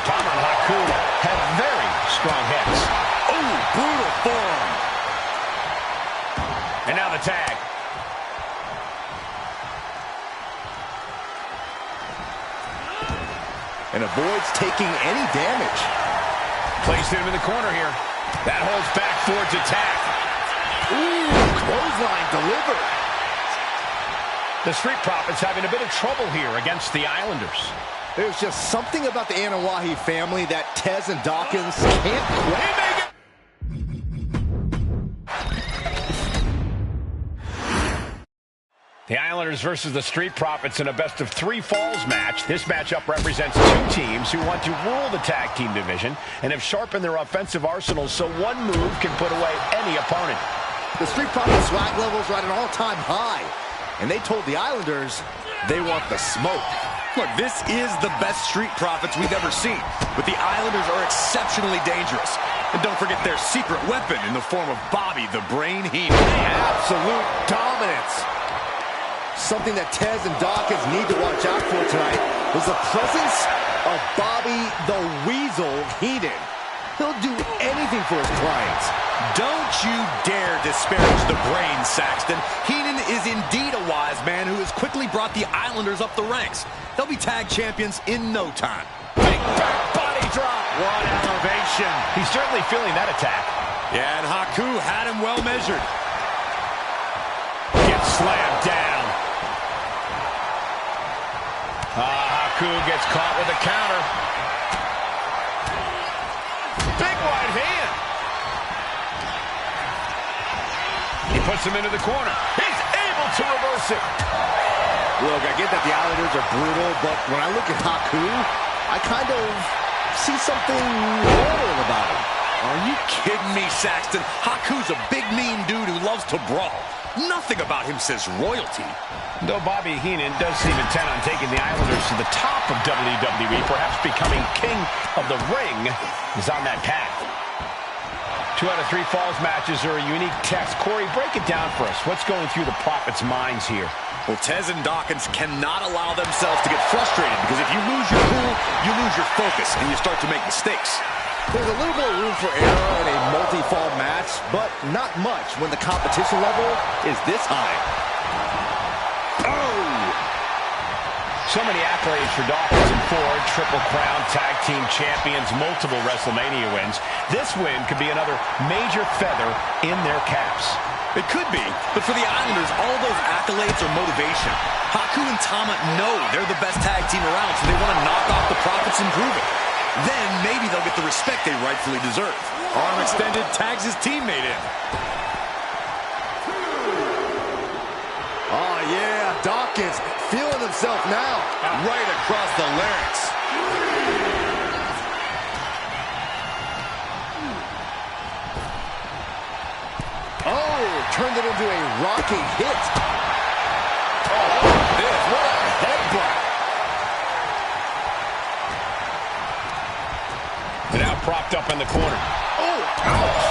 Tom and Haku have very strong heads. Oh, brutal forearm. And now the tag. And avoids taking any damage. Placed him in the corner here. That holds back Ford's attack. Ooh, clothesline delivered. The Street Profits having a bit of trouble here against the Islanders. There's just something about the Anawahi family that Tez and Dawkins can't quite. The Islanders versus the Street Profits in a best-of-3 falls match. This matchup represents 2 teams who want to rule the tag team division and have sharpened their offensive arsenals so one move can put away any opponent. The Street Profits swag levels are at an all-time high, and they told the Islanders they want the smoke. Look, this is the best Street Profits we've ever seen, but the Islanders are exceptionally dangerous. And don't forget their secret weapon in the form of Bobby the Brain Heenan. Absolute dominance. Something that Tez and Dawkins need to watch out for tonight is the presence of Bobby the Weasel Heenan. He'll do anything for his clients. Don't you dare disparage the brain, Saxton. Heenan is indeed a wise man who has quickly brought the Islanders up the ranks. They'll be tag champions in no time. Big back body drop. What elevation. He's certainly feeling that attack. Yeah, and Haku had him well measured. Gets slammed down. Haku gets caught with a counter. Big right hand. He puts him into the corner. He's able to reverse it. Look, I get that the Islanders are brutal, but when I look at Haku, I kind of see something royal about him. Are you kidding me, Saxton? Haku's a big, mean dude who loves to brawl. Nothing about him says royalty. Though Bobby Heenan does seem intent on taking the Islanders to the top of WWE, perhaps becoming king of the ring, is on that path. 2 out of 3 falls matches are a unique test. Corey, break it down for us. What's going through the Prophet's minds here? Well, Tez and Dawkins cannot allow themselves to get frustrated, because if you lose your cool, you lose your focus, and you start to make mistakes. There's a little more room for error in a multi-fall match, but not much when the competition level is this high. Oh! So many accolades for Dawkins and Ford. Triple Crown Tag Team Champions, multiple WrestleMania wins. This win could be another major feather in their caps. It could be, but for the Islanders, all those accolades are motivation. Haku and Tama know they're the best tag team around, so they want to knock off the Profits and prove it. Then maybe they'll get the respect they rightfully deserve. Arm extended, tags his teammate in. Oh, yeah, Dawkins feeling himself now. Right across the larynx. Oh, turned it into a rocking hit. Oh, this, what a headbutt. Now propped up in the corner. Oh, ouch.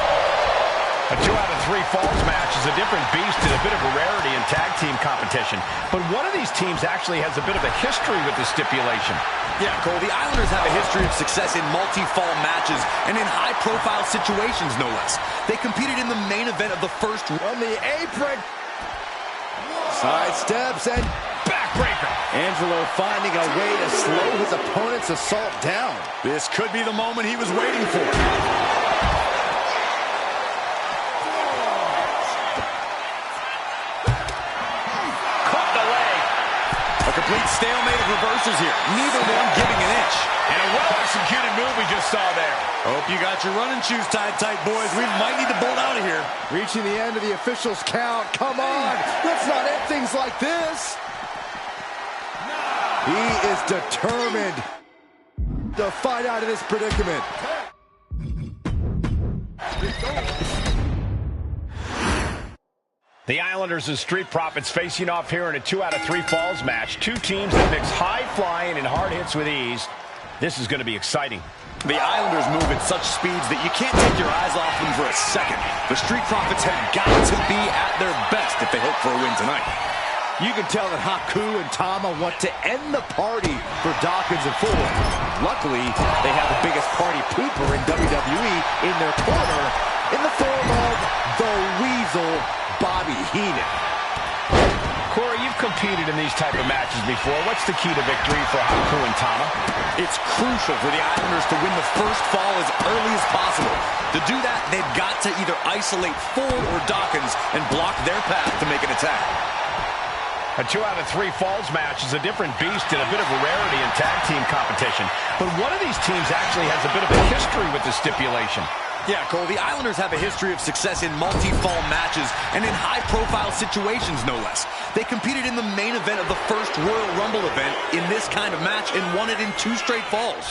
A 2 out of 3 falls match is a different beast and a bit of a rarity in tag team competition. But one of these teams actually has a bit of a history with this stipulation. Yeah, Cole, the Islanders have a history of success in multi-fall matches and in high-profile situations, no less. They competed in the main event of the first On the apron. Side steps and Backbreaker. Angelo finding a way to slow his opponent's assault down. This could be the moment he was waiting for. Caught the leg. A complete stalemate of reversals here. Neither one giving an inch. And a well-executed move we just saw there. Hope you got your running shoes tied tight, boys. We might need to bolt out of here. Reaching the end of the official's count. Come on, let's not end things like this. He is determined to fight out of this predicament. The Islanders and Street Profits facing off here in a 2 out of 3 falls match. Two teams that mix high flying and hard hits with ease. This is going to be exciting. The Islanders move at such speeds that you can't take your eyes off them for a second. The Street Profits have got to be at their best if they hope for a win tonight. You can tell that Haku and Tama want to end the party for Dawkins and Ford. Luckily, they have the biggest party pooper in WWE in their corner in the form of the Weasel, Bobby Heenan. Corey, you've competed in these type of matches before. What's the key to victory for Haku and Tama? It's crucial for the Islanders to win the first fall as early as possible. To do that, they've got to either isolate Ford or Dawkins and block their path to make an attack. A 2 out of 3 falls match is a different beast and a bit of a rarity in tag team competition. But one of these teams actually has a bit of a history with the stipulation. Yeah, Cole, the Islanders have a history of success in multi-fall matches and in high-profile situations, no less. They competed in the main event of the first Royal Rumble event in this kind of match and won it in 2 straight falls.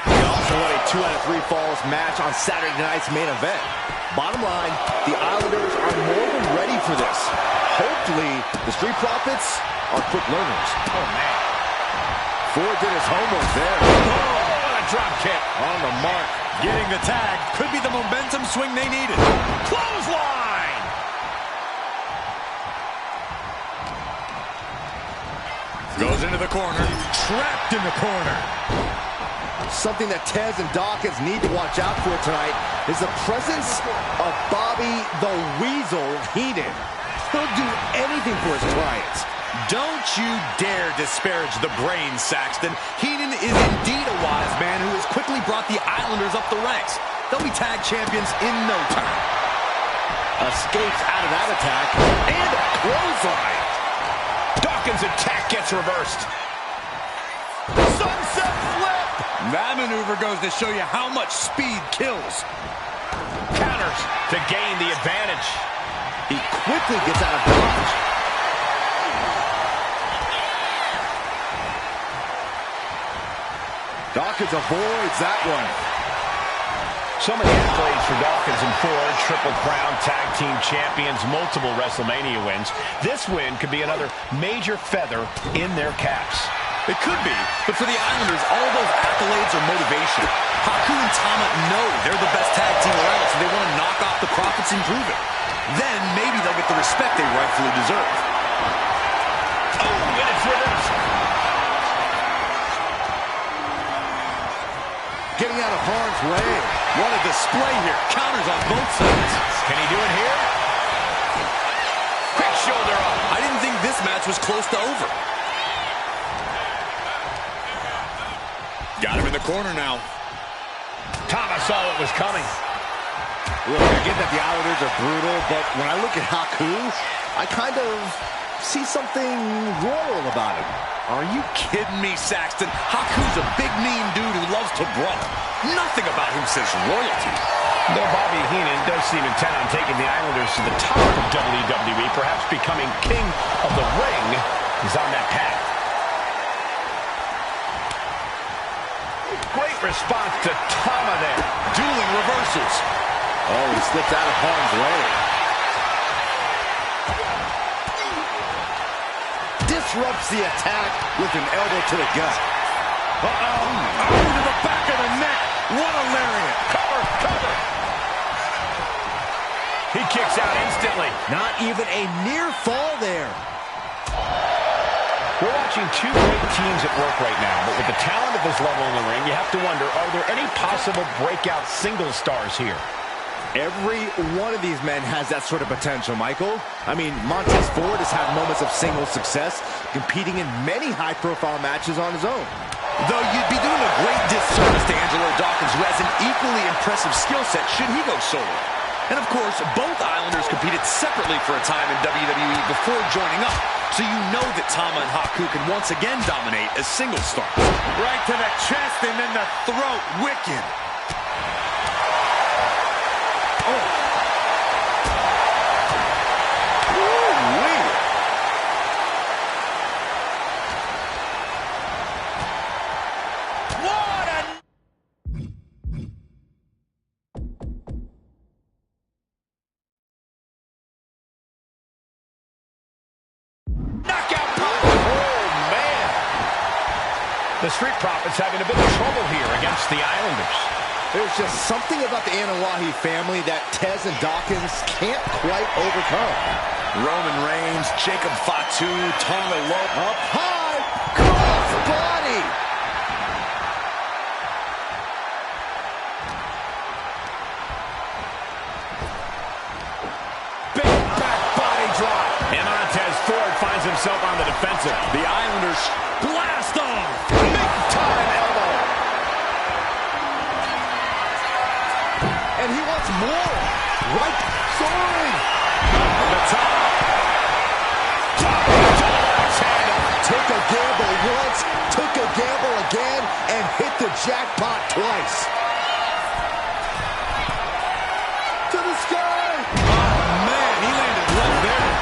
They also won a 2 out of 3 falls match on Saturday night's main event. Bottom line, the Islanders are more than ready for this. Hopefully, the Street Profits are quick learners. Oh, man. Ford did his homework there. Oh, and a drop kick. On the mark. Getting the tag could be the momentum swing they needed. Clothesline. Goes into the corner. Trapped in the corner. Something that Tez and Dawkins need to watch out for tonight is the presence of Bobby the Weasel Heenan. He'll do anything for his clients. Don't you dare disparage the brain, Saxton. Heenan is indeed a wise man who has quickly brought the Islanders up the ranks. They'll be tag champions in no time. Escapes out of that attack. And clothesline. Dawkins' attack gets reversed. Sunset flip! That maneuver goes to show you how much speed kills. Counters to gain the advantage. He quickly gets out of dodge. Dawkins avoids that one. So many accolades for Dawkins and Ford. Triple Crown Tag Team Champions, multiple WrestleMania wins. This win could be another major feather in their caps. It could be, but for the Islanders, all those accolades are motivation. Haku and Tama know they're the best tag team around, so they want to knock off the Profits and prove it. Then maybe they'll get the respect they rightfully deserve. Oh, and it's reversed. Getting out of harm's way. What a display here. Counters on both sides. Can he do it here? Quick shoulder up. I didn't think this match was close to over. Got him in the corner now. Thomas saw what was coming. Look, I get that the Islanders are brutal, but when I look at Haku, I kind of see something royal about him. Are you kidding me, Saxton? Haku's a big, mean dude who loves to brawl. Nothing about him says royalty. Though Bobby Heenan does seem intent on taking the Islanders to the top of WWE, perhaps becoming king of the ring, is on that path. Great response to Tama there. Dueling reversals. Oh, he slipped out of harm's way. Disrupts the attack with an elbow to the gut. Uh-oh. Oh, to the back of the neck. What a lariat. Cover, cover. He kicks out instantly. Not even a near fall there. We're watching two great teams at work right now, but with the talent of this level in the ring, you have to wonder, are there any possible breakout single stars here? Every one of these men has that sort of potential, Michael. I mean, Montez Ford has had moments of single success, competing in many high-profile matches on his own. Though you'd be doing a great disservice to Angelo Dawkins, who has an equally impressive skill set should he go solo. And of course, both Islanders competed separately for a time in WWE before joining up. So you know that Tama and Haku can once again dominate as single stars. Right to the chest and then the throat. Wicked. Oh. Woo-wee. What a... Knockout pop. Oh, man. The Street Profits having a bit of trouble here against the Islanders. There's just something about the Anawahi family that Tez and Dawkins can't quite overcome. Roman Reigns, Jacob Fatu, Tonga Lope. Up high, cross body. Big back body drop. And Montez Ford finds himself on the defensive. The Islanders blast off. Big time elbow. And he wants more. Right, soaring. From the top. Took a gamble once, took a gamble again, and hit the jackpot twice. To the sky. Oh, man, he landed right there.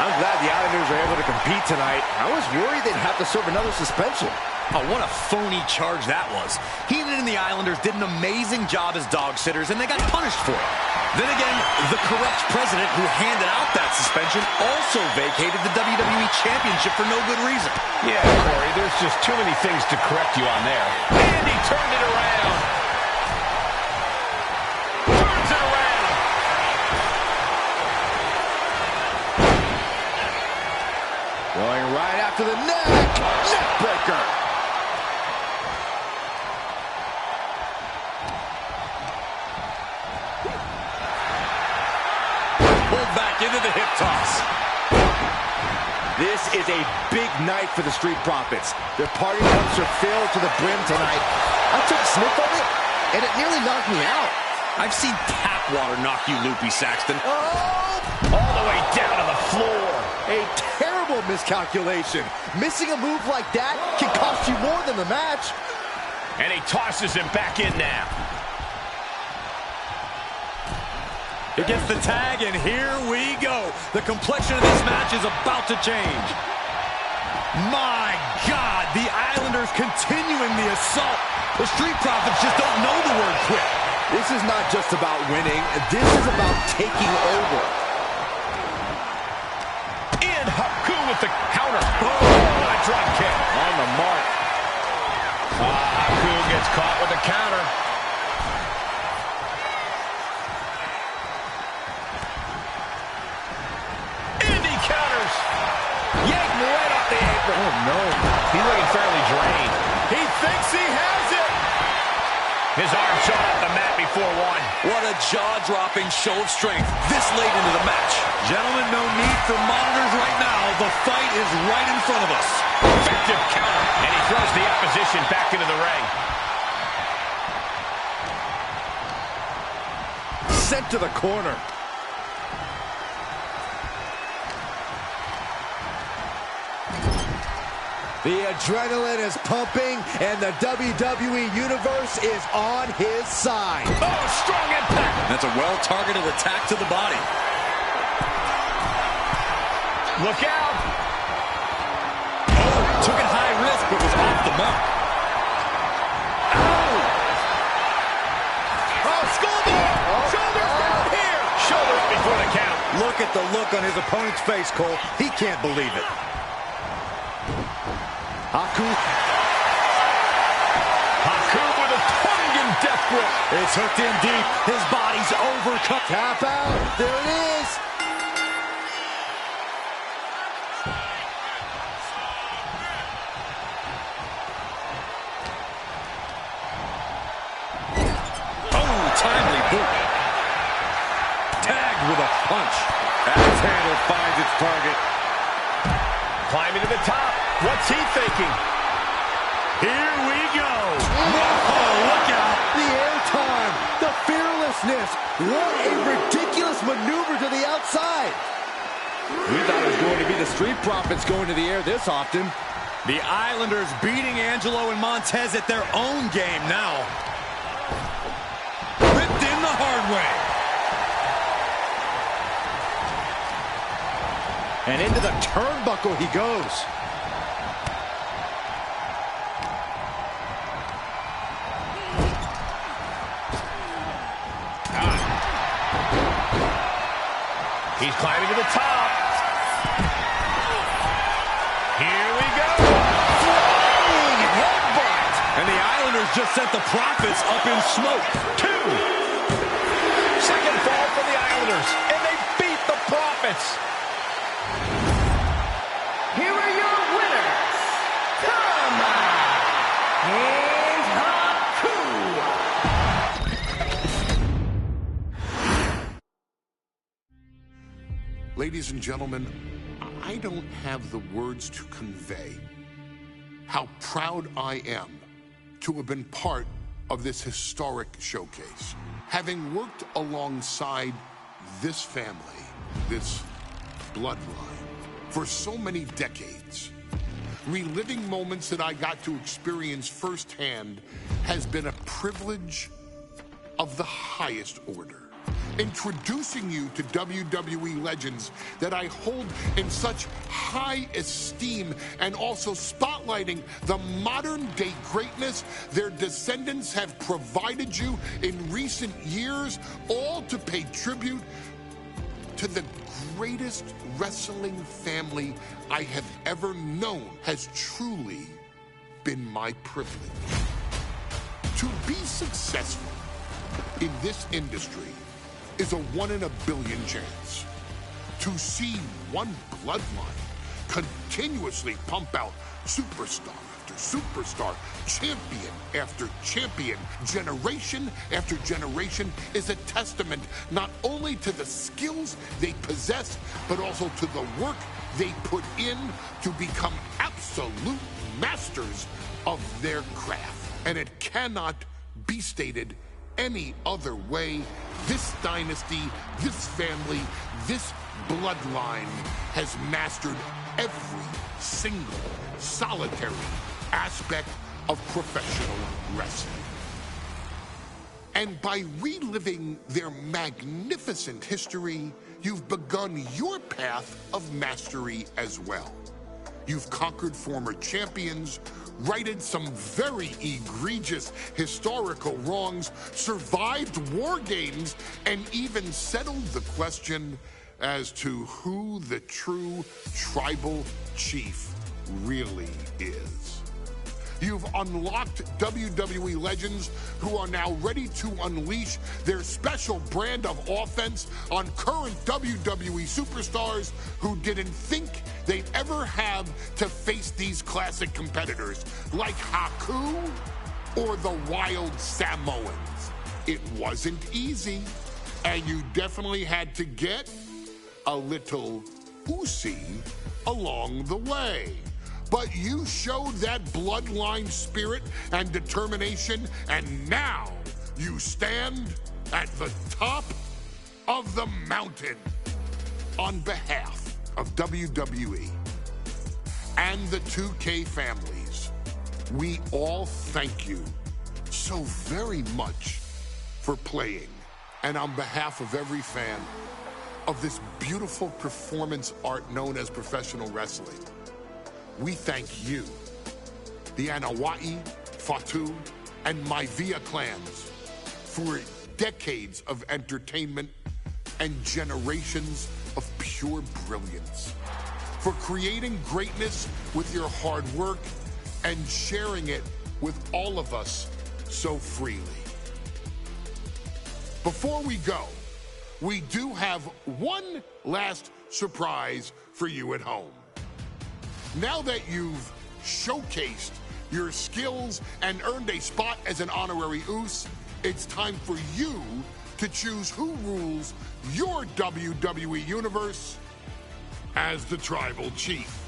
I'm glad the Islanders are able to compete tonight. I was worried they'd have to serve another suspension. Oh, what a phony charge that was. Heenan and the Islanders did an amazing job as dog sitters, and they got punished for it. Then again, the corrupt president who handed out that suspension also vacated the WWE Championship for no good reason. Yeah, Corey, there's just too many things to correct you on there. And he turned it around. Turns it around. Going right after the neck. Neck breaker. Back into the hip toss. This is a big night for the Street Profits. Their party cups are filled to the brim tonight. I took a sniff of it, and it nearly knocked me out. I've seen tap water knock you loopy, Saxton. Oh! All the way down to the floor. A terrible miscalculation. Missing a move like that can cost you more than the match. And he tosses him back in now. He gets the tag, and here we go. The complexion of this match is about to change. My God, the Islanders continuing the assault. The Street Profits just don't know the word quit. This is not just about winning. This is about taking over. In Haku with the counter. Oh, a drop kick. On the mark. Haku gets caught with a counter. Yanked right off the apron. Oh, no. He's looking fairly drained. He thinks he has it. His arm shot off the mat before one. What a jaw-dropping show of strength this late into the match. Gentlemen, no need for monitors right now. The fight is right in front of us. Effective counter. And he throws the opposition back into the ring. Sent to the corner. The adrenaline is pumping, and the WWE Universe is on his side. Oh, strong impact. That's a well-targeted attack to the body. Look out. Oh, took it high risk, but was off the mark. Ow. Oh, schoolboy! Shoulders down here! Shoulder up before the count. Look at the look on his opponent's face, Cole. He can't believe it. Haku with a Tongan death grip. It's hooked in deep. His body's overcut. Tap out. There it is. Oh, timely boot. Tagged with a punch. Axe handle finds its target. Climbing to the top. What's he thinking? Here we go. Whoa, look out. The airtime. The fearlessness. What a ridiculous maneuver to the outside. We thought it was going to be the Street Profits going to the air this often. The Islanders beating Angelo and Montez at their own game now. Ripped in the hard way. And into the turnbuckle he goes. He's climbing to the top. Here we go. Flying headbutt. And the Islanders just sent the Profits up in smoke. 2. Second fall for the Islanders. And they beat the Profits. Here are your winners, Tama and Haku. Ladies and gentlemen, I don't have the words to convey how proud I am to have been part of this historic showcase. Having worked alongside this family, this bloodline, for so many decades, reliving moments that I got to experience firsthand has been a privilege of the highest order. introducing you to WWE legends that I hold in such high esteem, and also spotlighting the modern-day greatness their descendants have provided you in recent years, all to pay tribute to the greatest wrestling family I have ever known. Has truly been my privilege. To be successful in this industry is a 1 in a billion chance. To see one bloodline continuously pump out superstar after superstar, champion after champion, generation after generation, is a testament not only to the skills they possess, but also to the work they put in to become absolute masters of their craft. And it cannot be stated any other way. This dynasty, this family, this bloodline has mastered every single solitary aspect of professional wrestling. And by reliving their magnificent history, you've begun your path of mastery as well. You've conquered former champions, righted some very egregious historical wrongs, survived war games, and even settled the question as to who the true tribal chief really is. You've unlocked WWE legends who are now ready to unleash their special brand of offense on current WWE superstars who didn't think they'd ever have to face these classic competitors like Haku or the Wild Samoans. It wasn't easy, and you definitely had to get a little oozy along the way. But you showed that bloodline spirit and determination, and now you stand at the top of the mountain. On behalf of WWE and the 2K families, we all thank you so very much for playing. And on behalf of every fan of this beautiful performance art known as professional wrestling, we thank you, the Anawai, Fatu, and Maivia clans, for decades of entertainment and generations of pure brilliance, for creating greatness with your hard work and sharing it with all of us so freely. Before we go, we do have one last surprise for you at home. Now that you've showcased your skills and earned a spot as an honorary Uce, it's time for you to choose who rules your WWE universe as the Tribal Chief.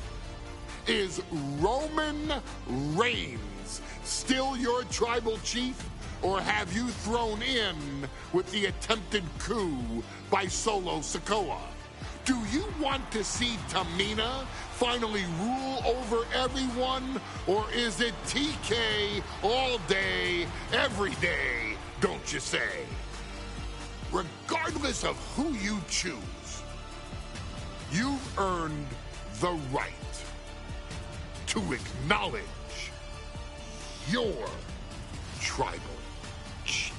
Is Roman Reigns still your Tribal Chief, or have you thrown in with the attempted coup by Solo Sikoa? Do you want to see Tamina finally rule over everyone, or is it TK all day, every day, don't you say? Regardless of who you choose, you've earned the right to acknowledge your tribal chief.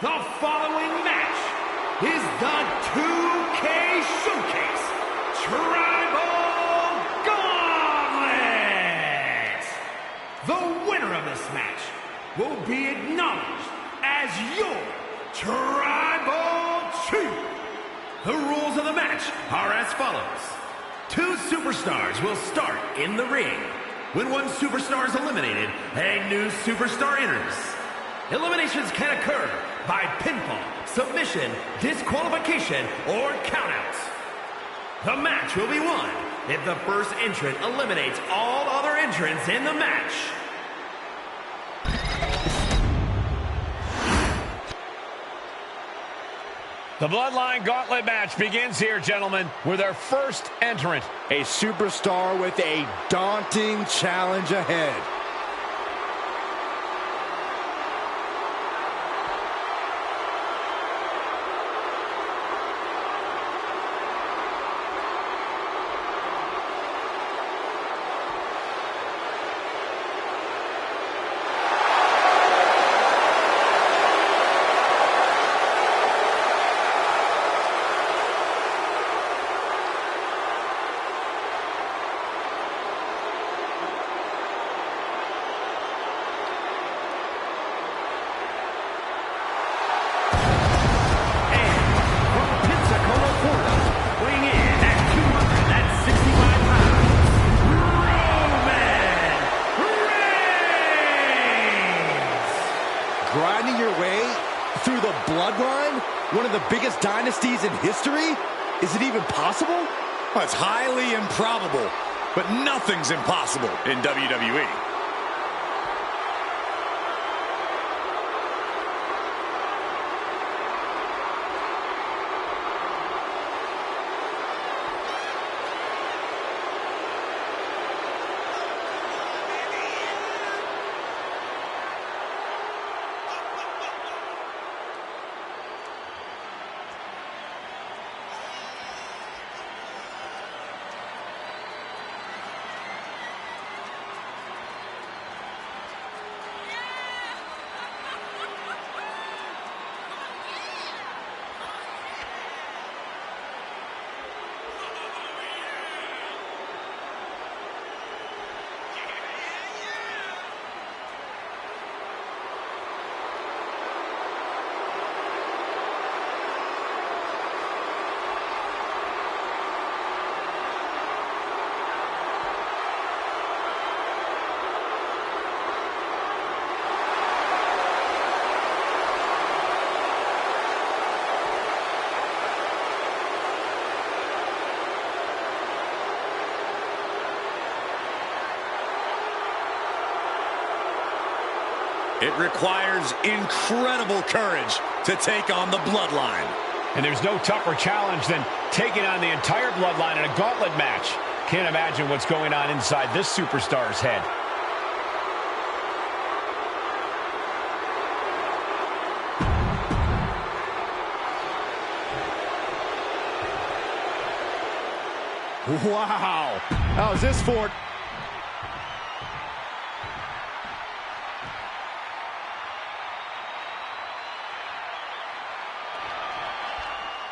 The following match is the 2K Showcase Tribal Gauntlet. The winner of this match will be acknowledged as your Tribal Chief. The rules of the match are as follows. 2 superstars will start in the ring. When one superstar is eliminated, a new superstar enters. Eliminations can occur by pinfall, submission, disqualification, or countouts. The match will be won if the first entrant eliminates all other entrants in the match. The Bloodline Gauntlet match begins here, gentlemen, with our first entrant. A superstar with a daunting challenge ahead. Grinding your way through the Bloodline? One of the biggest dynasties in history? Is it even possible? Well, it's highly improbable, but nothing's impossible in WWE. It requires incredible courage to take on the Bloodline. And there's no tougher challenge than taking on the entire Bloodline in a gauntlet match. Can't imagine what's going on inside this superstar's head. Wow. How's this for?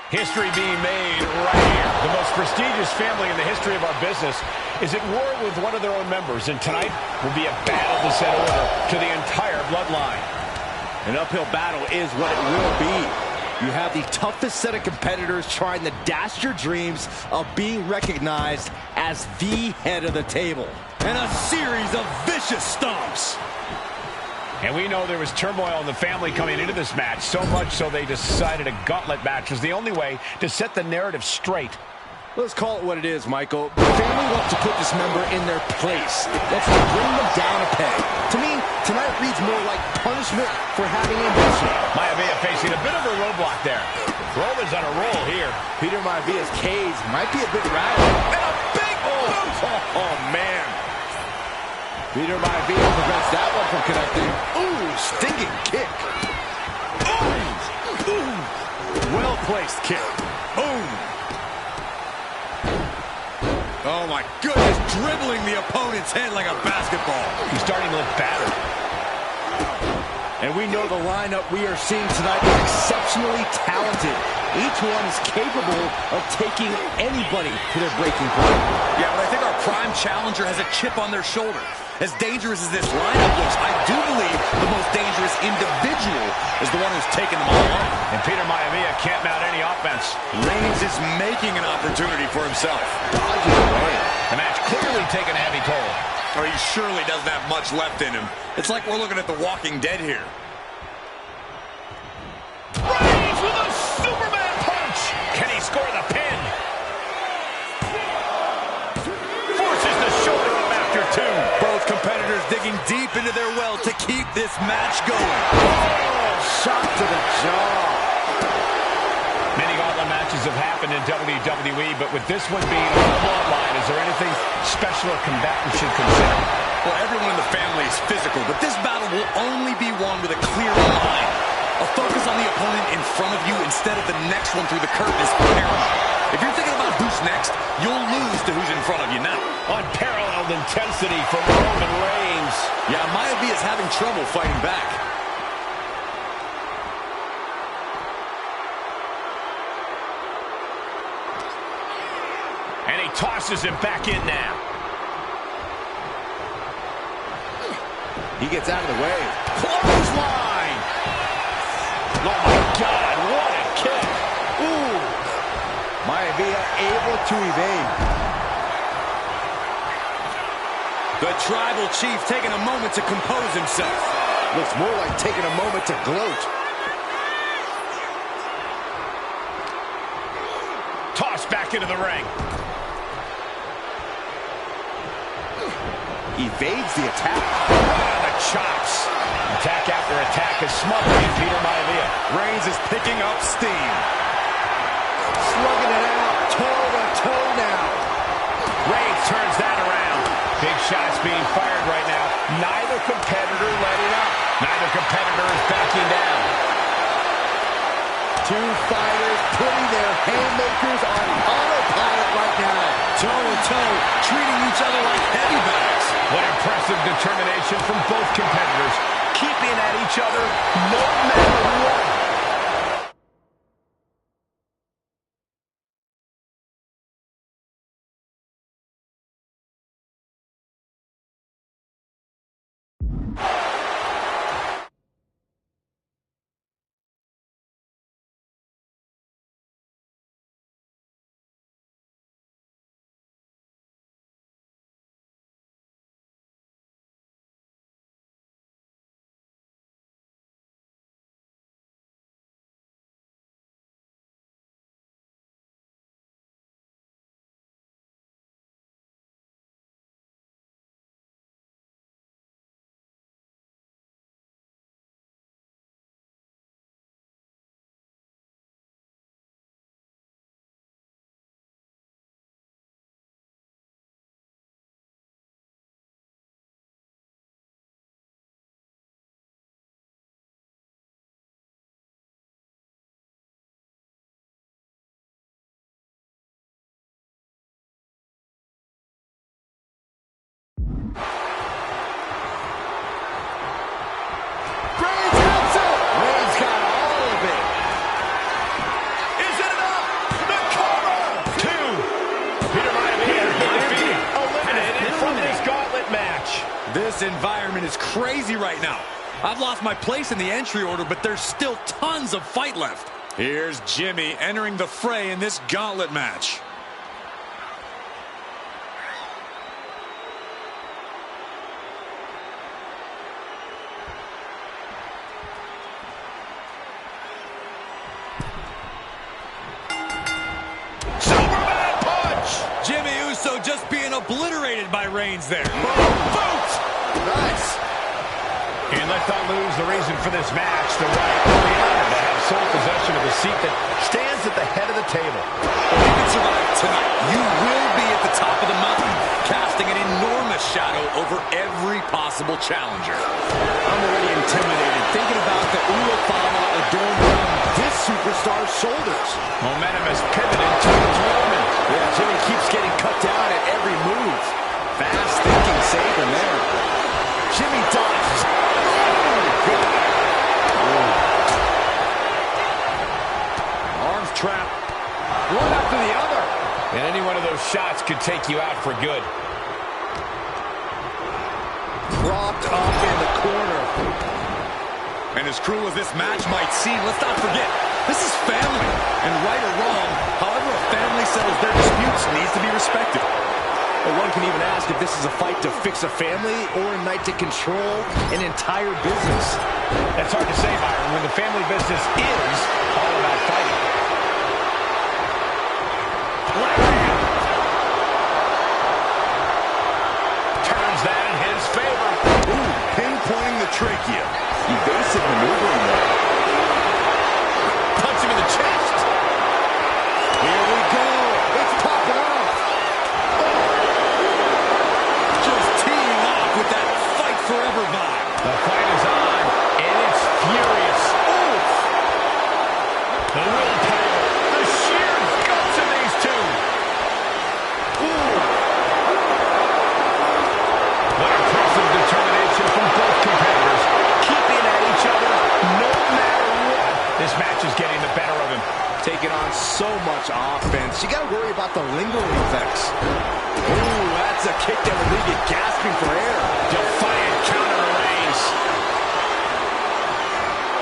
History being made right here. The most prestigious family in the history of our business is at war with one of their own members, and tonight will be a battle to set order to the entire Bloodline. An uphill battle is what it will be. You have the toughest set of competitors trying to dash your dreams of being recognized as the head of the table. And a series of vicious stomps. And we know there was turmoil in the family coming into this match, so much so they decided a gauntlet match was the only way to set the narrative straight. Let's call it what it is, Michael. The family wants to put this member in their place. Wants to bring them down a peg. To me, tonight reads more like punishment for having ambition. Maivia facing a bit of a roadblock there. Roman's on a roll here. Peter Maivia's cage might be a bit rattled. And a big oh, man. Peter Maivia prevents that one from connecting. Ooh, stinging kick. Ooh. Well-placed kick. Boom. Oh, my goodness. Dribbling the opponent's head like a basketball. He's starting to look battered. And we know the lineup we are seeing tonight is exceptionally talented. Each one is capable of taking anybody to their breaking point. Yeah, but I think our prime challenger has a chip on their shoulder. As dangerous as this lineup looks, I do believe the most dangerous individual is the one who's taking them all on. And Peter Maivia can't mount any offense. Reigns is making an opportunity for himself. Dodges away. The match clearly taking a heavy toll. Or he surely doesn't have much left in him. It's like we're looking at The Walking Dead here. Reigns with a Superman punch. Can he score the pin? Forces the shoulder up after two. Both competitors digging deep into their well to keep this match going. Oh, shot to the jaw. Many gauntlet matches have happened in WWE, but with this one being on the bloodline, is there anything special a combatant should consider? Well, everyone in the family is physical, but this battle will only be won with a clear mind. A focus on the opponent in front of you instead of the next one through the curtain is paramount. If you're thinking about who's next, you'll lose to who's in front of you now. Unparalleled intensity from Roman Reigns. Yeah, Maivia is having trouble fighting back. And he tosses him back in now. He gets out of the way. Clothesline! Oh my God, what a kick! Ooh! Maivia able to evade. The Tribal Chief taking a moment to compose himself. Looks more like taking a moment to gloat. Tossed back into the ring. Evades the attack. Right on the chops. Attack after attack is smothering Peter Maivia. Reigns is picking up steam. Slugging it out, toe to toe now. Reigns turns that around. Big shots being fired right now. Neither competitor letting up. Neither competitor is backing down. Two fighters putting their haymakers on autopilot right now. Toe to toe, treating each other like heavy bags. What impressive determination from both competitors, keeping at each other no matter what. This environment is crazy right now. I've lost my place in the entry order, but there's still tons of fight left. Here's Jimmy entering the fray in this gauntlet match. Superman punch! Jimmy Uso just being obliterated by Reigns there. Boot! Nice. And let's not lose the reason for this match. The right early on to have sole possession of the seat that stands at the head of the table. If you can survive tonight, you will be at the top of the mountain, casting an enormous shadow over every possible challenger. I'm already intimidated thinking about the Ulafama adorned around this superstar's shoulders. Momentum is pivoted towards Roman. Yeah, Jimmy keeps getting cut down at every move. Fast thinking save him there. Jimmy dodges. Oh, God. could take you out for good. Propped up in the corner. And as cruel as this match might seem, let's not forget, this is family. And right or wrong, however a family settles their disputes needs to be respected. Well, one can even ask if this is a fight to fix a family or a night to control an entire business. That's hard to say, Byron, when the family business is all about fighting. Turns that in his favor. Ooh, pinpointing the trachea. Evasive maneuvering there. Punch him in the chest. Here we go. It's popping off. Just teeing off with that fight forever vibe. The fight is on, and it's furious. Ooh. The willpower, the sheer guts of these two. Ooh. What impressive determination from both competitors, keeping at each other no matter what. This match is getting the better of him. Taking on so much offense. You got to worry about the lingering effects. Ooh, that's a kick that would leave you gasping for air. Defiant counter to Reigns.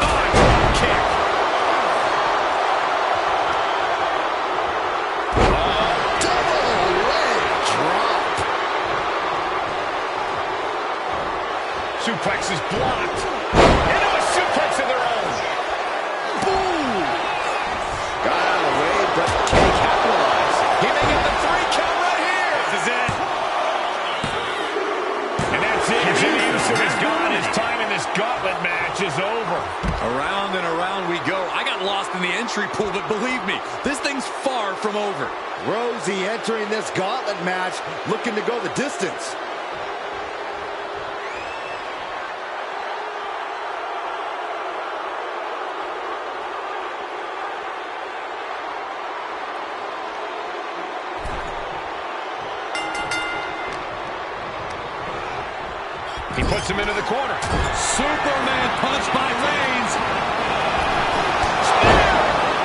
Oh, a drop kick. Double leg drop. Suplex is blocked. Into a suplex of their own. Boom. Got out of the way, but can he capitalize? He may get the 3 count right here. This is it. And that's it. Jimmy Uso is gone. His time in this gauntlet match is over. Around and around we go. I got lost in the entry pool, but believe me, this thing's far from over. Rosie entering this gauntlet match looking to go the distance. He puts him into the corner. Superman punch by Reigns.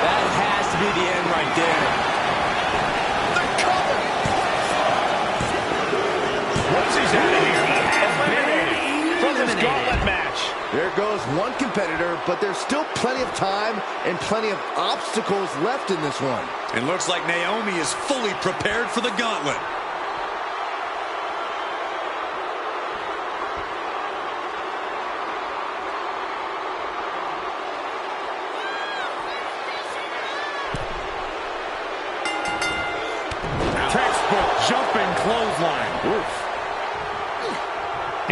That has to be the end right there. The cover. Once he's out of here, eliminated from this gauntlet match. There goes one competitor, but there's still plenty of time and plenty of obstacles left in this one. It looks like Naomi is fully prepared for the gauntlet. Textbook jumping clothesline. Oof.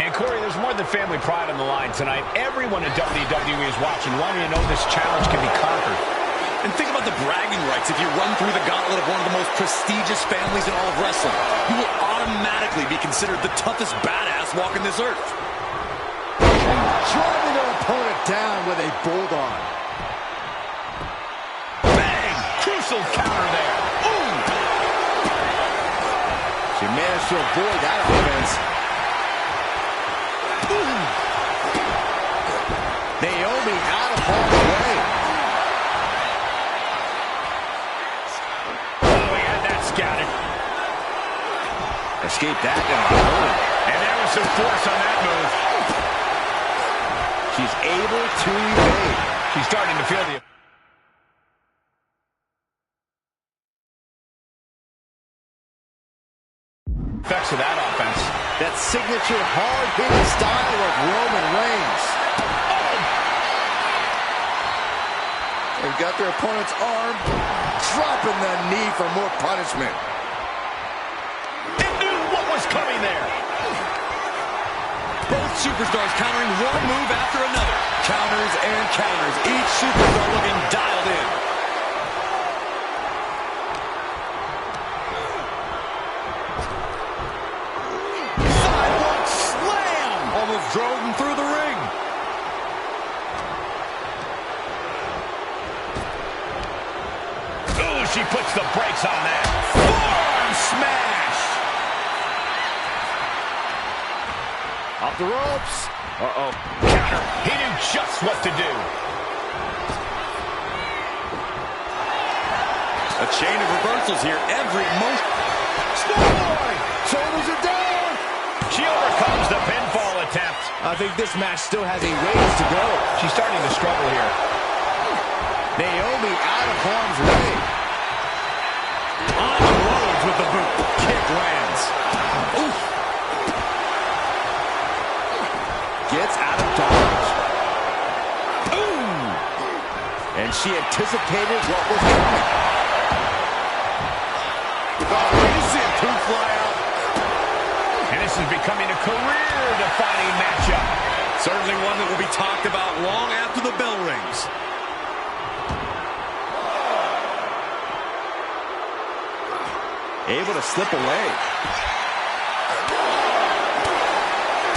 And Corey, there's more than family pride on the line tonight. Everyone in WWE is watching, wanting to know this challenge can be conquered. And think about the bragging rights. If you run through the gauntlet of one of the most prestigious families in all of wrestling, you will automatically be considered the toughest badass walking this earth. Driving their opponent down with a bulldog. Bang! Crucial counter there. Ooh! She managed to avoid that offense. Ooh. Naomi out of harm's way. Oh, he had that scouted. Escaped that in a hurry. And there was some force on that move. She's able to evade. She's starting to feel the effects of that offense. That signature hard-hitting style of Roman Reigns. They've got their opponent's arm, dropping the knee for more punishment. It knew what was coming there. Both superstars countering one move after another. Counters and counters. Each superstar looking dialed in. Sidewalk slam! Almost drove him through the ring. Ooh, she puts the brakes on that. Forearm smash! Off the ropes. Uh-oh. Counter. He knew just what to do. A chain of reversals here. Every motion. Schoolboy! Shoulders are down! She overcomes the pinfall attempt. I think this match still has a ways to go. She's starting to struggle here. Naomi out of harm's way. On the roads with the boot. Kick lands. Oof. Gets out of dodge. Ooh! And she anticipated what was coming. Racing to fly out. And this is becoming a career-defining matchup. Certainly one that will be talked about long after the bell rings. Able to slip away.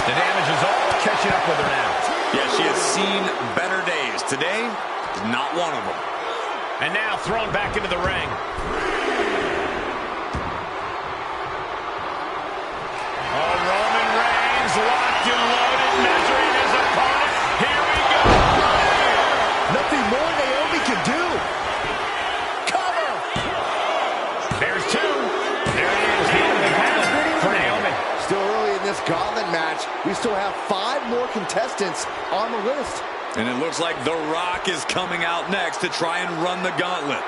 The damage is all catching up with her now. Yeah, she has seen better days. Today, not one of them. And now thrown back into the ring. Oh, Roman Reigns locked and loaded, measuring his opponent. Here we go. Nothing more Naomi can do. Cover. There's two. There it is. The end of the gauntlet for Naomi. Still early in this gauntlet match. We still have 5 more contestants on the list. And it looks like The Rock is coming out next to try and run the gauntlet.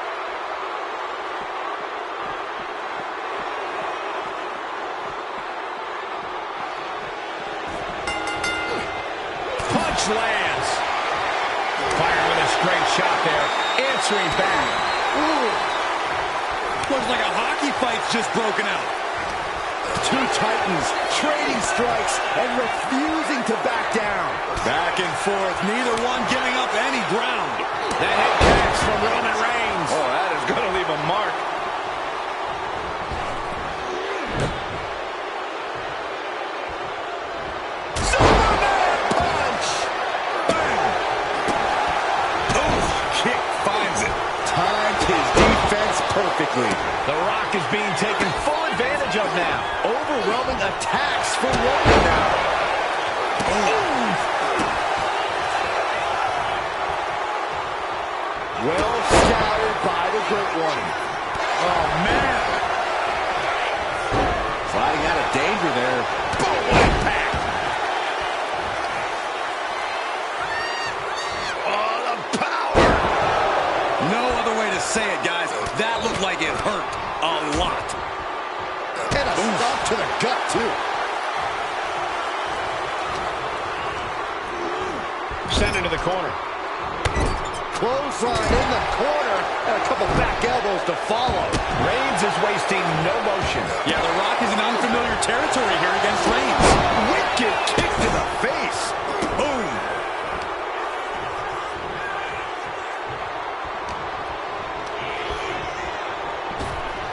Punch lands. Fired with a straight shot there. Answering back. Ooh. Looks like a hockey fight's just broken out. Two titans trading strikes and refusing to back down. Back and forth, neither one giving up any ground. That hit connects from Roman Reigns. Oh, that is going to leave a mark. Superman punch! Bang! Oof, kick finds it. Timed his defense perfectly. The Rock is being taken full advantage of now. Overwhelming attacks for Roman now. Well scouted by the Great One. Oh, man. Sliding out of danger there. Boom, what impact. Oh, the power. No other way to say it, guys. That looked like it hurt a lot. And a stop to the gut, too. Sent into the corner. Clothesline in the corner, and a couple back elbows to follow. Reigns is wasting no motion. Yeah, The Rock is in unfamiliar territory here against Reigns. Wicked kick to the face. Boom.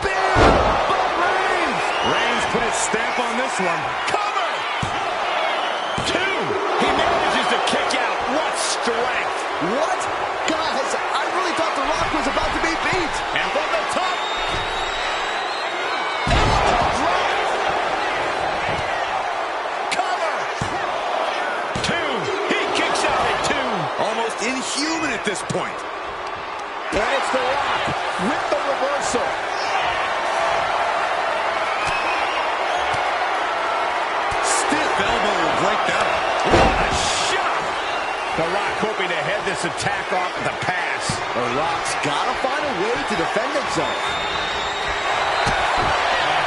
Bam! But Reigns! Reigns put his stamp on this one. Cover! 2. He manages to kick out. What strength. What? Guys, I really thought The Rock was about to be beat. And from the top. Cover! 2. He kicks out at 2. Almost inhuman at this point. And it's The Rock with the reversal. Stiff elbow will break that up. What a shot. The Rock hoping to head this attack off with a pass. The Rock's got to find a way to defend himself.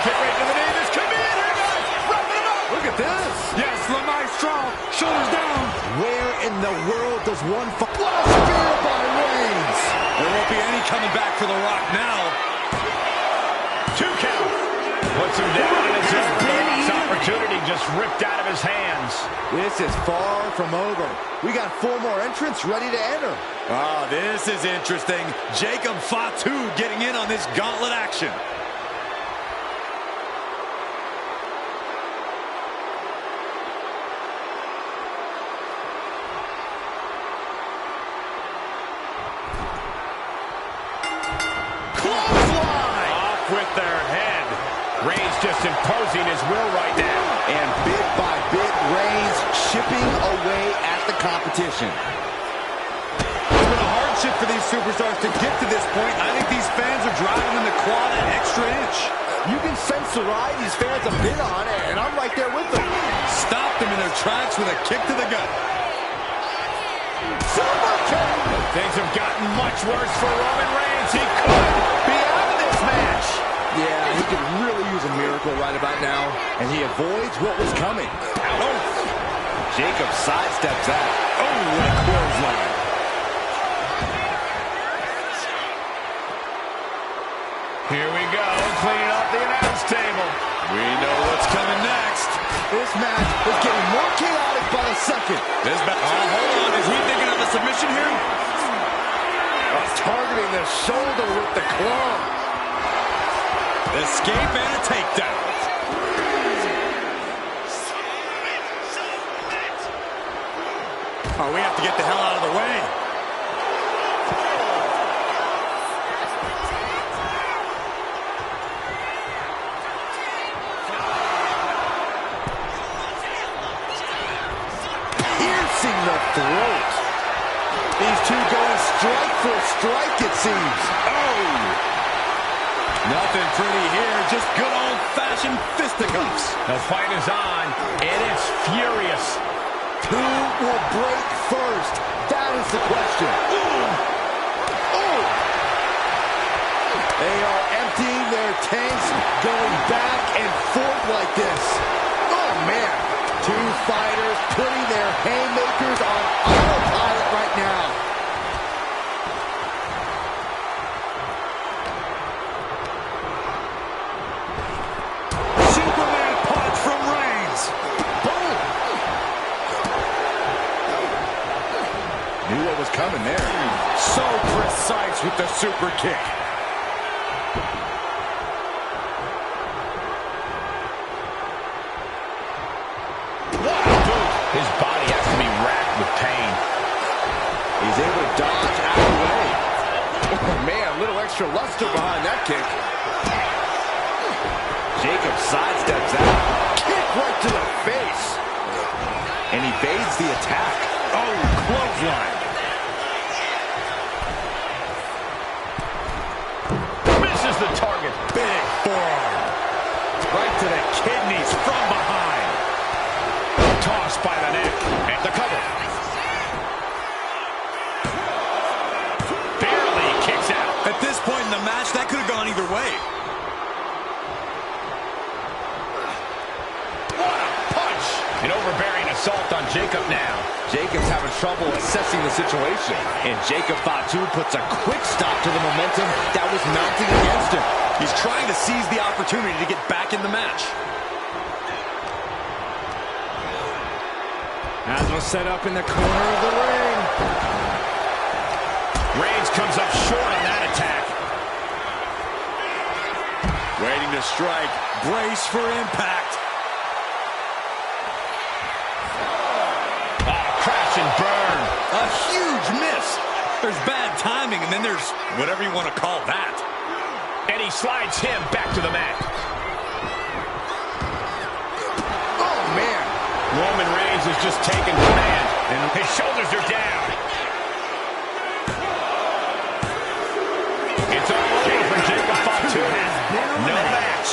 Kick right to the knee. This could be it here, guys. Wrapping him up. Look at this. Yes, Le Maestro. Shoulders down. Where in the world does one fall? What a spear by Reigns. There won't be any coming back for The Rock now. 2 count. Puts him down, and it's over. The Rock's opportunity just ripped out of his hands. This is far from over. We got 4 more entrants ready to enter. Ah, this is interesting. Jacob Fatu getting in on this gauntlet action. Clothesline! Off with their head. Reigns just imposing his will right now. And bit by bit, Reigns chipping away at the competition. It's been a hardship for these superstars to get to this point. I think these fans are driving them to claw that extra inch. You can sense the ride these fans have been on, and I'm right there with them. Stopped them in their tracks with a kick to the gut. Super kick! Things have gotten much worse for Roman Reigns. He could be out of this match. Yeah, he could really use a miracle right about now. And he avoids what was coming. Oh! Jacob sidesteps that. Oh, what a clothesline. Here we go, cleaning up the announce table. We know what's coming next. This match is getting more chaotic by the second. Hold on, is he thinking of a submission here? Targeting the shoulder with the claw. Escape and a takedown. Oh, we have to get the hell out of the way. Piercing the throat. These two going strike for strike, it seems. Oh! Nothing pretty here, just good old-fashioned fisticuffs. The fight is on, and it's furious. Who will break first? That is the question. They are emptying their tanks, going back and forth like this. Oh, man. Two fighters putting their haymakers on autopilot right now. Superman punch from Reigns. Boom. Knew what was coming there. So precise with the super kick. His body has to be racked with pain. He's able to dodge out of the way. Oh, man, a little extra luster behind that kick. Jacob sidesteps out. Kick right to the face. And evades the attack. Oh, clothesline. Misses the target. Big forearm. Right to the kidneys from behind. Tossed by the neck. And the cover. Barely kicks out. At this point in the match, that could have gone either way. What a punch! An overbearing assault on Jacob now. Jacob's having trouble assessing the situation. And Jacob Fatu puts a quick stop to the momentum that was mounting against him. He's trying to seize the opportunity to get back in the match. Asma set up in the corner of the ring. Reigns comes up short on that attack. Waiting to strike. Brace for impact. Crash and burn. A huge miss. There's bad timing, and then there's whatever you want to call that. And he slides him back to the mat. Oh, man. Roman Reigns has just taken command, and his shoulders are down. It's all over for Jacob Fatu. No match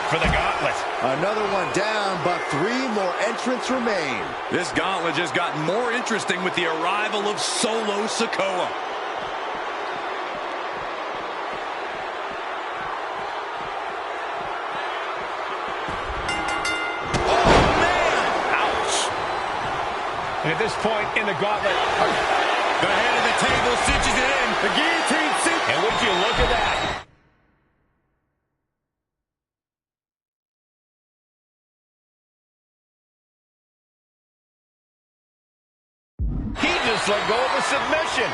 for the gauntlet. Another one down, but 3 more entrants remain. This gauntlet just got more interesting with the arrival of Solo Sikoa. And at this point in the gauntlet, the head of the table cinches it in. The guillotine cinch. And would you look at that? He just let go of a submission.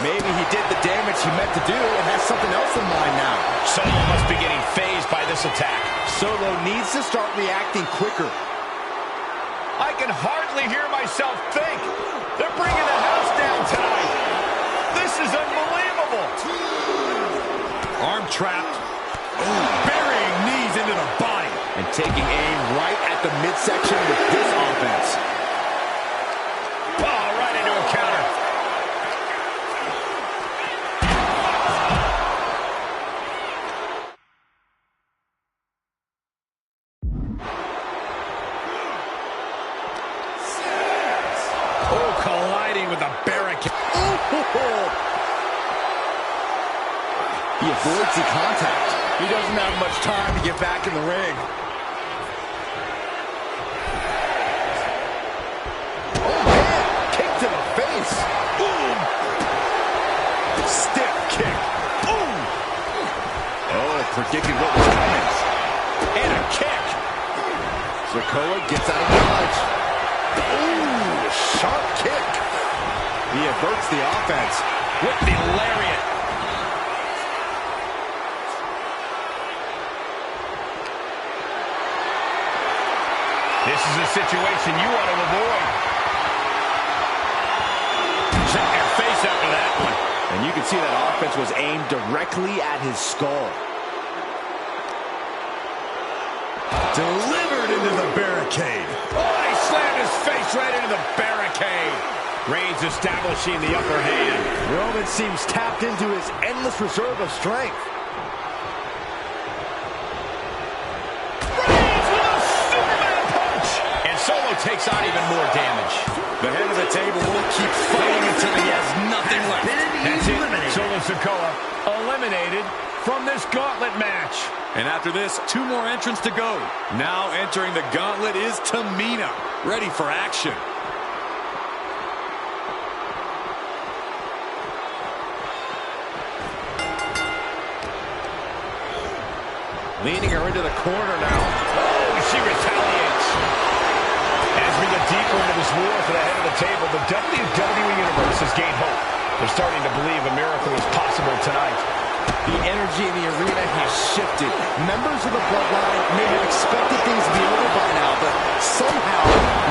Maybe he did the damage he meant to do and has something else in mind now. Solo must be getting phased by this attack. Solo needs to start reacting quicker. I can hardly hear myself think. They're bringing the house down tonight. This is unbelievable. Arm trapped. Ooh, burying knees into the body. And taking aim right at the midsection with this offense. Oh, right into a counter. hold. He avoids the contact. He doesn't have much time to get back in the ring. Oh, man. Kick to the face. Boom. Stiff kick. Boom. Oh, predicted what was coming. And a kick. Sikoa gets out of dodge. Ooh, sharp kick. He averts the offense with the lariat. This is a situation you want to avoid. Check your face after that one. And you can see that offense was aimed directly at his skull. Delivered into the barricade. Oh, he slammed his face right into the barricade. Reigns establishing the upper hand. Roman seems tapped into his endless reserve of strength. Solo takes on even more damage. The head of the table will keep fighting until he has nothing left. That's it. Solo Sikoa eliminated from this gauntlet match. And after this, 2 more entrants to go. Now entering the gauntlet is Tamina, ready for action. Leaning her into the corner now. Oh, she retaliates. As we get deeper into this war for the head of the table, the WWE Universe has gained hope. They're starting to believe a miracle is possible tonight. The energy in the arena has shifted. Members of the Bloodline may have expected things to be over by now, but somehow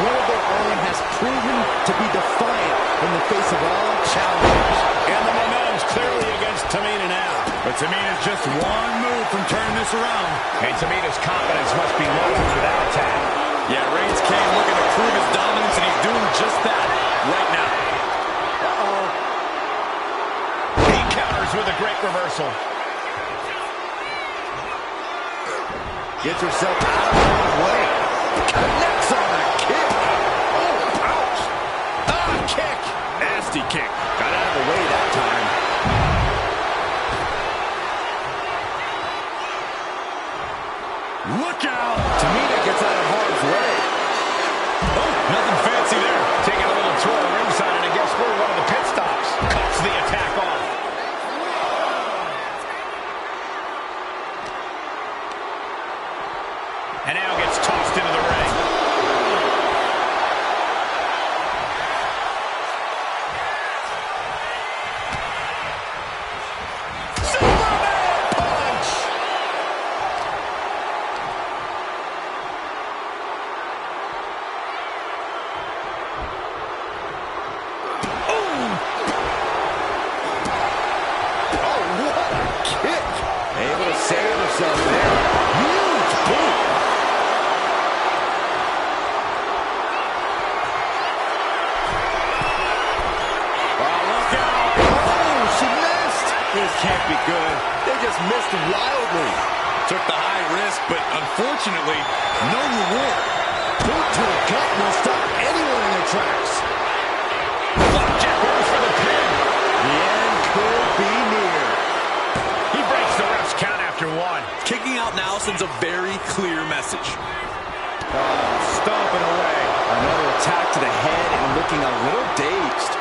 one of their own has proven to be defiant in the face of all challenges. And the momentum's clearly against Tamina now. But Tamina's just one move from turning this around. And Tamina's confidence must be low after that attack. Yeah, Reigns came looking to prove his dominance, and he's doing just that right now. He counters with a great reversal. Gets herself out of harm's way. Connects on a kick. Oh, ouch. Ah, kick. Nasty kick. Got out of the way that time. Look out! Tamina gets out of harm's way. Oh, nothing fancy there. Taking a little tour of ringside, and I guess we're one of the pit stops. Cuts the attack off. And now gets tossed into the ring. Superman punch! Able to save herself there. Huge boot. Oh, look out. Oh, she missed. This can't be good. They just missed wildly. Took the high risk, but unfortunately, no reward. Boot to the gut will stop anyone in their tracks. Flapjack goes for the pin. The end could be near. He breaks the ref's count after 1. Kicking out now sends a very clear message. Stomping away. Another attack to the head and looking a little dazed.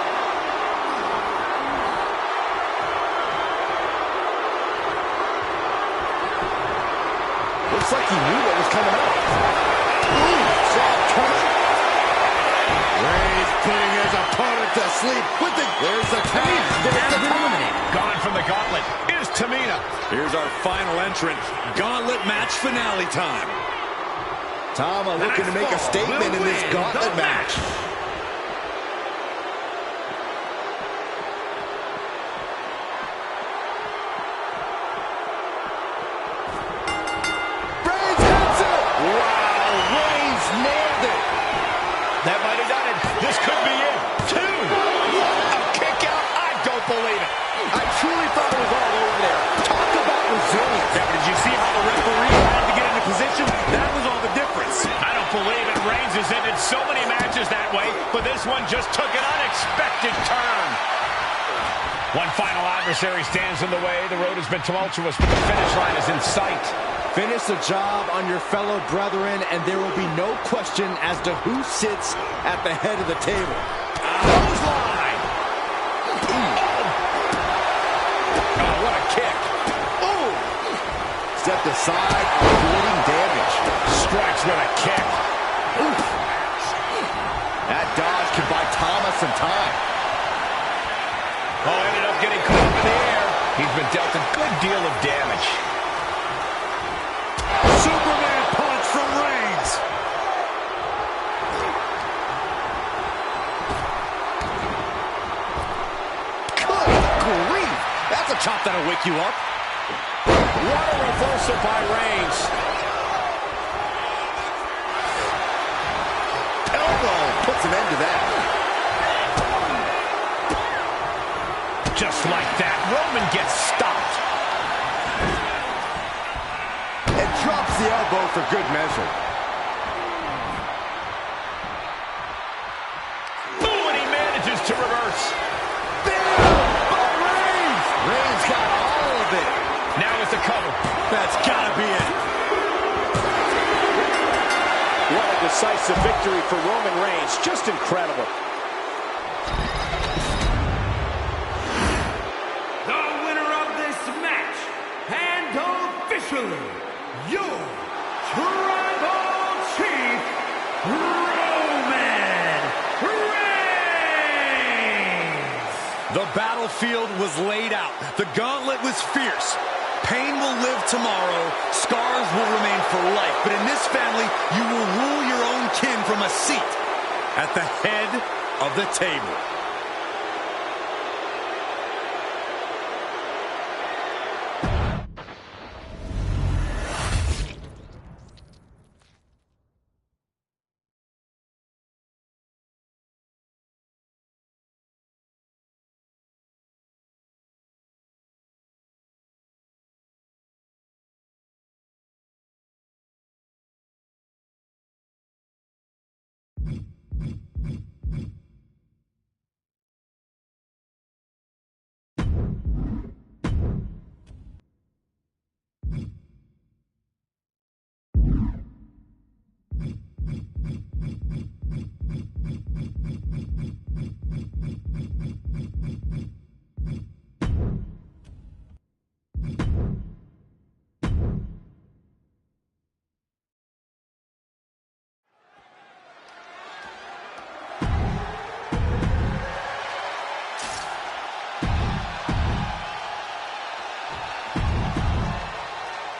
Looks like he knew what was coming up. Ooh, saw it coming. Reigns putting his opponent to sleep with the... There's the tap. There's the eliminated. Gone from the gauntlet is Tamina. Here's our final entrant. Gauntlet match finale time. Tama looking to make a statement in this gauntlet match. Reigns hits it! Wow, Reigns nailed it! That might have done it. This could be it. 2. A kick out. I don't believe it. I truly thought it was all over there. Talk about resilience. Yeah, but did you see how the referee had to get into position? That was all the difference. I don't believe it. Reigns has ended so many matches that way, but this one just took an unexpected turn. One final adversary stands in the way. The road has been tumultuous, but the finish line is in sight. Finish the job on your fellow brethren, and there will be no question as to who sits at the head of the table. Clothesline! Oh, what a kick. Ooh! Stepped aside, avoiding damage. Strikes with a kick. Oof. That dodge can buy Thomas some time. Oh, ended up getting caught in the air. He's been dealt a good deal of damage. Superman punch from Reigns. Good grief. That's a chop that'll wake you up. What a reversal by Reigns. Elbow puts an end to that. Just like that, Roman gets stopped. And drops the elbow for good measure. Ooh, and he manages to reverse. By Reigns! Reigns got all of it. Now with the cover. That's gotta be it. What a decisive victory for Roman Reigns. Just incredible. The winner of this match, and officially, your Tribal Chief, Roman Reigns! The battlefield was laid out. The gauntlet was fierce. Pain will live tomorrow. Scars will remain for life. But in this family, you will rule your own kin from a seat at the head of the table.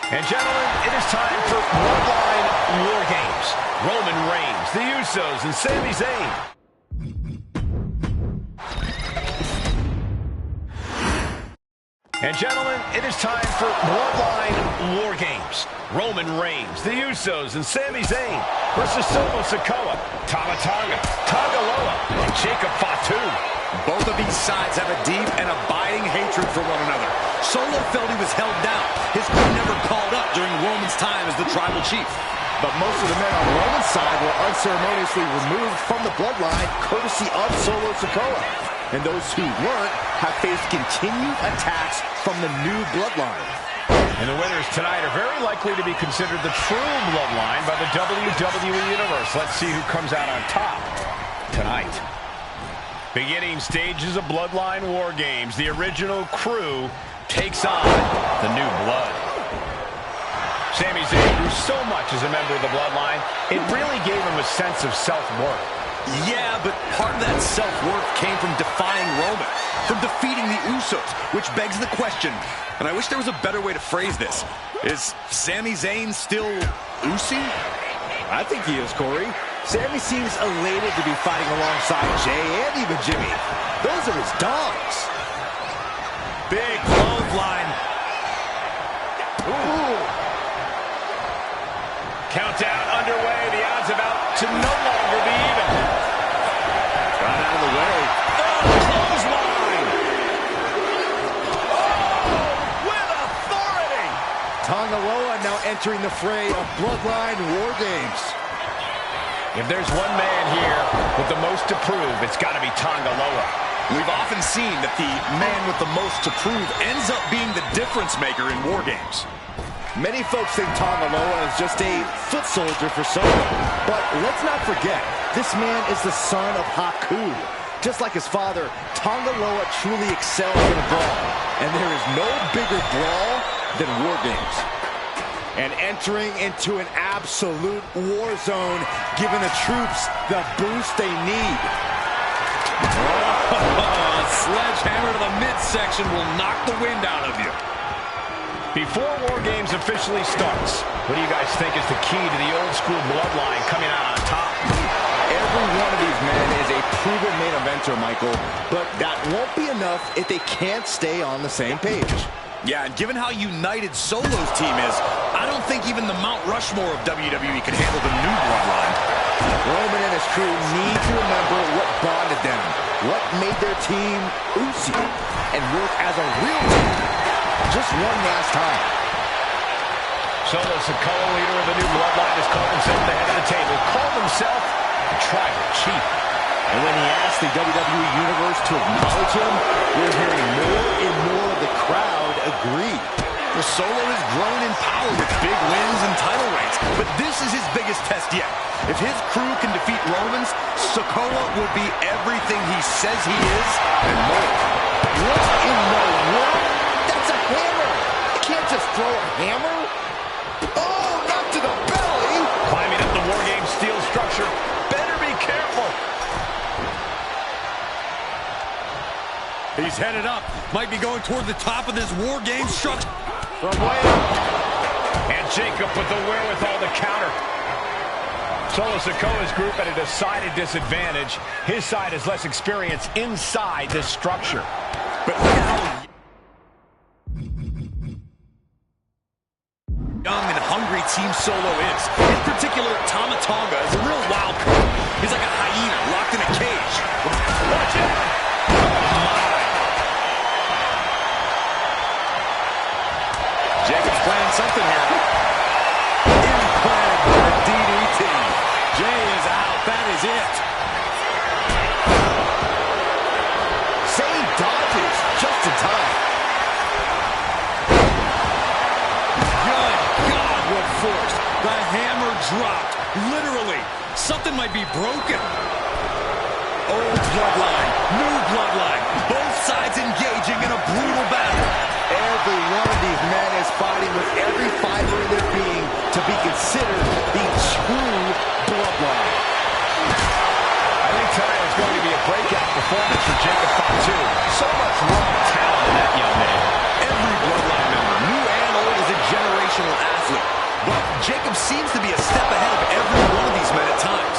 And gentlemen, it is time for Bloodline War Games. Roman Reigns, the Usos, and Sami Zayn. And gentlemen, it is time for Bloodline War Games. Roman Reigns, the Usos, and Sami Zayn versus Solo Sikoa, Tama Tonga, Tonga Loa, and Jacob Fatu. Both of these sides have a deep and abiding hatred for one another. Solo felt he was held down. His crew never called up during Roman's time as the Tribal Chief. But most of the men on Roman's side were unceremoniously removed from the bloodline courtesy of Solo Sikoa. And those who weren't have faced continued attacks from the new bloodline. And the winners tonight are very likely to be considered the true bloodline by the WWE Universe. Let's see who comes out on top tonight. Beginning stages of Bloodline War Games, the original crew takes on the new blood. Sami Zayn grew so much as a member of the bloodline, it really gave him a sense of self-worth. Yeah, but part of that self-worth came from defying Roman, from defeating the Usos, which begs the question, and I wish there was a better way to phrase this. Is Sami Zayn still Usi? I think he is, Corey. Sami seems elated to be fighting alongside Jay and even Jimmy. Those are his dogs. Big clothesline. Ooh. Countdown underway. The odds about to no longer be even. Got out of the way. Clothesline. Oh, with authority. Tonga Loa now entering the fray of Bloodline War Games. If there's one man here with the most to prove, it's got to be Tonga Loa. We've often seen that the man with the most to prove ends up being the difference maker in war games. Many folks think Tanga Loa is just a foot soldier for Solo. But let's not forget, this man is the son of Haku. Just like his father, Tanga Loa truly excels in a brawl. And there is no bigger brawl than war games. And entering into an absolute war zone, giving the troops the boost they need. A sledgehammer to the midsection will knock the wind out of you. Before War Games officially starts, what do you guys think is the key to the old school bloodline coming out on top? Every one of these men is a proven main eventer, Michael, but that won't be enough if they can't stay on the same page. Yeah, and given how united Solo's team is, I don't think even the Mount Rushmore of WWE can handle the new bloodline. Roman and his crew need to remember what bonded them, what made their team Uzi, and work as a real team just one last time. Solo Sikoa, leader of the new bloodline, has called himself the head of the table, called himself the tribal chief. And when he asked the WWE Universe to acknowledge him, we're hearing more and more of the crowd agree. Well, Solo has grown in power with big wins and title reigns, but this is his biggest test yet. If his crew can defeat Romans, Sikoa will be everything he says he is and more. What in the world? That's a hammer! You can't just throw a hammer! Oh, not to the belly! Climbing up the War Games steel structure. Better be careful. He's headed up. Might be going toward the top of this War Games structure. From way up. And Jacob with the wherewithal to counter. Solo Sikoa's group at a decided disadvantage. His side has less experience inside this structure. But look at how young and hungry Team Solo is. In particular, Tama Tonga is a real wild card. He's like a hyena locked in a cage. Watch out! Jacob's playing something here. Implanted with a DDT. Jay is out. That is it. Say dodges just in time. Good God, what force. The hammer dropped. Literally. Something might be broken. Old bloodline. New bloodline. Both sides engaging in a brutal battle. Every one of these men is fighting with every fiber in their being to be considered the true bloodline. I think tonight is going to be a breakout performance for Jacob Fatu. So much raw talent in that young man. Every bloodline member, new and old, is a generational athlete. But Jacob seems to be a step ahead of every one of these men at times.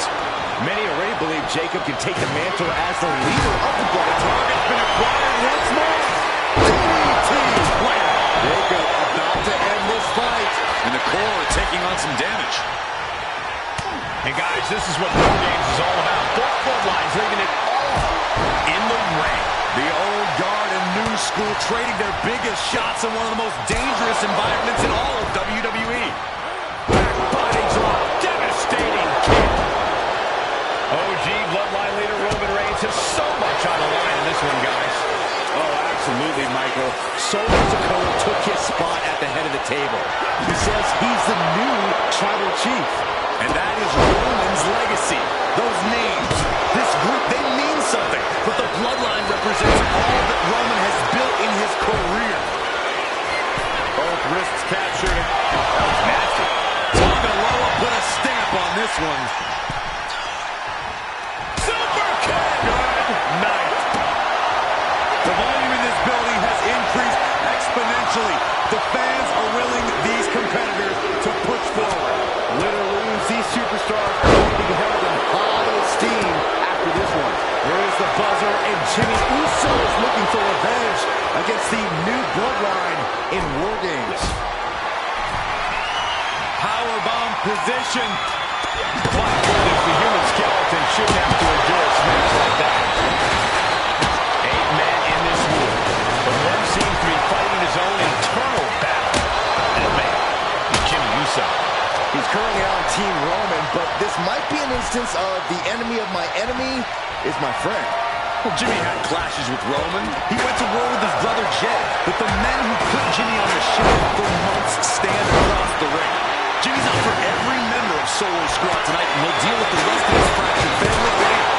Many already believe Jacob can take the mantle as the leader of the bloodline. Target's been acquired once more. DDT planted. Jacob about to end this fight. And the core are taking on some damage. And guys, this is what War Games is all about. Both bloodlines leaving it all in the ring. The old guard and new school trading their biggest shots in one of the most dangerous environments in all of WWE. Back body drop. Devastating kick. OG bloodline leader Roman Reigns has so much on the line in this one, guys. Oh, absolutely, Michael. Solo Sikoa took his spot at the head of the table. He says he's the new tribal chief. And that is Roman's legacy. Those names, this group, they mean something. But the bloodline represents all that Roman has built in his career. Both wrists captured. That was nasty. Tonga Loa put a stamp on this one. Super kick. Good night. The volume in this building has increased exponentially. The fans are willing these competitors to push forward. Win or lose, these superstars are going to be held in high esteem after this one. There is the buzzer, and Jimmy Uso is looking for revenge against the new bloodline in War Games. Powerbomb position. My goodness, the human skeleton shouldn't have to endure a smash like that. 8 men in this war, but one seems to be fighting his own internal battle. That man, Jimmy Uso. He's currently on Team Roman, but this might be an instance of the enemy of my enemy is my friend. Well, Jimmy had clashes with Roman. He went to war with his brother Jay. But the men who put Jimmy on the shelf for months stand across the ring. Jimmy's out for every member of Solo Squad tonight, and he'll deal with the rest of his fractured family later.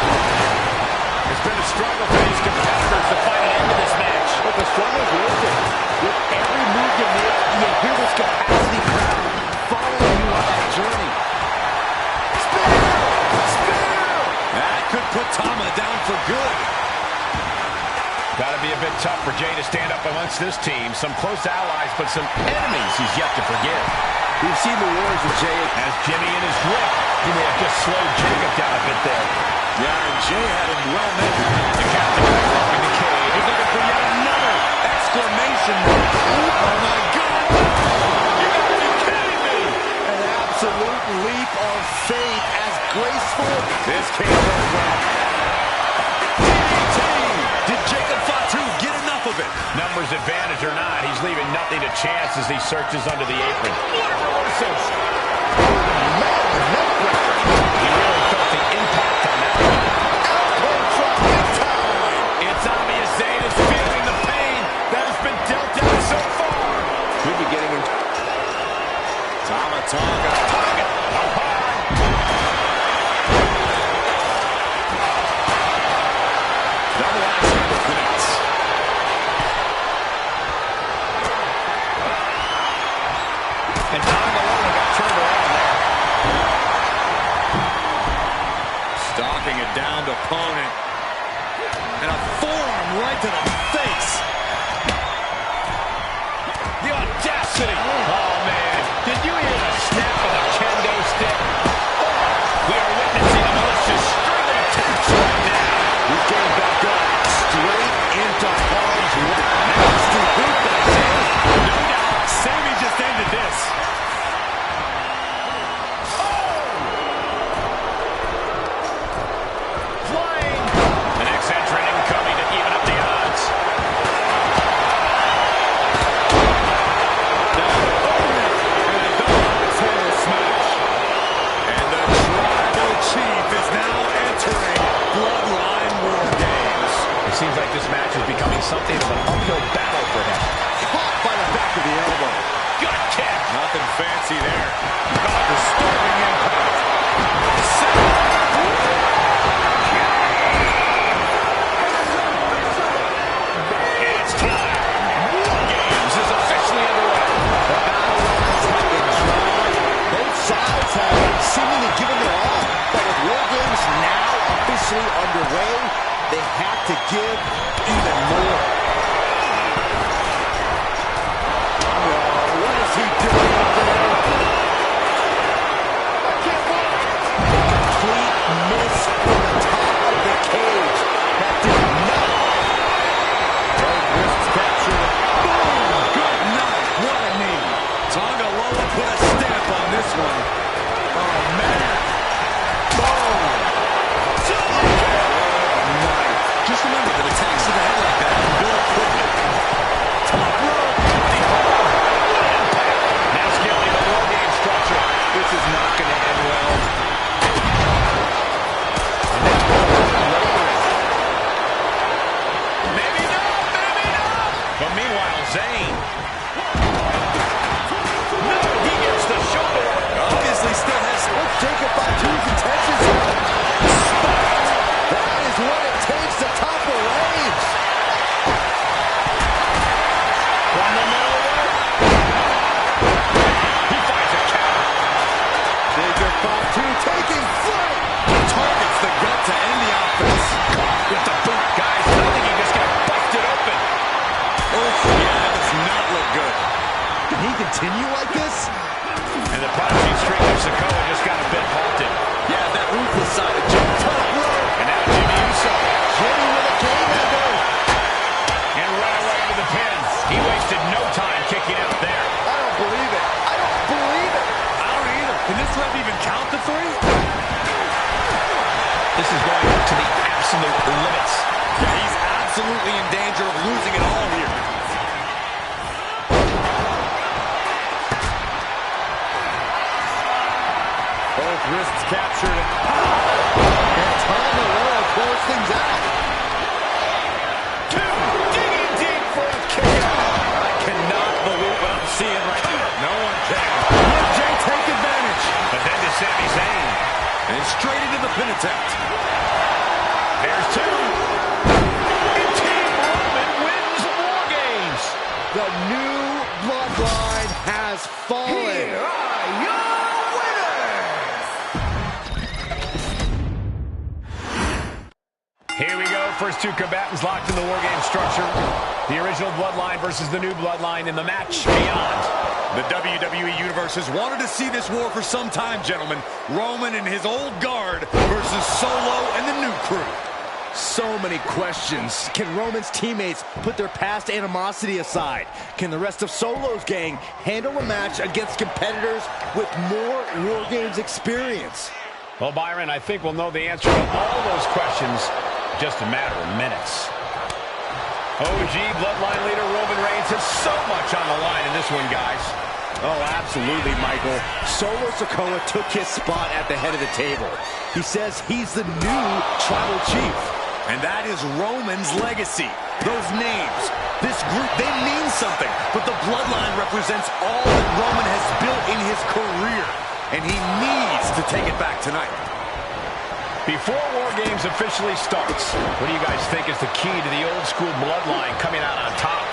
It's been a struggle for these competitors to find an end to this match. But the struggle's worth it. With every move you make, you hear this capacity crowd following you on that journey. That could put Tama down for good. Got to be a bit tough for Jay to stand up amongst this team. Some close allies, but some enemies he's yet to forgive. We've seen the wars of Jay. As Jimmy in his grip, he may have just slowed Jacob down a bit there. Yeah, and Jay had him well measured. The captain back in the cage. He's looking for yet another exclamation mark. Oh, my God. You gotta be kidding me. An absolute leap of faith as graceful. This can't go wrong. DDT. Did Jacob Fatu get enough of it? Numbers advantage or not, he's leaving nothing to chance as he searches under the apron. What a reversals! He really felt the impact on that one. It's obvious Zayn is feeling the pain that has been dealt out so far. Could be getting him. Tama Tonga. Up high. Double axe handle connects. And Tonga Lola got turned around there. Stalking a downed opponent. And a forearm right to the face. The audacity. Oh, man. Did you hear the snap of the kendo stick? We are witnessing a malicious string of attacks right now. He's getting back up. Straight into harm's way. Nasty boot by Zayn. No doubt, Sammy just ended this. Flying. The next entrant incoming to even up the odds. And the Tribal Chief is now entering Bloodline War Games. It seems like this match is becoming something of an uphill battle for him. Caught by the back of the elbow. Gut kick. Nothing fancy there. Disturbing impact. It's time. War Games is officially underway. The battle lines have been drawn. Both sides have seemingly given their all. But with War Games now officially underway, they have to give even more. What is he doing up there? Complete miss from the top of the cage. That did not. Both wrists captured. Boom! Good night. What a knee. Tonga Lola put a stamp on this one. Oh, man. Boom. Just remember that attacks to the head like that can build quickly. Top rope. Now scaling the War Game structure. This is not going to end well. Maybe not, maybe not. But meanwhile, Zayn. No, he gets the shoulder. Obviously still has Jacob Fatu's intentions here. Spot. That is what it takes to topple Reigns. From the middle rope. He finds a counter. Jacob Fatu taking flight. targets the gut to end the offense. Caught with the boot, guys. I think he just got busted open. Oh, yeah, that does not look good. Can he continue like this? And the punishing streak of Sikoa just got a bit halted. Yeah, that ruthless side of Jimmy. Top rope. And now Jimmy Uso. Jimmy with a game ender. And right away into the pin. He wasted no time kicking out there. I don't believe it. I don't believe it. I don't either. Can this ref even count the three? This is going to the absolute limits. Yeah, he's absolutely in danger of losing it all here. Both wrists captured. And Tama Loa close things out. straight into the pin attempt. There's two. And Team Roman wins War Games. The new bloodline has fallen. Here are your winners. Here we go. First two combatants locked in the War Game structure. The original bloodline versus the new bloodline in the match beyond. The WWE Universe has wanted to see this war for some time, gentlemen. Roman and his old guard versus Solo and the new crew. So many questions. Can Roman's teammates put their past animosity aside? Can the rest of Solo's gang handle a match against competitors with more War Games experience? Well, Byron, I think we'll know the answer to all those questions in just a matter of minutes. OG Bloodline leader Roman Reigns has so much on the line in this one, guys. Oh, absolutely, Michael. Solo Sikoa took his spot at the head of the table. He says he's the new tribal chief. And that is Roman's legacy. Those names, this group, they mean something. But the bloodline represents all that Roman has built in his career. And he needs to take it back tonight. Before War Games officially starts, what do you guys think is the key to the old school bloodline coming out on top?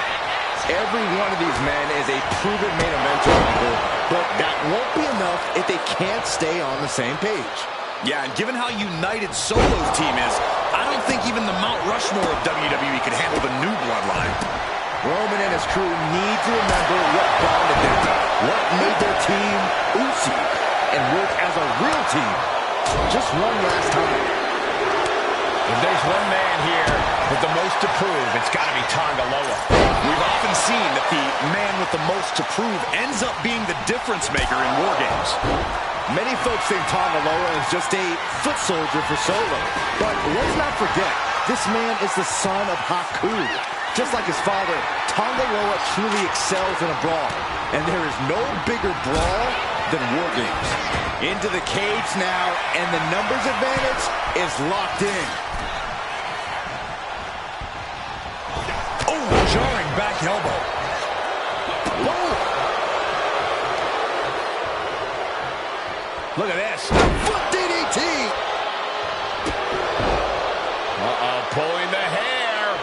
Every one of these men is a proven main eventer, Michael, but that won't be enough if they can't stay on the same page. Yeah, and given how united Solo's team is, I don't think even the Mount Rushmore of WWE could handle the new bloodline. Roman and his crew need to remember what bonded them, what made their team Uzi, and work as a real team. Just one last time. If there's one man here with the most to prove, it's got to be Tonga Loa. We've often seen that the man with the most to prove ends up being the difference maker in War Games. Many folks think Tonga Loa is just a foot soldier for Solo. But let's not forget, this man is the son of Haku. Just like his father, Tonga Loa truly excels in a brawl. And there is no bigger brawl than War Games. Into the cage now, and the numbers advantage is locked in. Oh, jarring back elbow. Whoa! Look at this. Foot DDT! Pulling the hair.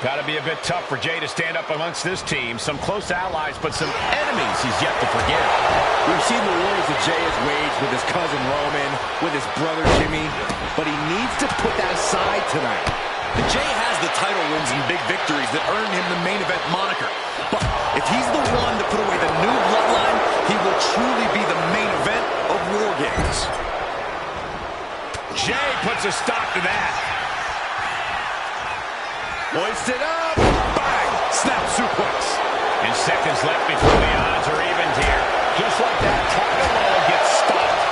Got to be a bit tough for Jay to stand up amongst this team. Some close allies, but some enemies he's yet to forgive. We've seen the wars that Jay has waged with his cousin Roman, with his brother Jimmy, but he needs to put that aside tonight. Jay has the title wins and big victories that earned him the main event moniker. But if he's the one to put away the new bloodline, he will truly be the main event of War Games. Jay puts a stop to that. Hoisted up. Bang! Snap suplex. And seconds left before the odds are evened here. Just like that, Tonga Loa gets stopped.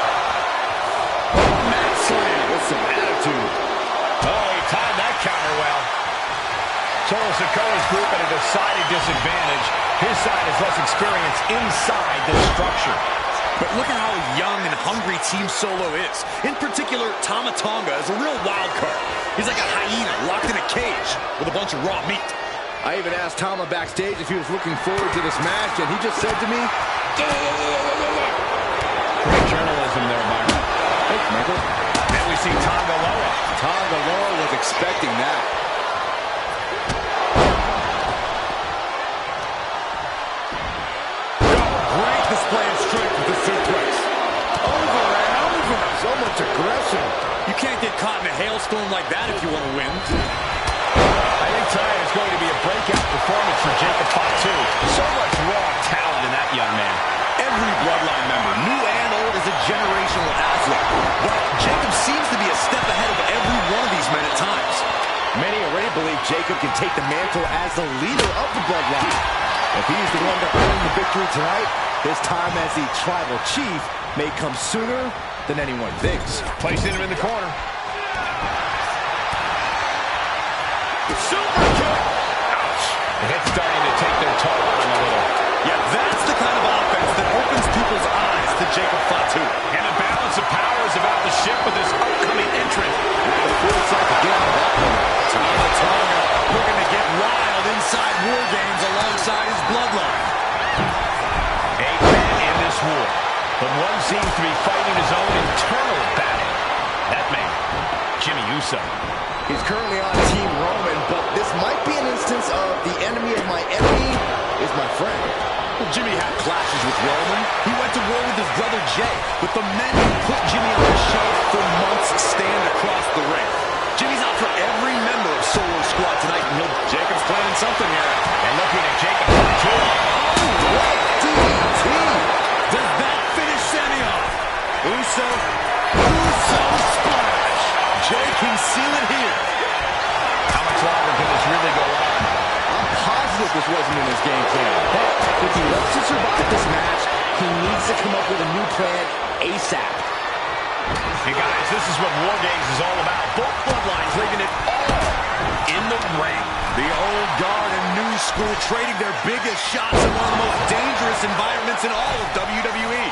Mat slam with some attitude. Oh, he timed that counter well. Solo Sikoa's group at a decided disadvantage. His side has less experience inside this structure. But look at how young and hungry Team Solo is. In particular, Tama Tonga is a real wild card. He's like a hyena locked in a cage with a bunch of raw meat. I even asked Tama backstage if he was looking forward to this match, and he just said to me, Great journalism there, Byron. Thanks, Michael. Then we see Tonga Loa. Tonga Loa was expecting that. Great display of strength with the suplex. Over and over. So much aggression. You can't get caught in a hailstorm like that if you want to win. I think tonight is going to be a breakout performance for Jacob Fatu. So much raw talent in that young man. Every bloodline member, new and old, is a generational athlete. But Jacob seems to be a step ahead of every one of these men at times. Many already believe Jacob can take the mantle as the leader of the bloodline. If he's the one to earn the victory tonight, his time as the tribal chief may come sooner than anyone thinks. Placing him in the corner. Super kick! Ouch. The hit's starting to take their toll on him a little. Yeah, that's the kind of offense that opens people's eyes to Jacob Fatu. And the balance of power is about to shift with this upcoming entrant. The foresight to get on that one. Tama Tonga looking to get wild inside War Games alongside his bloodline. 8 men in this war. but one seems to be fighting his own internal battle. That man, Jimmy Uso. He's currently on Team Roman, but this might be an instance of the enemy of my enemy is my friend. Well, Jimmy had clashes with Roman. He went to war with his brother Jay, but the men who put Jimmy on the shelf for months stand across the ring. Jimmy's out for every member of Solo Squad tonight, and Jacob's planning something here. And looking at Jacob for the two. What DDT? Does that finish Sammy off? Uso splash. Jay can seal it here. How much longer can this really go on? I'm positive this wasn't in his game plan, but if he wants to survive this match, he needs to come up with a new plan ASAP. Hey guys, this is what War Games is all about. Both bloodlines leaving it all in the ring. The old guard and new school trading their biggest shots in one of the most dangerous environments in all of WWE.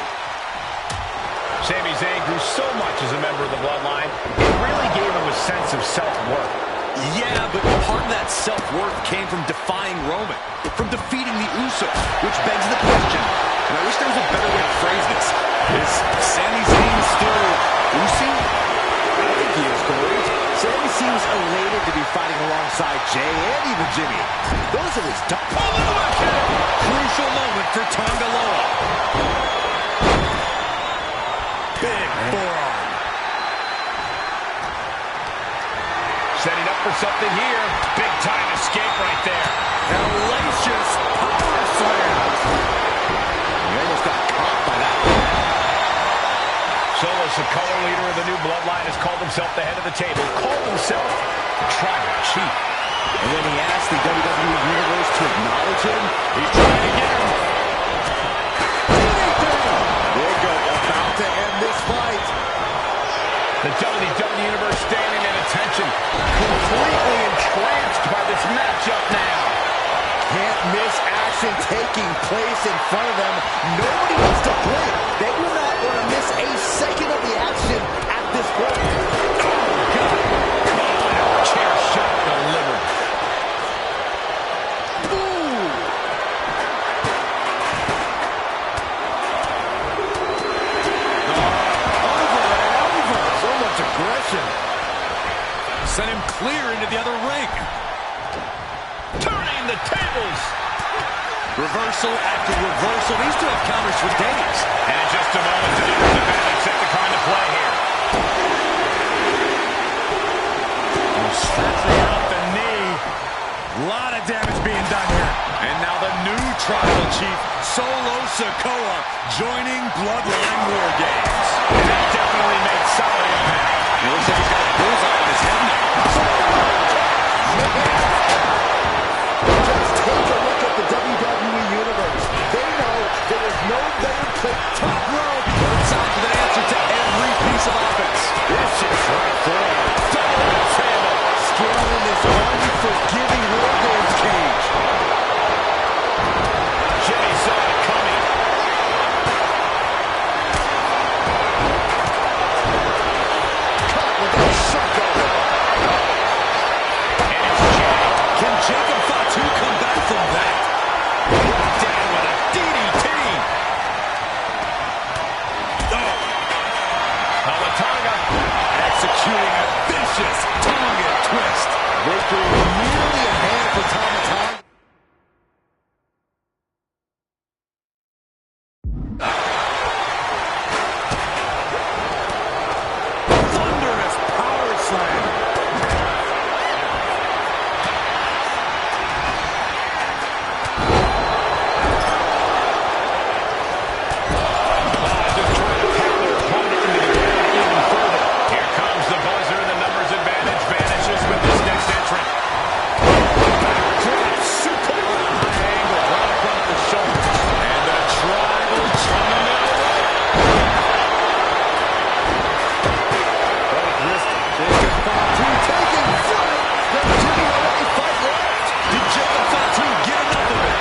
Sami Zayn grew so much as a member of the bloodline, it really gave him a sense of self-worth. Yeah, but part of that self-worth came from defying Roman, from defeating the Usos, which begs the question, and I wish there was a better way to phrase this. Is Sami Zayn still Uso? I think he is, Corey. Sami seems elated to be fighting alongside Jay and even Jimmy. Those are his top. Crucial moment for Tonga Loa. Big forearm. Setting up for something here. Big time escape right there. Hellacious power slam. He almost got caught by that. Solo Sikoa, leader of the new bloodline, has called himself the head of the table. Called himself the tribal chief. And when he asked the WWE Universe to acknowledge him, He's trying to get him. Big O about to end this fight. The WWE Universe standing at attention, completely entranced by this matchup now. Can't miss action taking place in front of them. Nobody wants to blink. They do not want to miss a second of the action at this point. Oh, God. Chair shot delivered. Ooh. Over. So much aggression. Sent him clear into the other ring. Turning the tables. Reversal after reversal. These two have counters for days. And in just a moment, the leader's advantage set to come into play here. Snapping out the knee. A lot of damage being done here. And now the new tribal chief, Solo Sikoa, joining Bloodline War Games. And that definitely made solid impact. It looks like he's got a bullseye on his head now. Just take a look at the WWE Universe. They know there is no better place. Top rope. Both sides with an answer to every piece of offense. This is right there. Double handle. Scaling this unforgiving War Games cage. Jimmy saw it coming. Caught with that shock over. And it's Jay. Can Jacob Fatu come back from that? Down with a DDT. Oh. Tonga. Executing a vicious Tonga twist. Victory nearly in hand for Tama Tonga. Thunderous power slam. Just trying to pound their opponent into the ground even further. Here comes the buzzer. The numbers advantage vanishes with this next entrant. Drop super high angle right across the shoulder. And the tribal chief. Jacob Fatu taking flight. There's Jimmy already fight left. Did Jacob Fatu get enough of it?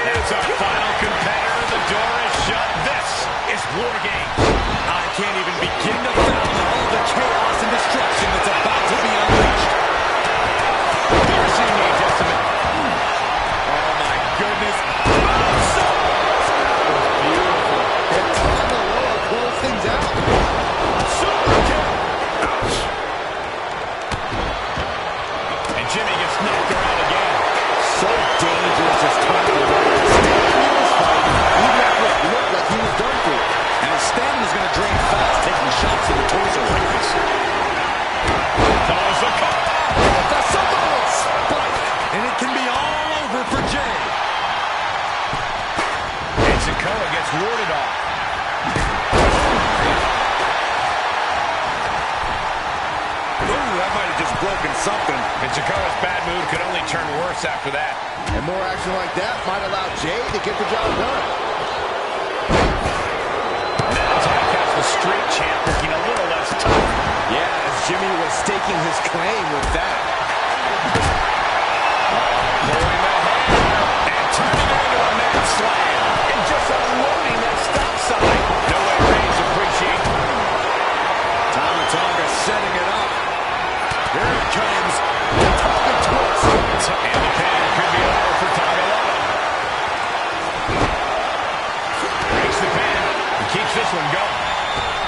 That's our final competitor. The door is shut. This is War Games. I can't even begin to fathom all the chaos and destruction that's about to be unleashed. that might have just broken something. And Sikoa's bad mood could only turn worse after that. And more action like that might allow Jay to get the job done. Now Tag has the street champ looking a little less tough. Yeah, as Jimmy was staking his claim with that. Pulling the hammer and turning it into a man slam. And just unloading that stop sign. No way Reigns appreciates it. Tama Tonga setting it up. Here it comes. The Tonga twist. And the pin could be over for Tonga Lotta. Breaks the pin and keeps this one going.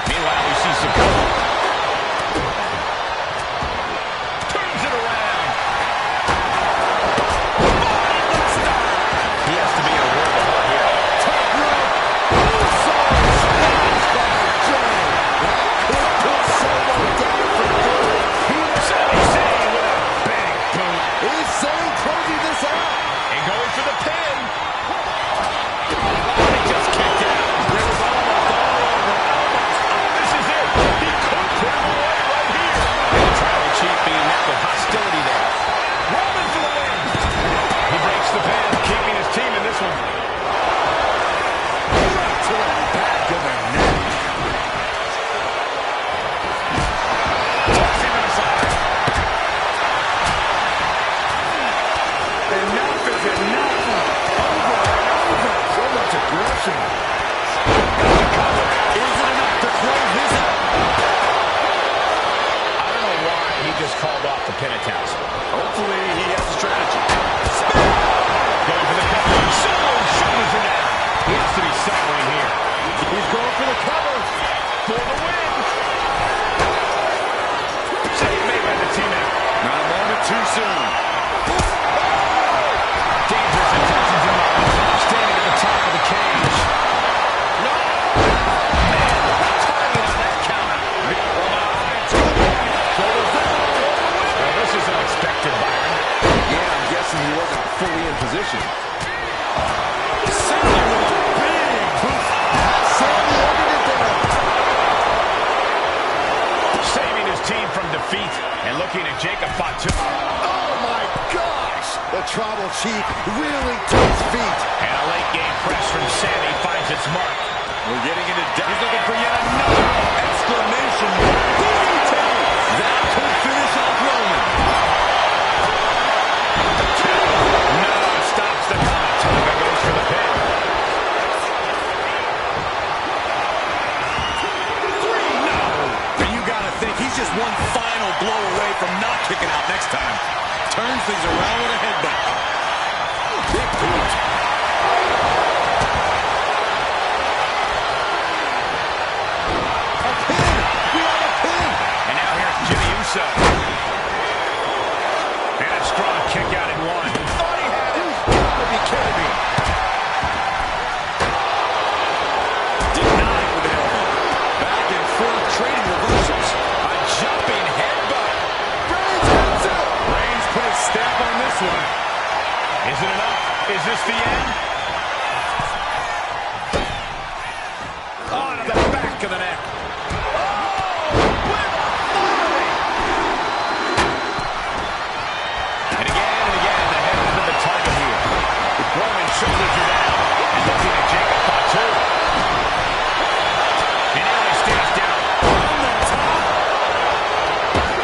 Meanwhile, we see Sikoa. Turns it around. He has to be in a world of hurt here. Top rope. Uso smashed by Jay. That could put Solo down for good. Sami Zayn with a big boot. Is Zayn closing this out? And going for the pin. He just kicked out. It was almost all over. This is it. He could put him away right here. And the tribal chief being met with hostility there. Roman for the win. He breaks the pin, keeping his team in this one. Right to the back of the neck. Tossing him aside. Enough is enough. Over and over. So much aggression. Is it enough to close this out? I don't know why he just called off the pin attempt. Hopefully he has a strategy. Going for the cover. Solo shoulders her down. He has to be settling here. He's going for the cover. For the win. Save made by the team out. Not a moment too soon. Dangerous intentions in mind. Standing at the top of the cage. No! Man, target on that counter. Well, this is unexpected, Byron. Yeah, I'm guessing he wasn't fully in position. Sammy with a big boot. Sammy ended it down. Saving his team from defeat and looking at Jacob Fatu. Oh my gosh! The Tribal Chief really to his feet. And a late game press from Sammy finds its mark. We're getting into depth. He's looking for yet another exclamation mark. DDT! That could finish off Roman. No, stops the count. Tonga goes for the pin. 3, no. And you gotta think he's just one final blow away from not kicking out next time. Turns things around with a headbutt. Big boot. A pin! We have a pin! And now here's Jimmy Uso. And a strong kick out in one. Thought he had it. Gotta be kidding me. Denied with an elbow. Back and forth trading reversals. A jumping headbutt. Reigns has it. Reigns put his stamp on this one. Is it enough? Is this the end? On to the back of the neck. And again, the head into the target here. Roman shoulders are down and looking at Jacob Fatu. And now he stays down. On the top.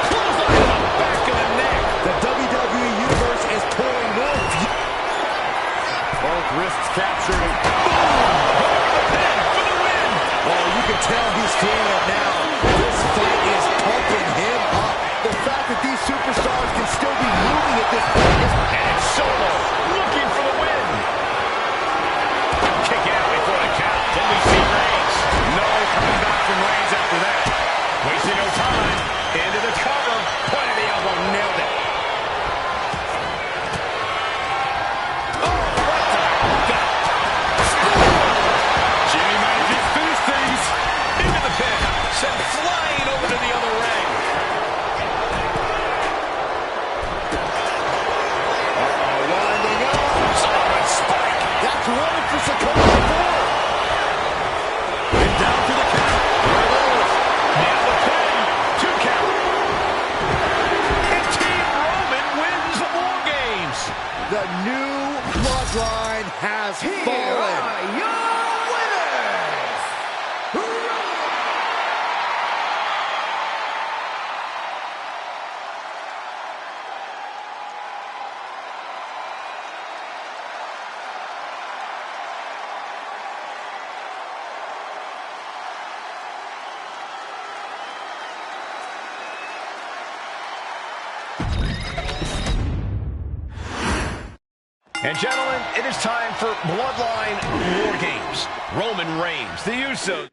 Clothesline to the back of the neck. The WWE Universe is pouring more. Both wrists captured. And For the win. oh, you can tell he's feeling it now. This fight is pumping him up. The fact that these superstars can still be moving at this point is... And it's Solo looking for the win. Kick out before the count. Then we see Reigns. No coming back from Reigns after that. Wasting no time. Into the cover. Point of the elbow. Nailed it. Jimmy might have just finished things. Into the pin. Sent flying over to the other ring. Winding up. Solid spike. That's running for Sikoa. And down for the count. Now the pin. 2 count. has Here fallen. are your winners, And gentlemen, it is time for Bloodline War Games. Roman Reigns, the Usos.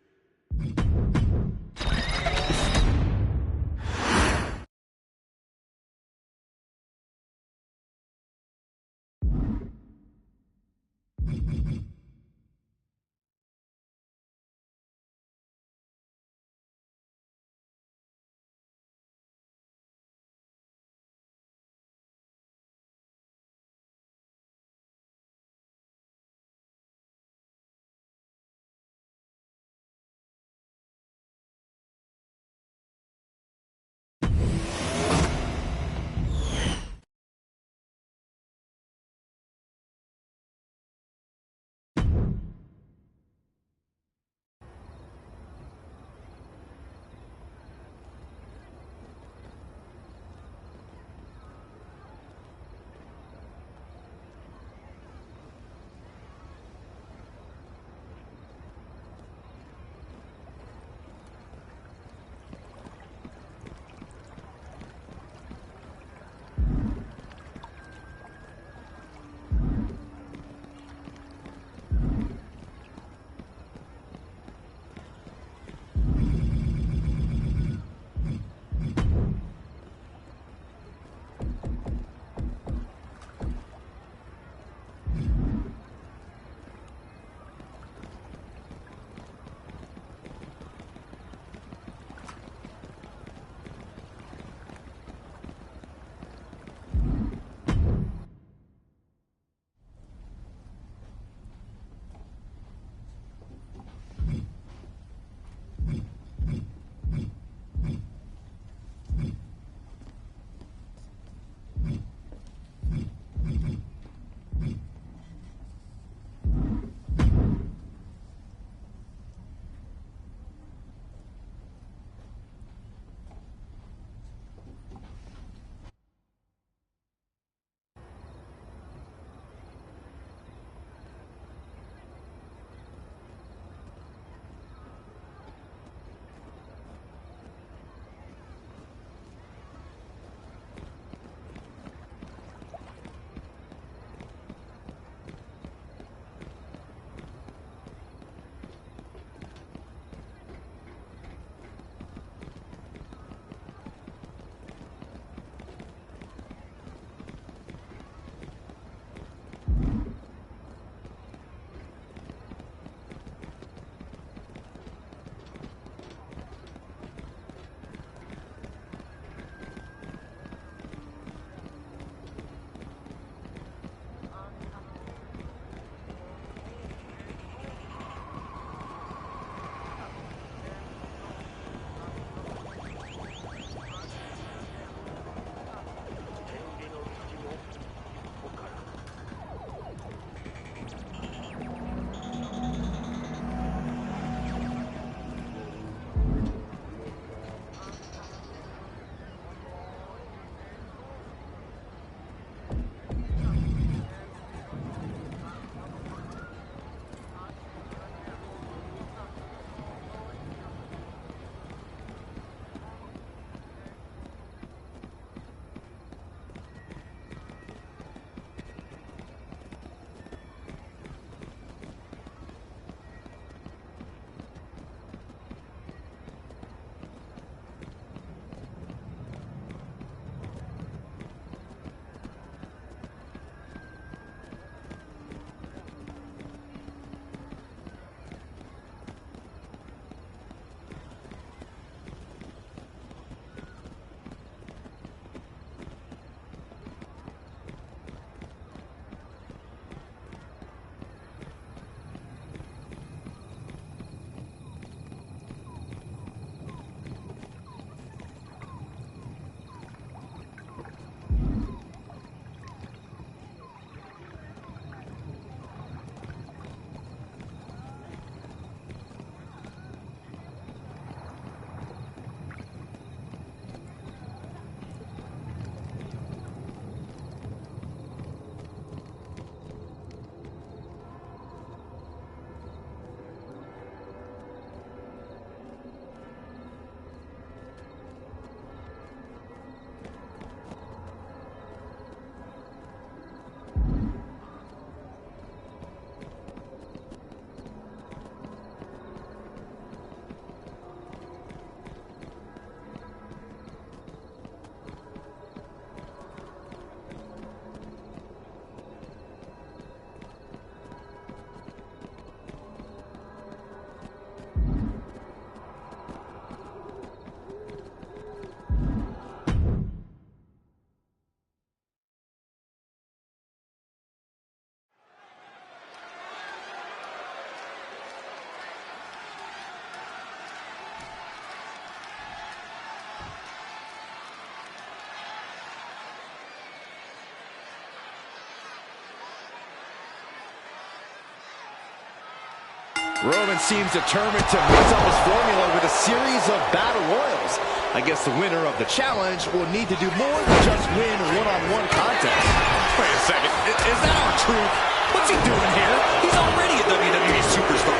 Roman seems determined to mix up his formula with a series of battle royals. I guess the winner of the challenge will need to do more than just win one-on-one contests. Wait a second. Is that our truth? What's he doing here? He's already a WWE superstar.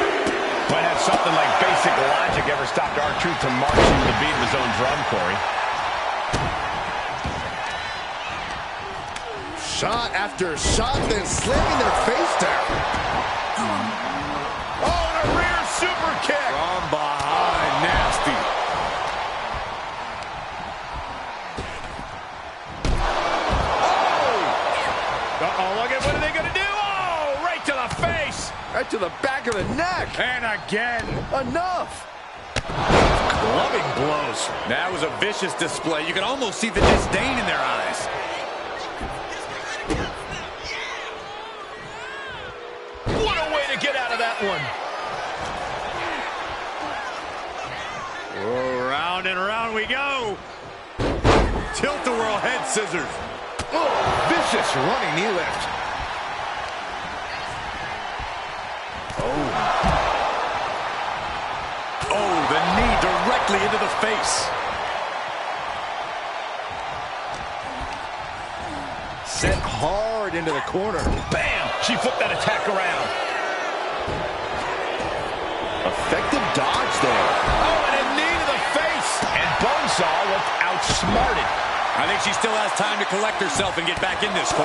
But had something like basic logic ever stopped R-Truth from marching to the beat of his own drum, Corey? Shot after shot, then slamming their face down. Oh, and a rear super kick. From behind, nasty. Uh-oh, look at what are they going to do? Oh, right to the face. Right to the back of the neck. And again. Enough. Clubbing blows. That was a vicious display. You could almost see the disdain in their eyes. What a way to get out of that one. Oh, round and round we go. Tilt-a-whirl head scissors. Oh, vicious running knee lift. Oh, the knee directly into the face. Sent hard into the corner. Bam! She flipped that attack around. Effective dodge there. Oh, and a knee to the face. And Bonesaw looked outsmarted. I think she still has time to collect herself and get back in this, Cole.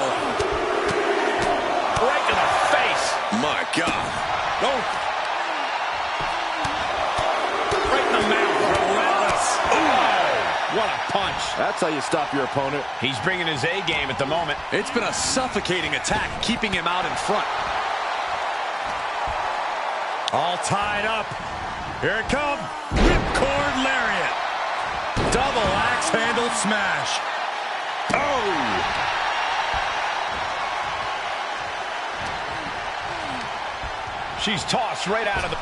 Right to the face. My God. Oh. Right in the mouth. Relentless. Oh, what a punch. That's how you stop your opponent. He's bringing his A game at the moment. It's been a suffocating attack, keeping him out in front. All tied up. Here it comes. Ripcord lariat. Double axe handle smash. Oh! She's tossed right out of the...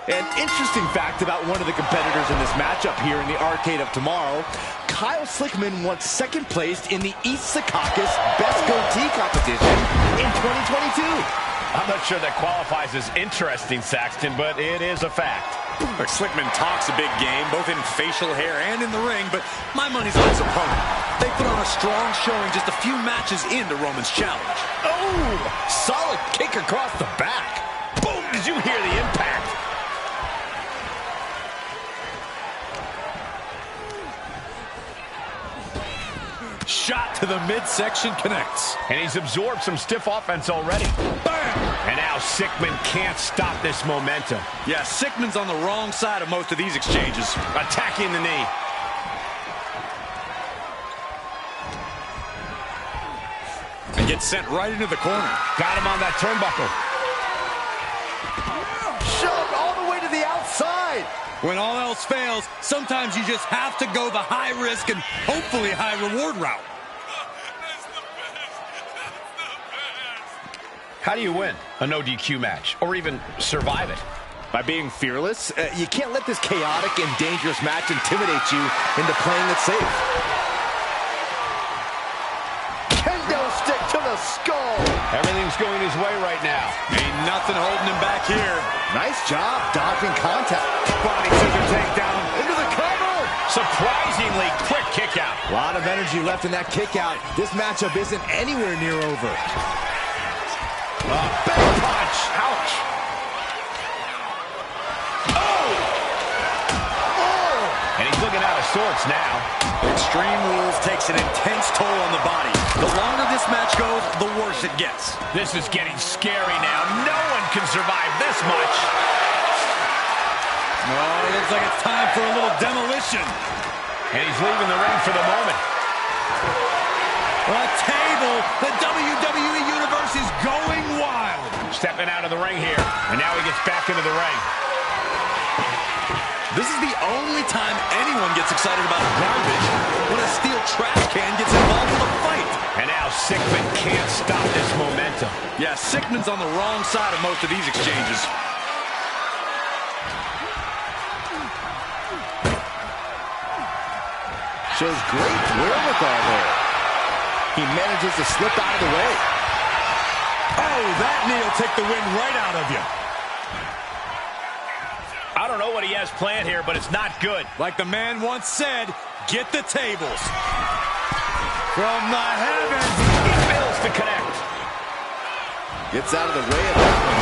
An interesting fact about one of the competitors in this matchup here in the Arcade of Tomorrow, Kyle Slickman won second place in the East Secaucus Best Goatee competition in 2022. I'm not sure that qualifies as interesting, Saxton, but it is a fact. Look, Slickman talks a big game, both in facial hair and in the ring, but my money's on his opponent. They put on a strong showing just a few matches into Roman's challenge. Oh, solid kick across the back. Boom, did you hear the impact? Shot to the midsection connects. And he's absorbed some stiff offense already. Bam! And now Slickman can't stop this momentum. Yeah, Slickman's on the wrong side of most of these exchanges. Attacking the knee. And gets sent right into the corner. Got him on that turnbuckle. Shoved all the way to the outside. When all else fails, sometimes you just have to go the high risk and hopefully high reward route. How do you win a no DQ match or even survive it? By being fearless, you can't let this chaotic and dangerous match intimidate you into playing it safe. Kendo stick to the skull. Everything's going his way right now. Ain't nothing holding him back here. Nice job dodging contact. Body scissor takedown. Into the cover. Surprisingly quick kick out. A lot of energy left in that kick out. This matchup isn't anywhere near over. Big punch. Ouch. Oh! And he's looking out of sorts now. Extreme Rules takes an intense toll on the body. The longer this match goes, the worse it gets. This is getting scary now. No one can survive this much. Oh, it looks like it's time for a little demolition. And he's leaving the ring for the moment. A table. The WWE Universe is going wild. Stepping out of the ring here. And now he gets back into the ring. This is the only time anyone gets excited about garbage, when a steel trash can gets involved in a fight. And now Slickman can't stop this momentum. Yeah, Slickman's on the wrong side of most of these exchanges. Shows great wherewithal there. He manages to slip out of the way. Oh, that knee will take the wind right out of you. I don't know what he has planned here, but it's not good. Like the man once said, get the tables. From the heavens. He fails to connect. Gets out of the way of that one.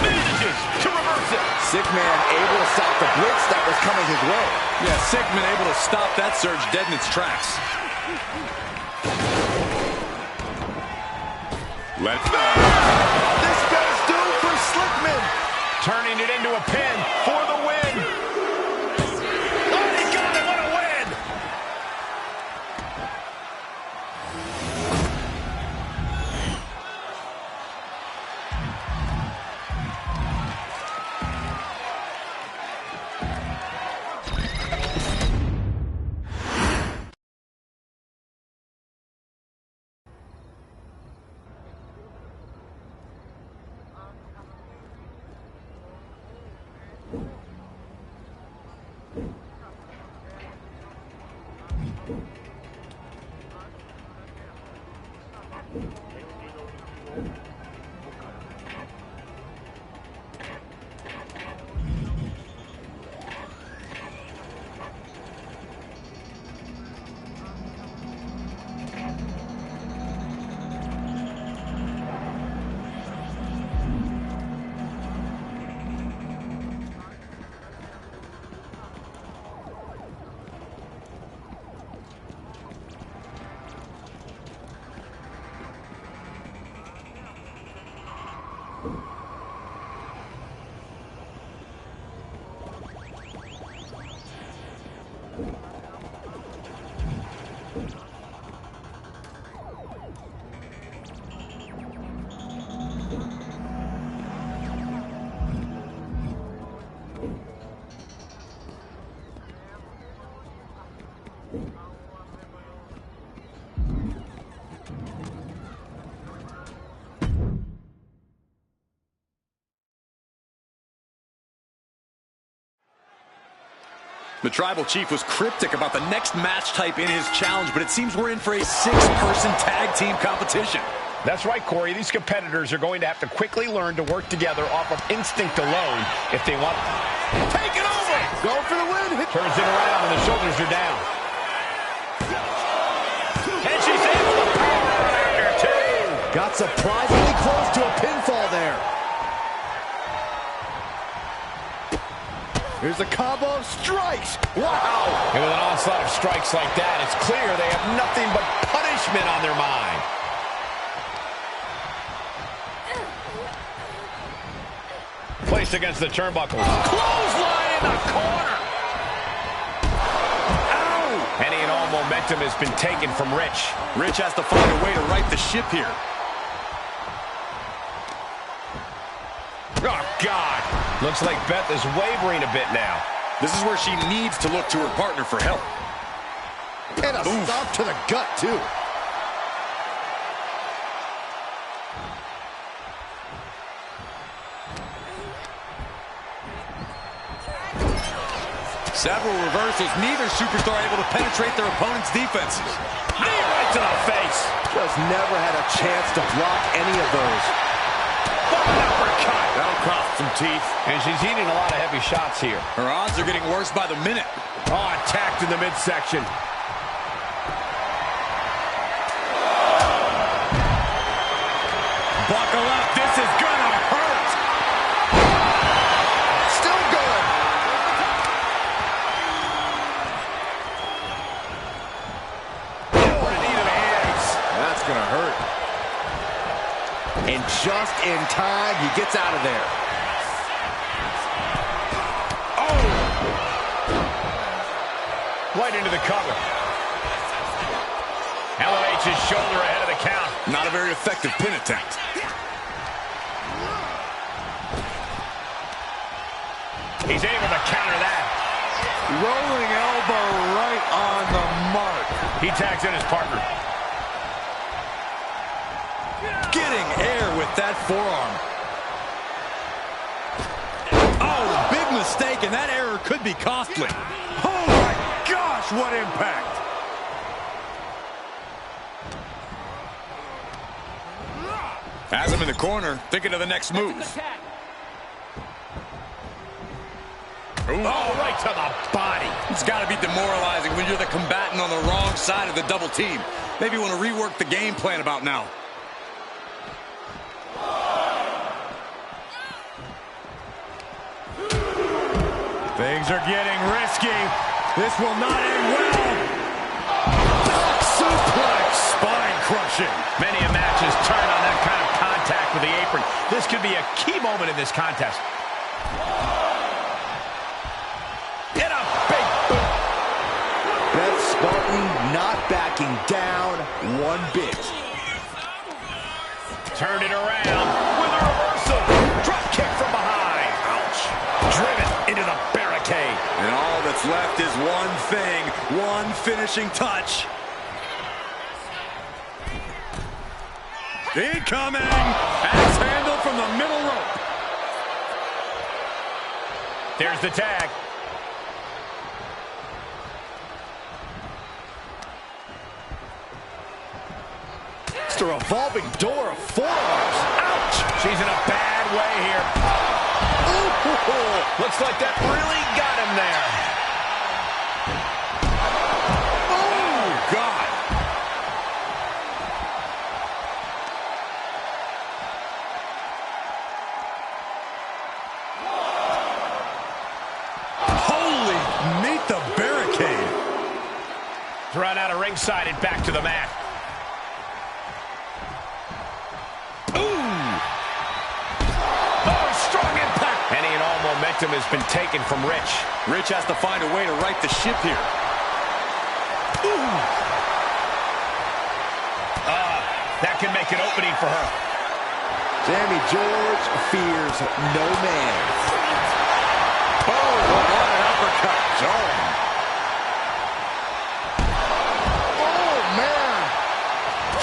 Manages to reverse it. Slickman able to stop the blitz that was coming his way. Yeah, Slickman able to stop that surge dead in its tracks. This does do for Slickman. Turning it into a pin for the win. Oh, he got it. What a win. The Tribal Chief was cryptic about the next match type in his challenge, but it seems we're in for a 6-person tag team competition. That's right, Corey. These competitors are going to have to quickly learn to work together off of instinct alone if they want... Take it over! Go for the win! Turns it around and the shoulders are down. And she's able to power on after two. Got surprisingly close to a pinfall there. Here's a combo of strikes. Wow! And with an onslaught of strikes like that, it's clear they have nothing but punishment on their mind. Placed against the turnbuckles. Clothesline in the corner! Ow! Any and all momentum has been taken from Rich. Rich has to find a way to right the ship here. Oh, God! Looks like Beth is wavering a bit now. This is where she needs to look to her partner for help. And a stop to the gut, too. Several reversals, neither superstar able to penetrate their opponent's defenses. Knee right to the face. Just never had a chance to block any of those. Uppercut. That'll cost some teeth. And she's eating a lot of heavy shots here. Her odds are getting worse by the minute. Oh, attacked in the midsection. Buckle up. This is gonna hurt. Still going. Oh, a knee to the hands. That's gonna hurt. And just in time, he gets out of there. Oh! Right into the cover. Elevates his shoulder ahead of the count. Not a very effective pin attempt. He's able to counter that. Rolling elbow right on the mark. He tags in his partner. Getting air with that forearm. Oh, big mistake, and that error could be costly. Oh my gosh, what impact! Has him in the corner, thinking of the next move. Oh, right to the body. It's got to be demoralizing when you're the combatant on the wrong side of the double team. Maybe you want to rework the game plan about now. Things are getting risky. This will not end well. Suplex. Spine crushing. Many a match has turned on that kind of contact with the apron. This could be a key moment in this contest. Get a big boot. Beth Spartan not backing down one bit. Turned it around with a reversal. Drop kick from behind. Ouch. Driven into the barricade. And all that's left is one thing, one finishing touch. Incoming! Axe handle from the middle rope. There's the tag. It's a revolving door of forearms. Ouch! She's in a bad way here. Ooh, looks like that really got him there. Oh, God. Holy, meet the barricade. Thrown out of ringside and back to the mat. Momentum has been taken from Rich. Rich has to find a way to right the ship here. That can make an opening for her. Sammy George fears no man. Oh, what an uppercut. Jarring. Oh, man.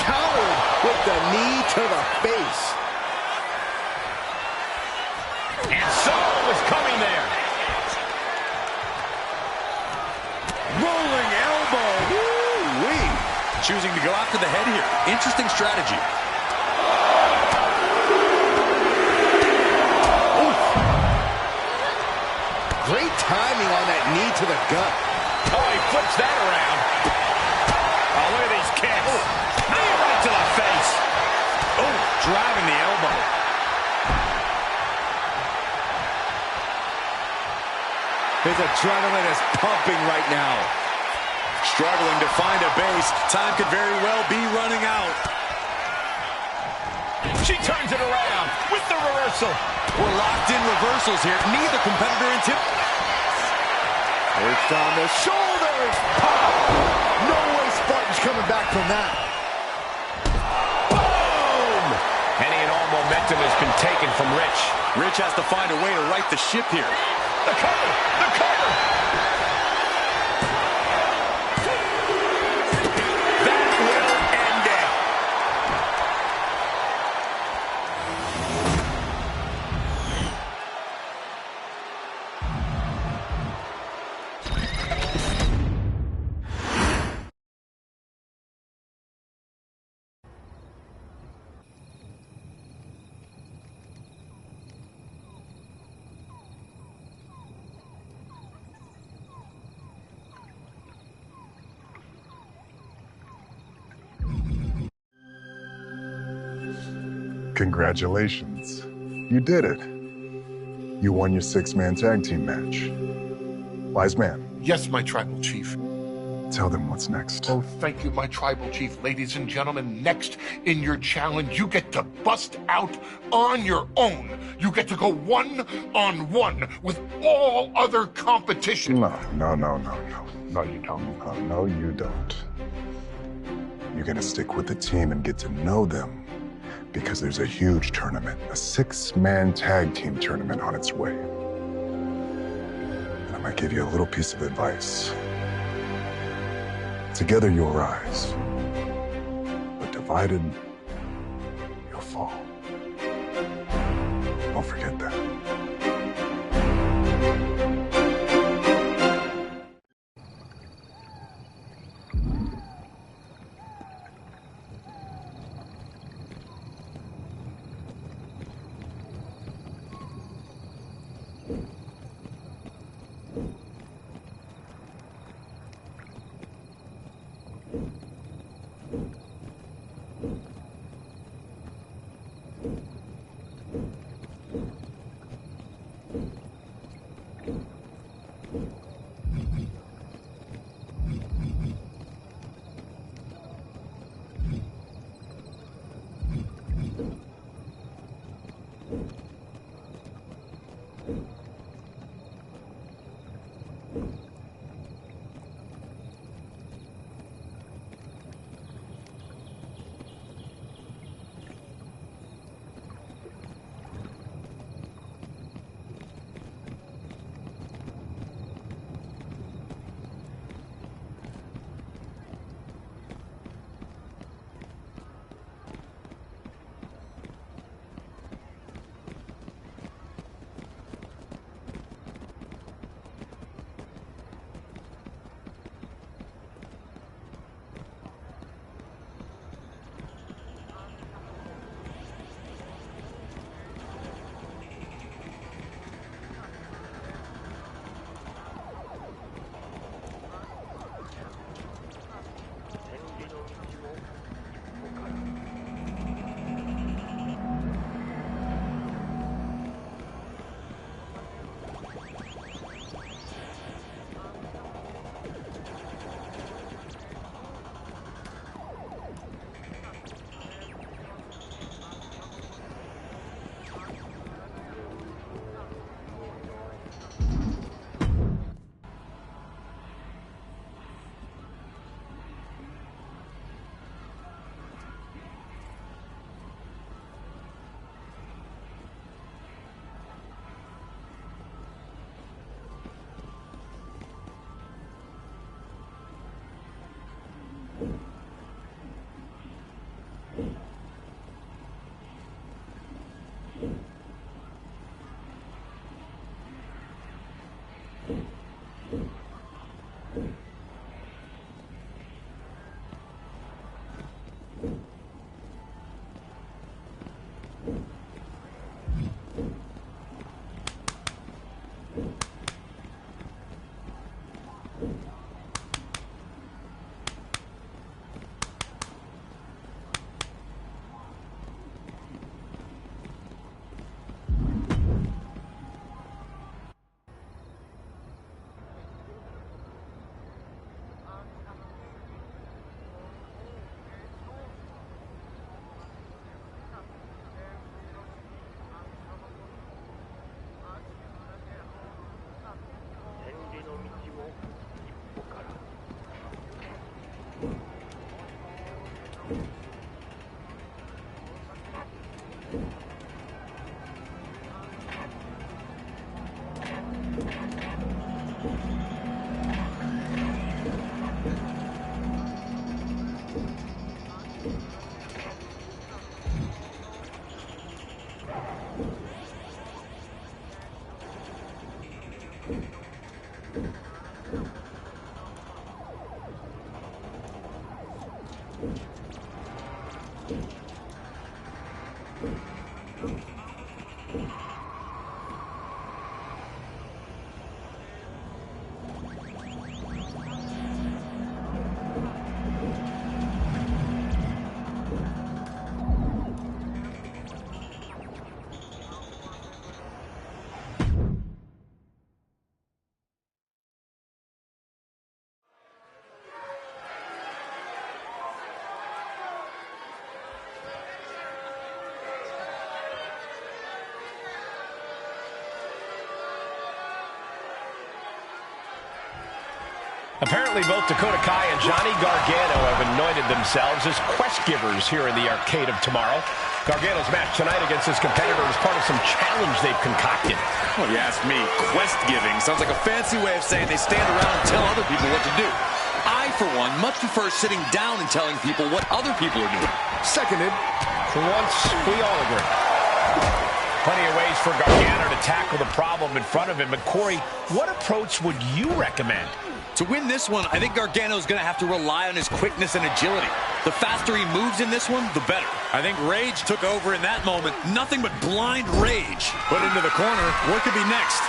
Countered with the knee to the face. And so was coming there. choosing to go after the head here. Interesting strategy. Great timing on that knee to the gut. Oh, he flips that around. Oh, look at these kicks. Knee right to the face. Oh, driving the elbow. His adrenaline is pumping right now. Struggling to find a base. Time could very well be running out. She turns it around with the reversal. We're locked in reversals here. Neither competitor Perched on the shoulders. Pop. No way Spartan's coming back from that. Boom! Any and all momentum has been taken from Rich. Rich has to find a way to right the ship here. The cover! The cover! That will end it. Congratulations. You did it. You won your 6-man tag team match. Wise man, Yes, my tribal chief. tell them what's next. Oh, thank you, my tribal chief. Ladies and gentlemen, next in your challenge, you get to bust out on your own. You get to go one-on-one with all other competition. No, you don't. No, you don't. You're gonna stick with the team and get to know them because there's a huge tournament, a 6-man tag team tournament on its way. And I might give you a little piece of advice. Together you'll rise, but divided, you'll fall. Don't forget that. Apparently, both Dakota Kai and Johnny Gargano have anointed themselves as quest givers here in the Arcade of Tomorrow. Gargano's match tonight against his competitor is part of some challenge they've concocted. Well, you ask me, quest giving sounds like a fancy way of saying they stand around and tell other people what to do. I, for one, much prefer sitting down and telling people what other people are doing. Seconded. For once, we all agree. Plenty of ways for Gargano to tackle the problem in front of him. But Corey, what approach would you recommend? To win this one, I think Gargano's going to have to rely on his quickness and agility. The faster he moves in this one, the better. I think Rage took over in that moment. Nothing but blind rage. Put into the corner. What could be next?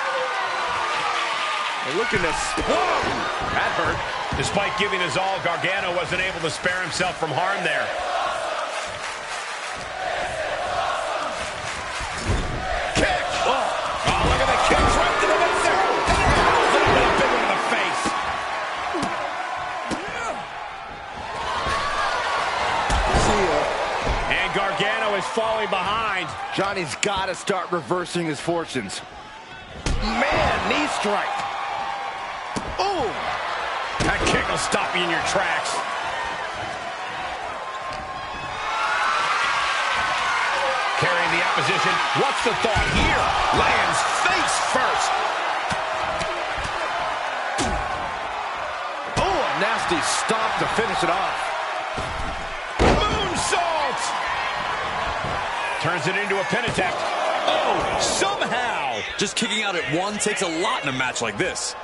They're looking to... Whoa! That hurt. Despite giving his all, Gargano wasn't able to spare himself from harm there. Kick! Oh, look at the kicks right to the midsection. A big one in the face. And Gargano is falling behind. Johnny's got to start reversing his fortunes. Man, knee strike. Ooh. That kick will stop you in your tracks. Carrying the opposition. What's the thought here? Lands face first. Oh, a nasty stop to finish it off. Moonsault! Turns it into a pin attempt. Oh, somehow! Just kicking out at one takes a lot in a match like this.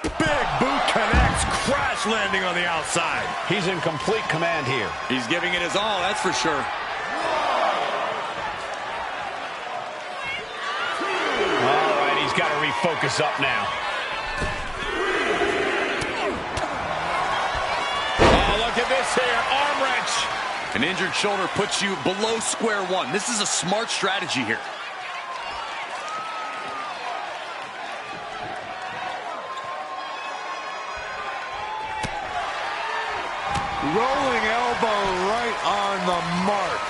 Big boot connects, crash landing on the outside. He's in complete command here. He's giving it his all, that's for sure. All right, he's got to refocus up now. Oh, look at this here, arm wrench. An injured shoulder puts you below square one. This is a smart strategy here. Rolling elbow right on the mark.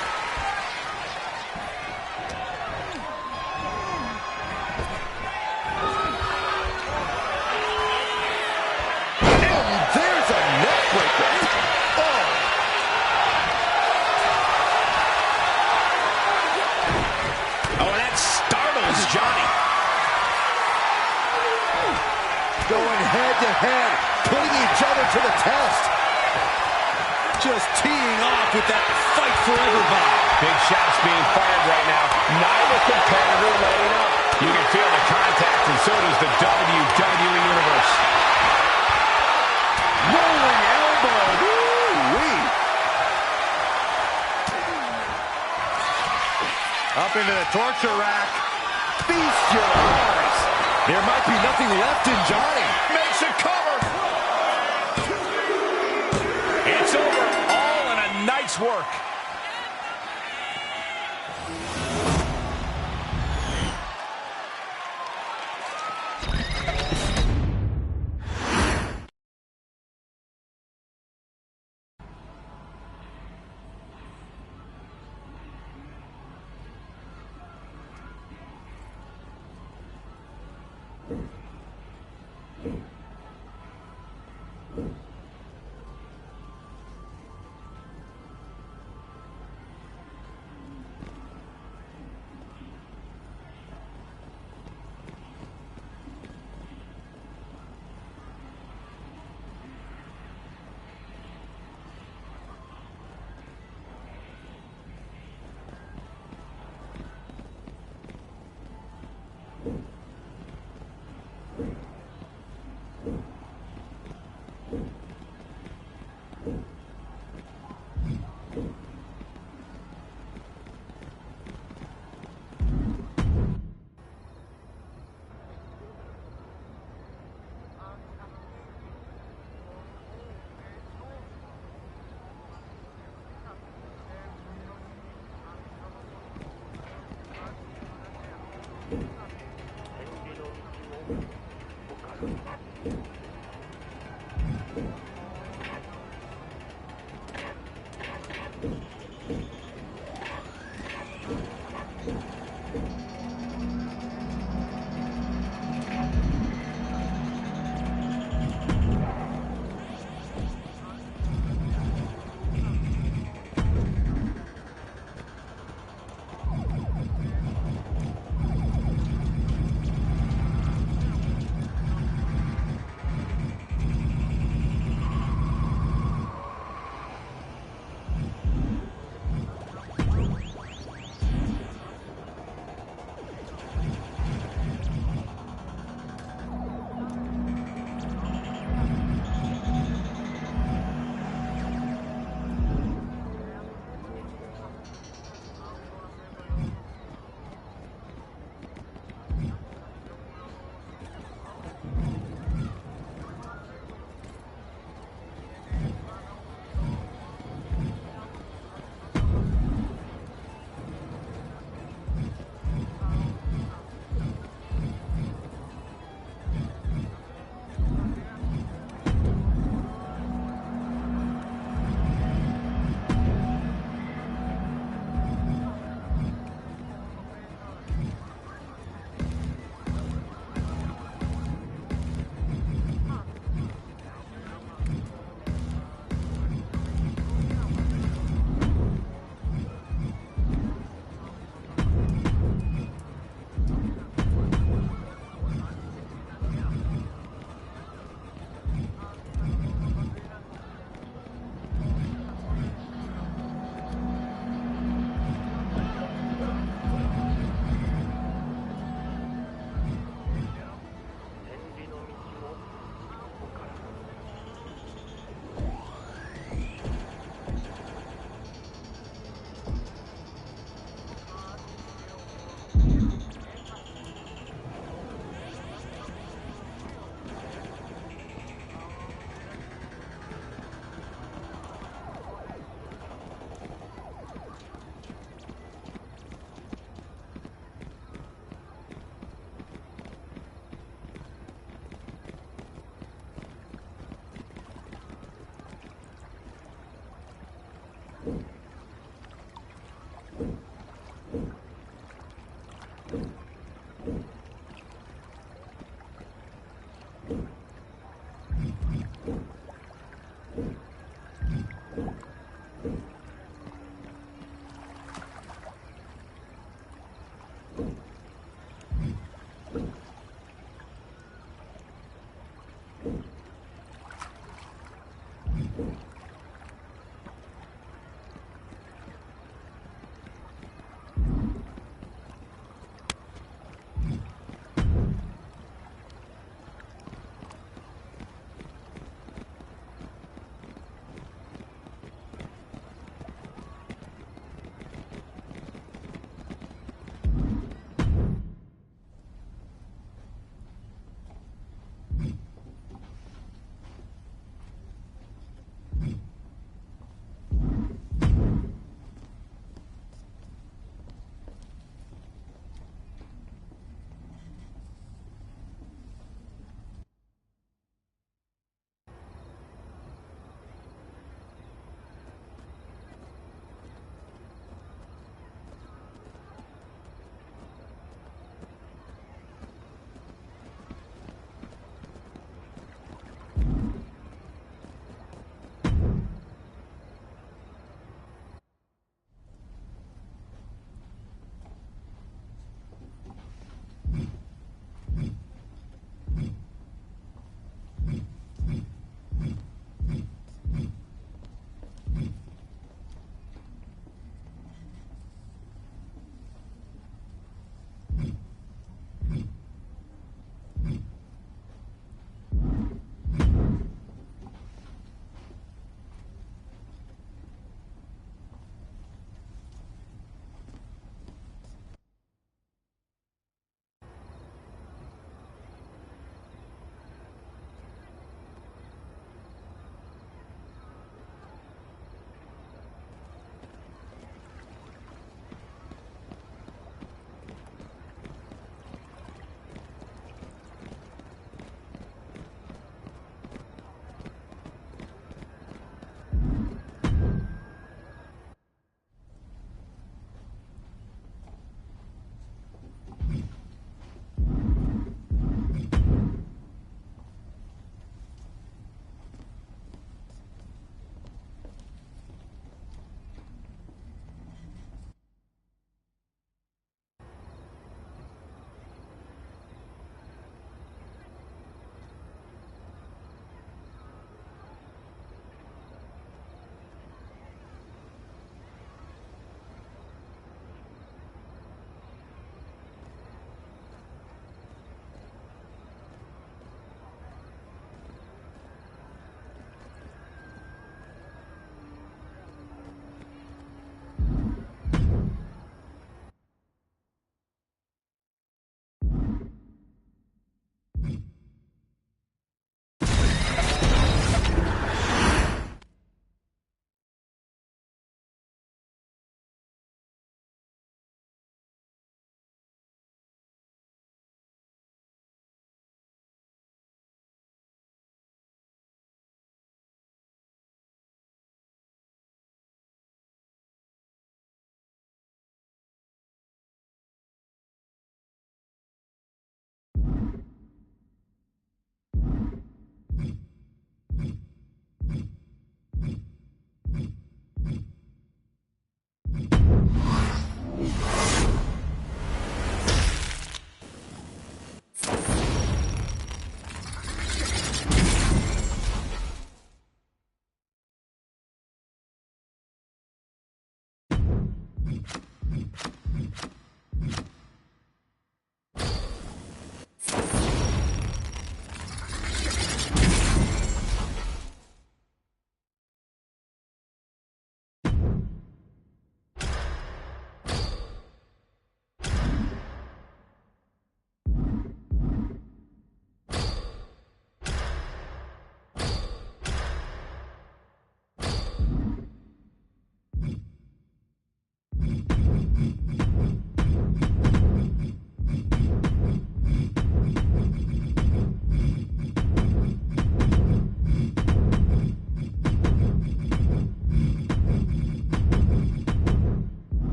And there's a neck breaker. Oh. Oh, and that startles Johnny. Going head to head, putting each other to the test. Just teeing off with that fight forever vibe. Big shots being fired right now. Neither competitor laying up. You can feel the contact, and so does the WWE Universe. Rolling elbow. Woo-wee. Up into the torture rack. Feast your eyes. There might be nothing left in Johnny. Makes a cover. It's over. All in a night's work.